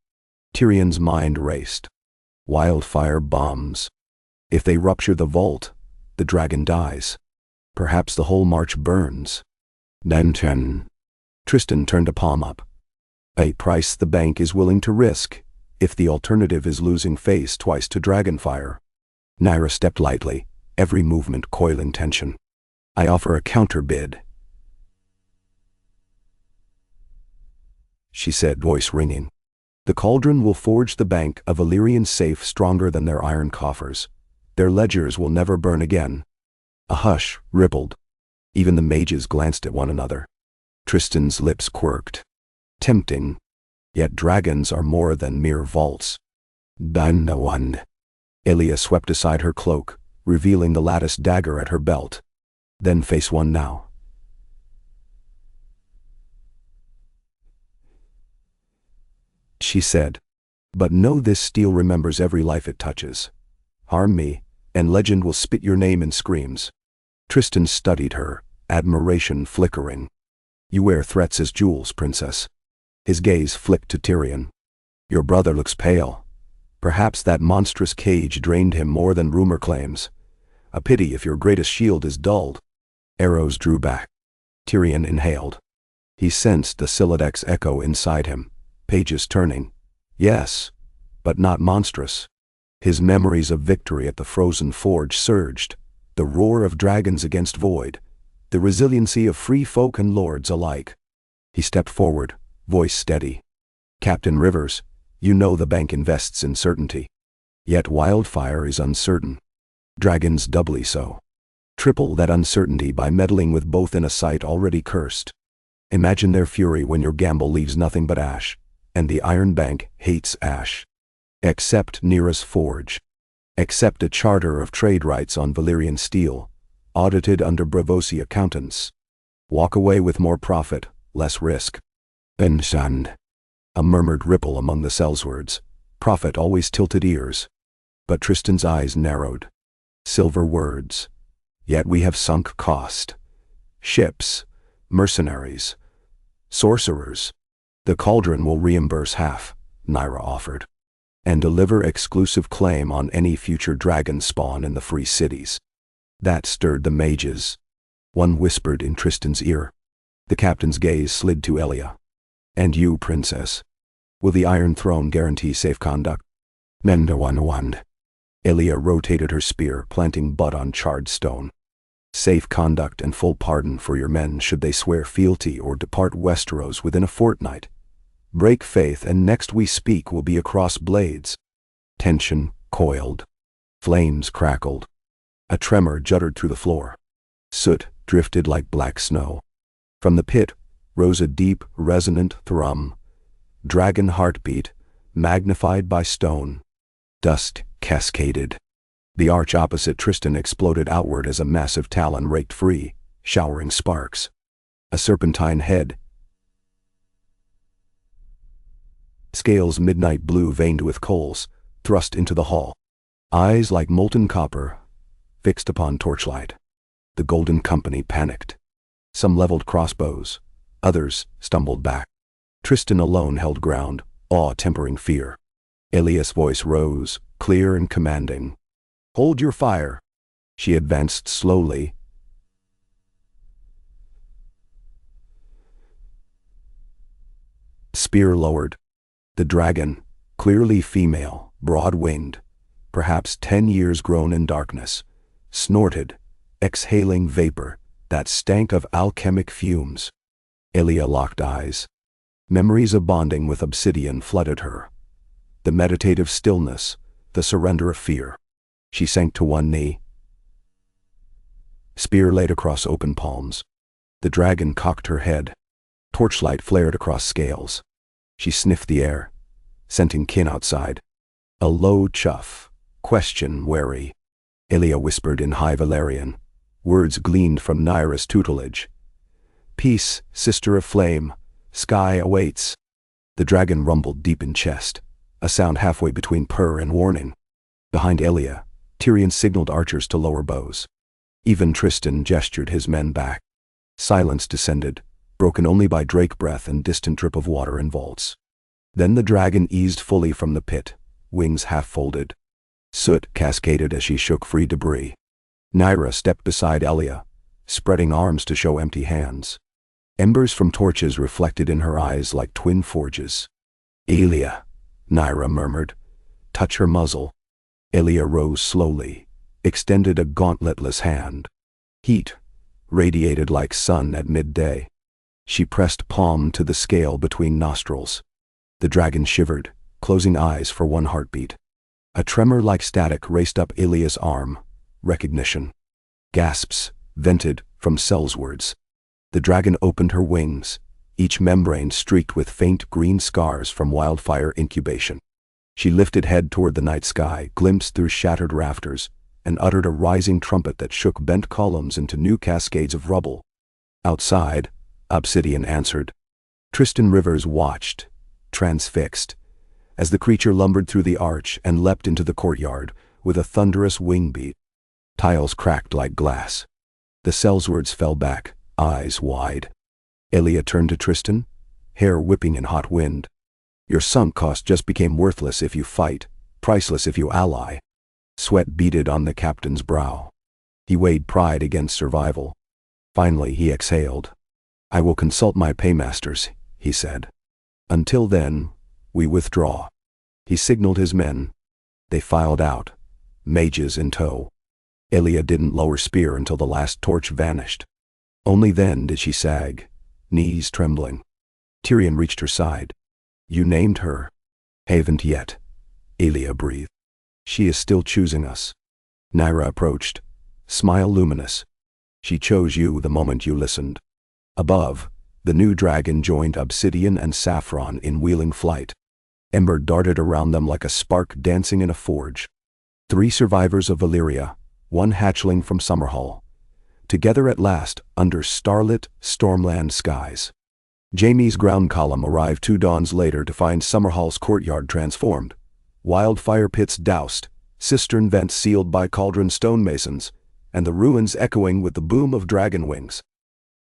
Tyrion's mind raced. Wildfire bombs. If they rupture the vault, the dragon dies. Perhaps the whole march burns. Then Tristan turned a palm up. A price the bank is willing to risk, if the alternative is losing face twice to dragonfire. Naira stepped lightly, every movement coiling tension. I offer a counterbid, she said, voice ringing. The cauldron will forge the bank a Valyrian safe stronger than their iron coffers. Their ledgers will never burn again. A hush rippled. Even the mages glanced at one another. Tristan's lips quirked. Tempting. Yet dragons are more than mere vaults. Then the one. Ilya swept aside her cloak, revealing the lattice dagger at her belt. Then face one now. She said. But know this steel remembers every life it touches. Harm me, and legend will spit your name in screams. Tristan studied her, admiration flickering. You wear threats as jewels, princess. His gaze flicked to Tyrion. Your brother looks pale. Perhaps that monstrous cage drained him more than rumor claims. A pity if your greatest shield is dulled. Arrows drew back. Tyrion inhaled. He sensed the Silex echo inside him, pages turning. Yes, but not monstrous. His memories of victory at the frozen forge surged, the roar of dragons against void, the resiliency of free folk and lords alike. He stepped forward, voice steady. Captain Rivers, you know the bank invests in certainty. Yet wildfire is uncertain. Dragons doubly so. Triple that uncertainty by meddling with both in a site already cursed. Imagine their fury when your gamble leaves nothing but ash, and the Iron Bank hates ash. Accept Nera's forge. Accept a charter of trade rights on Valyrian steel, audited under Braavosi accountants. Walk away with more profit, less risk. Enshand. A murmured ripple among the sellswords. Profit always tilted ears. But Tristan's eyes narrowed. Silver words. Yet we have sunk cost. Ships, mercenaries, sorcerers. The cauldron will reimburse half, Naira offered, and deliver exclusive claim on any future dragon spawn in the free cities. That stirred the mages. One whispered in Tristan's ear. The captain's gaze slid to Elia. And you, princess, will the Iron Throne guarantee safe conduct? Menda wand. Elia rotated her spear, planting butt on charred stone. Safe conduct and full pardon for your men should they swear fealty or depart Westeros within a fortnight. Break faith and next we speak will be across blades. Tension coiled. Flames crackled. A tremor juddered through the floor. Soot drifted like black snow. From the pit rose a deep, resonant thrum. Dragon heartbeat, magnified by stone. Dust cascaded. The arch opposite Tristan exploded outward as a massive talon raked free, showering sparks. A serpentine head, scales midnight blue veined with coals, thrust into the hall. Eyes like molten copper, fixed upon torchlight. The Golden Company panicked. Some leveled crossbows, others stumbled back. Tristan alone held ground, awe tempering fear. Elia's voice rose, clear and commanding. Hold your fire. She advanced slowly. Spear lowered. The dragon, clearly female, broad-winged, perhaps 10 years grown in darkness, snorted, exhaling vapor that stank of alchemic fumes. Elia locked eyes. Memories of bonding with obsidian flooded her. The meditative stillness, the surrender of fear. She sank to one knee. Spear laid across open palms. The dragon cocked her head. Torchlight flared across scales. She sniffed the air, scenting kin outside. A low chuff, Question wary. Elia whispered in High Valyrian. Words gleaned from Nyra's tutelage. Peace, sister of flame. Sky awaits. The dragon rumbled deep in chest, a sound halfway between purr and warning. Behind Elia, Tyrion signaled archers to lower bows. Even Tristan gestured his men back. Silence descended, broken only by drake breath and distant drip of water in vaults. Then the dragon eased fully from the pit, wings half-folded. Soot cascaded as she shook free debris. Nyra stepped beside Elia, spreading arms to show empty hands. Embers from torches reflected in her eyes like twin forges. Elia, Nyra murmured. Touch her muzzle. Elia rose slowly, extended a gauntletless hand. Heat radiated like sun at midday. She pressed palm to the scale between nostrils. The dragon shivered, closing eyes for one heartbeat. A tremor like static raced up Elia's arm. Recognition. Gasps vented from cellswards. The dragon opened her wings, each membrane streaked with faint green scars from wildfire incubation. She lifted head toward the night sky, glimpsed through shattered rafters, and uttered a rising trumpet that shook bent columns into new cascades of rubble. Outside, Obsidian answered. Tristan Rivers watched, transfixed, as the creature lumbered through the arch and leapt into the courtyard with a thunderous wing beat. Tiles cracked like glass. The cellswards fell back, eyes wide. Elia turned to Tristan, hair whipping in hot wind. Your sunk cost just became worthless if you fight, priceless if you ally. Sweat beaded on the captain's brow. He weighed pride against survival. Finally he exhaled. I will consult my paymasters, he said. Until then, we withdraw. He signaled his men. They filed out, mages in tow. Elia didn't lower spear until the last torch vanished. Only then did she sag, knees trembling. Tyrion reached her side. You named her. Haven't yet, Elia breathed. She is still choosing us. Nyra approached, smile luminous. She chose you the moment you listened. Above, the new dragon joined Obsidian and Saffron in wheeling flight. Ember darted around them like a spark dancing in a forge. 3 survivors of Valyria, 1 hatchling from Summerhall. Together at last, under starlit, stormland skies. Jaime's ground column arrived 2 dawns later to find Summerhall's courtyard transformed. Wildfire pits doused, cistern vents sealed by cauldron stonemasons, and the ruins echoing with the boom of dragon wings.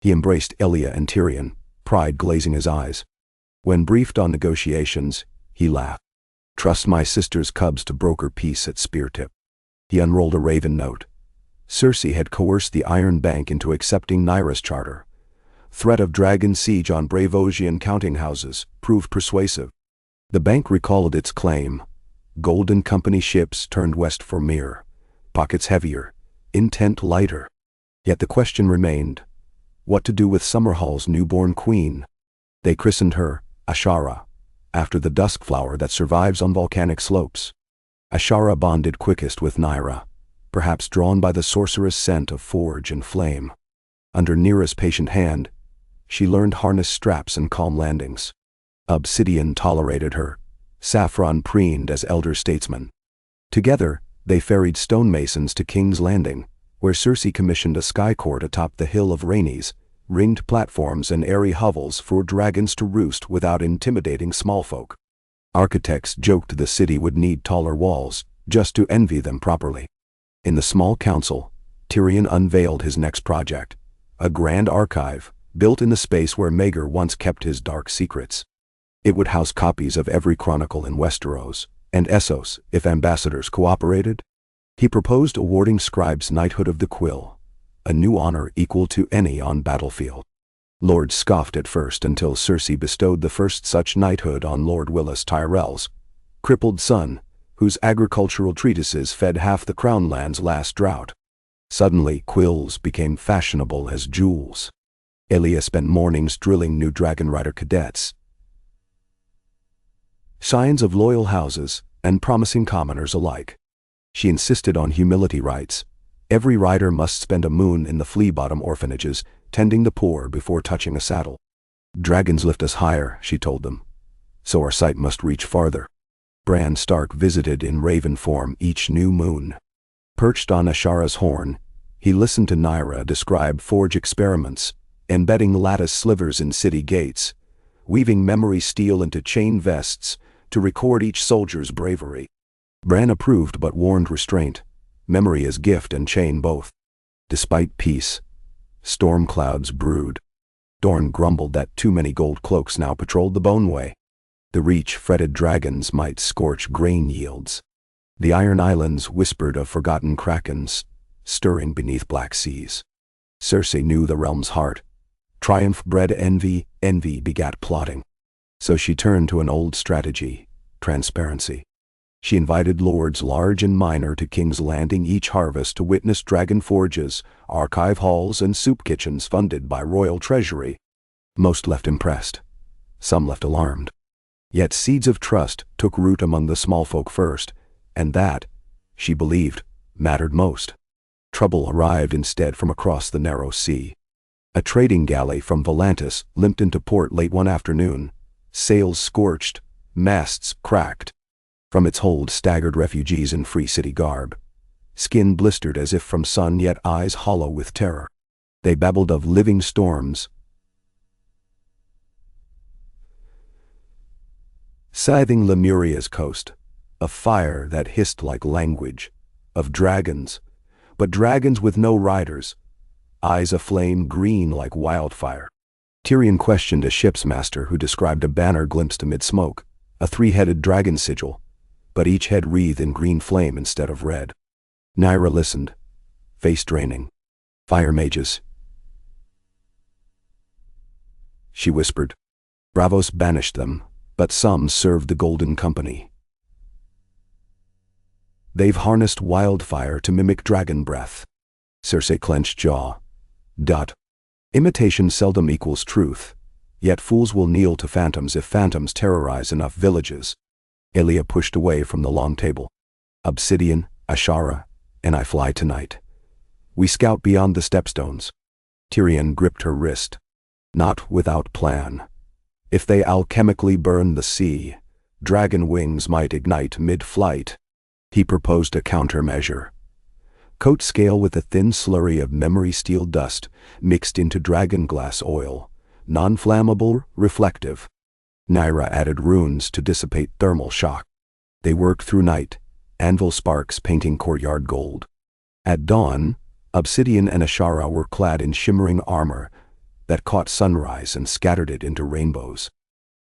He embraced Elia and Tyrion, pride glazing his eyes. When briefed on negotiations, he laughed. Trust my sister's cubs to broker peace at speartip. He unrolled a raven note. Cersei had coerced the Iron Bank into accepting Nyra's charter. Threat of dragon siege on Bravosian counting houses proved persuasive. The bank recalled its claim. Golden Company ships turned west for Myr, pockets heavier, intent lighter. Yet the question remained, what to do with Summerhall's newborn queen? They christened her Ashara, after the dusk flower that survives on volcanic slopes. Ashara bonded quickest with Nyra, perhaps drawn by the sorcerous scent of forge and flame. Under Nyra's patient hand, she learned harness straps and calm landings. Obsidian tolerated her, Saffron preened as elder statesman. Together, they ferried stonemasons to King's Landing, where Cersei commissioned a sky court atop the Hill of Rainies, ringed platforms and airy hovels for dragons to roost without intimidating smallfolk. Architects joked the city would need taller walls, just to envy them properly. In the small council, Tyrion unveiled his next project, a grand archive, built in the space where Maegor once kept his dark secrets. It would house copies of every chronicle in Westeros, and Essos, if ambassadors cooperated. He proposed awarding scribes knighthood of the quill, a new honor equal to any on battlefield. Lords scoffed at first until Cersei bestowed the first such knighthood on Lord Willis Tyrell's crippled son, whose agricultural treatises fed half the Crown Land's last drought. Suddenly, quills became fashionable as jewels. Elia spent mornings drilling new Dragon Rider cadets. Signs of loyal houses and promising commoners alike. She insisted on humility rites. Every rider must spend a moon in the flea-bottom orphanages, tending the poor before touching a saddle. Dragons lift us higher, she told them, so our sight must reach farther. Bran Stark visited in raven form each new moon. Perched on Ashara's horn, he listened to Nyra describe forge experiments, embedding lattice slivers in city gates, weaving memory steel into chain vests to record each soldier's bravery. Bran approved but warned restraint. Memory is gift and chain both. Despite peace, storm clouds brewed. Dorne grumbled that too many gold cloaks now patrolled the Boneway. The Reach fretted dragons might scorch grain yields. The Iron Islands whispered of forgotten krakens, stirring beneath black seas. Cersei knew the realm's heart. Triumph bred envy, envy begat plotting. So she turned to an old strategy, transparency. She invited lords large and minor to King's Landing each harvest to witness dragon forges, archive halls, and soup kitchens funded by royal treasury. Most left impressed. Some left alarmed. Yet seeds of trust took root among the small folk first, and that, she believed, mattered most. Trouble arrived instead from across the narrow sea. A trading galley from Volantis limped into port late one afternoon, sails scorched, masts cracked. From its hold staggered refugees in free city garb, skin blistered as if from sun yet eyes hollow with terror. They babbled of living storms, scything Lemuria's coast, of fire that hissed like language, of dragons, but dragons with no riders, eyes aflame green like wildfire. Tyrion questioned a ship's master who described a banner glimpsed amid smoke, a three-headed dragon sigil, but each head wreathed in green flame instead of red. Nyra listened, face draining. Fire mages, she whispered. Braavos banished them, but some served the Golden Company. They've harnessed wildfire to mimic dragon breath. Cersei clenched jaw. Imitation seldom equals truth, yet fools will kneel to phantoms if phantoms terrorize enough villages. Elia pushed away from the long table. Obsidian, Ashara, and I fly tonight. We scout beyond the stepstones. Tyrion gripped her wrist. Not without plan. If they alchemically burn the sea, dragon wings might ignite mid-flight. He proposed a countermeasure. Coat scale with a thin slurry of memory steel dust mixed into dragon glass oil, non-flammable, reflective. Nyra added runes to dissipate thermal shock. They worked through night, anvil sparks painting courtyard gold. At dawn, Obsidian and Ashara were clad in shimmering armor that caught sunrise and scattered it into rainbows.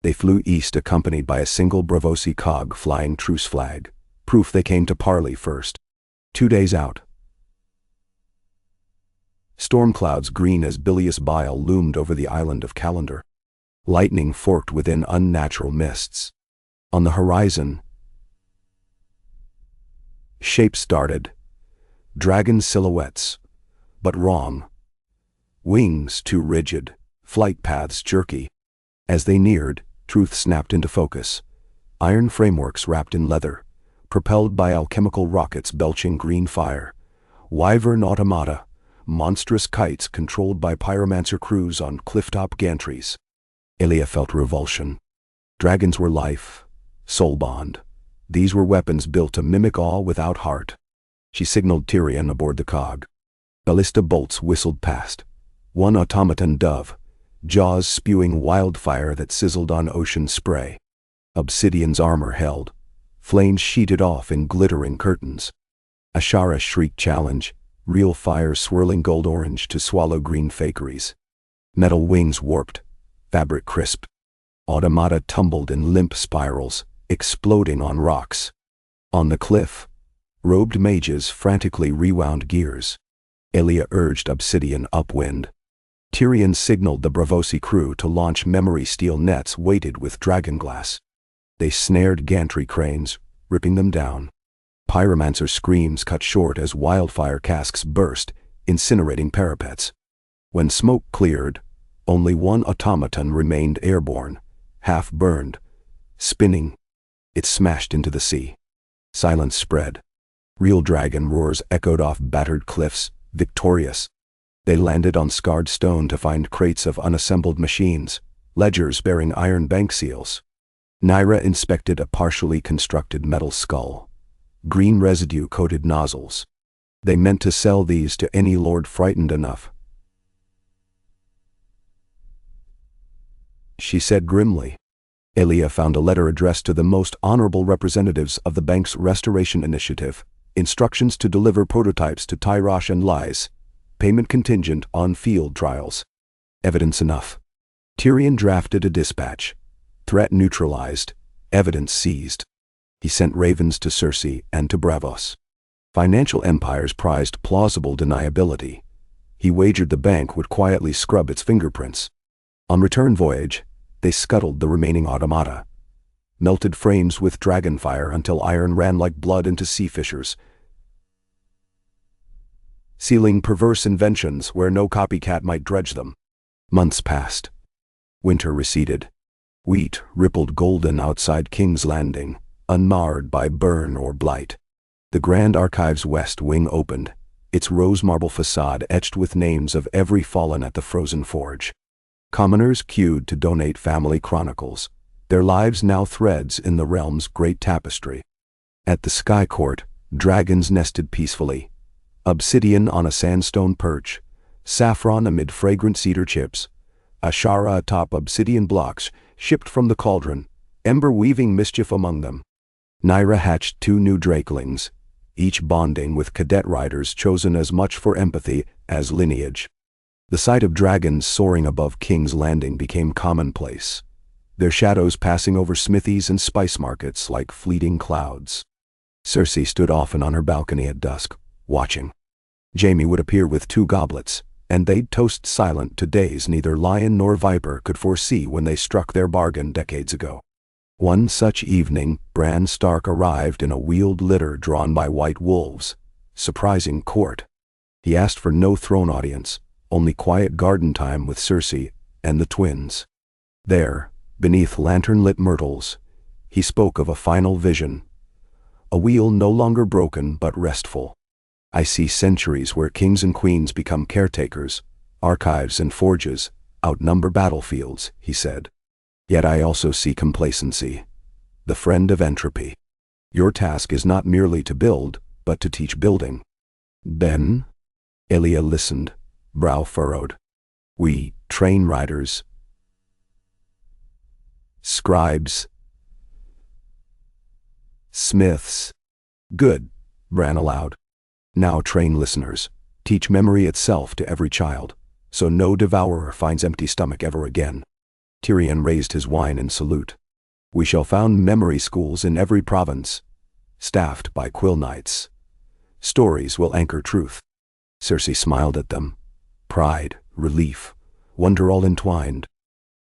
They flew east accompanied by a single Braavosi cog flying truce flag, proof they came to parley first. 2 days out. Storm clouds green as bilious bile loomed over the island of Calendar. Lightning forked within unnatural mists. On the horizon, shapes darted. Dragon silhouettes, but wrong. Wings too rigid, flight paths jerky. As they neared, truth snapped into focus. Iron frameworks wrapped in leather, propelled by alchemical rockets belching green fire. Wyvern automata, monstrous kites controlled by pyromancer crews on clifftop gantries. Elia felt revulsion. Dragons were life, soul bond. These were weapons built to mimic awe without heart. She signaled Tyrion aboard the cog. Ballista bolts whistled past. One automaton dove, jaws spewing wildfire that sizzled on ocean spray. Obsidian's armor held. Flames sheeted off in glittering curtains. Ashara shrieked challenge, real fire swirling gold-orange to swallow green fakeries. Metal wings warped, fabric crisped. Automata tumbled in limp spirals, exploding on rocks. On the cliff, robed mages frantically rewound gears. Elia urged Obsidian upwind. Tyrion signaled the Braavosi crew to launch memory steel nets weighted with dragonglass. They snared gantry cranes, ripping them down. Pyromancer screams cut short as wildfire casks burst, incinerating parapets. When smoke cleared, only one automaton remained airborne, half burned, spinning. It smashed into the sea. Silence spread. Real dragon roars echoed off battered cliffs, victorious. They landed on scarred stone to find crates of unassembled machines, ledgers bearing iron bank seals. Nyra inspected a partially constructed metal skull. Green residue-coated nozzles. They meant to sell these to any lord frightened enough. She said grimly. Elia found a letter addressed to the most honorable representatives of the bank's restoration initiative. Instructions to deliver prototypes to Tyrosh and Lies. Payment contingent on field trials. Evidence enough. Tyrion drafted a dispatch. Threat neutralized. Evidence seized. He sent ravens to Cersei and to Braavos. Financial empires prized plausible deniability. He wagered the bank would quietly scrub its fingerprints. On return voyage, they scuttled the remaining automata. Melted frames with dragonfire until iron ran like blood into sea fissures. Sealing perverse inventions where no copycat might dredge them. Months passed. Winter receded. Wheat rippled golden outside King's Landing, unmarred by burn or blight. The Grand Archive's west wing opened, its rose marble facade etched with names of every fallen at the frozen forge. Commoners queued to donate family chronicles, their lives now threads in the realm's great tapestry. At the Sky Court, dragons nested peacefully. Obsidian on a sandstone perch, saffron amid fragrant cedar chips, ashara atop obsidian blocks shipped from the cauldron, ember weaving mischief among them. Nyra hatched 2 new drakelings, each bonding with cadet riders chosen as much for empathy as lineage. The sight of dragons soaring above King's Landing became commonplace, their shadows passing over smithies and spice markets like fleeting clouds. Cersei stood often on her balcony at dusk, watching. Jaime would appear with 2 goblets, and they'd toast silent to days neither lion nor viper could foresee when they struck their bargain decades ago. One such evening, Bran Stark arrived in a wheeled litter drawn by white wolves, surprising court. He asked for no throne audience, only quiet garden time with Cersei and the twins. There, beneath lantern-lit myrtles, he spoke of a final vision. A wheel no longer broken but restful. I see centuries where kings and queens become caretakers, archives and forges, outnumber battlefields, he said. Yet I also see complacency, the friend of entropy. Your task is not merely to build, but to teach building. Then, Elia listened, brow furrowed. We train riders, scribes, smiths. Good, Bran allowed. Now train listeners. Teach memory itself to every child, so no devourer finds empty stomach ever again. Tyrion raised his wine in salute. We shall found memory schools in every province, staffed by quill knights. Stories will anchor truth. Cersei smiled at them. Pride, relief, wonder all entwined.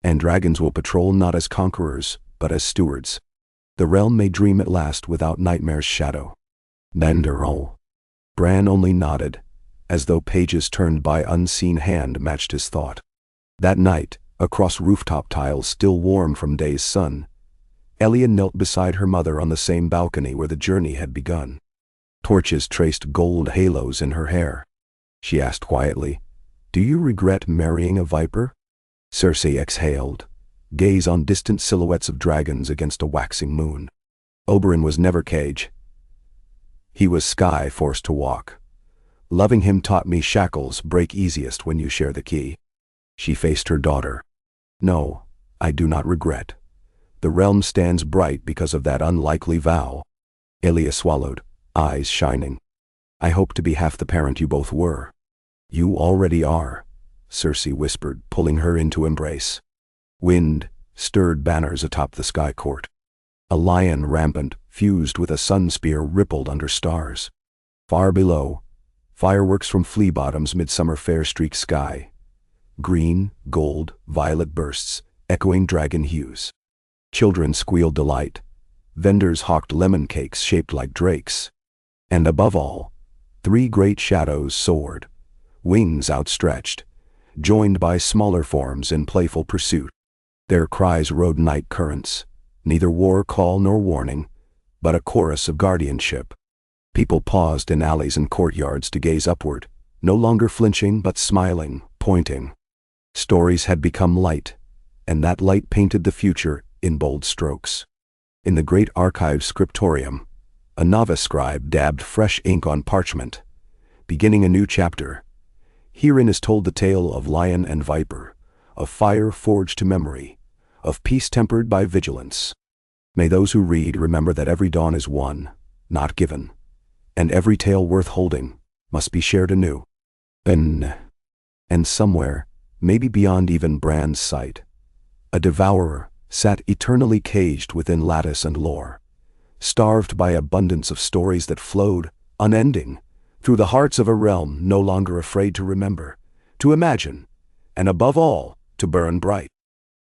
And dragons will patrol not as conquerors, but as stewards. The realm may dream at last without nightmare's shadow. Nanderol. Bran only nodded, as though pages turned by unseen hand matched his thought. That night, across rooftop tiles still warm from day's sun, Elia knelt beside her mother on the same balcony where the journey had begun. Torches traced gold halos in her hair. She asked quietly, "Do you regret marrying a viper?" Cersei exhaled, gaze on distant silhouettes of dragons against a waxing moon. Oberyn was never cage. He was sky forced to walk. Loving him taught me shackles break easiest when you share the key. She faced her daughter. No, I do not regret. The realm stands bright because of that unlikely vow. Elia swallowed, eyes shining. I hope to be half the parent you both were. You already are, Cersei whispered, pulling her into embrace. Wind stirred banners atop the Sky Court. A lion rampant, fused with a Sunspear, rippled under stars. Far below, fireworks from Flea Bottom's midsummer fair-streaked sky. Green, gold, violet bursts, echoing dragon hues. Children squealed delight. Vendors hawked lemon cakes shaped like drakes. And above all, 3 great shadows soared, wings outstretched, joined by smaller forms in playful pursuit. Their cries rode night currents, neither war call nor warning, but a chorus of guardianship. People paused in alleys and courtyards to gaze upward, no longer flinching but smiling, pointing. Stories had become light, and that light painted the future in bold strokes. In the great archive scriptorium, a novice scribe dabbed fresh ink on parchment, beginning a new chapter. Herein is told the tale of lion and viper, of fire forged to memory, of peace tempered by vigilance. May those who read remember that every dawn is won, not given, and every tale worth holding must be shared anew. And somewhere, maybe beyond even Bran's sight, a devourer sat eternally caged within lattice and lore, starved by abundance of stories that flowed, unending, through the hearts of a realm no longer afraid to remember, to imagine, and above all, to burn bright.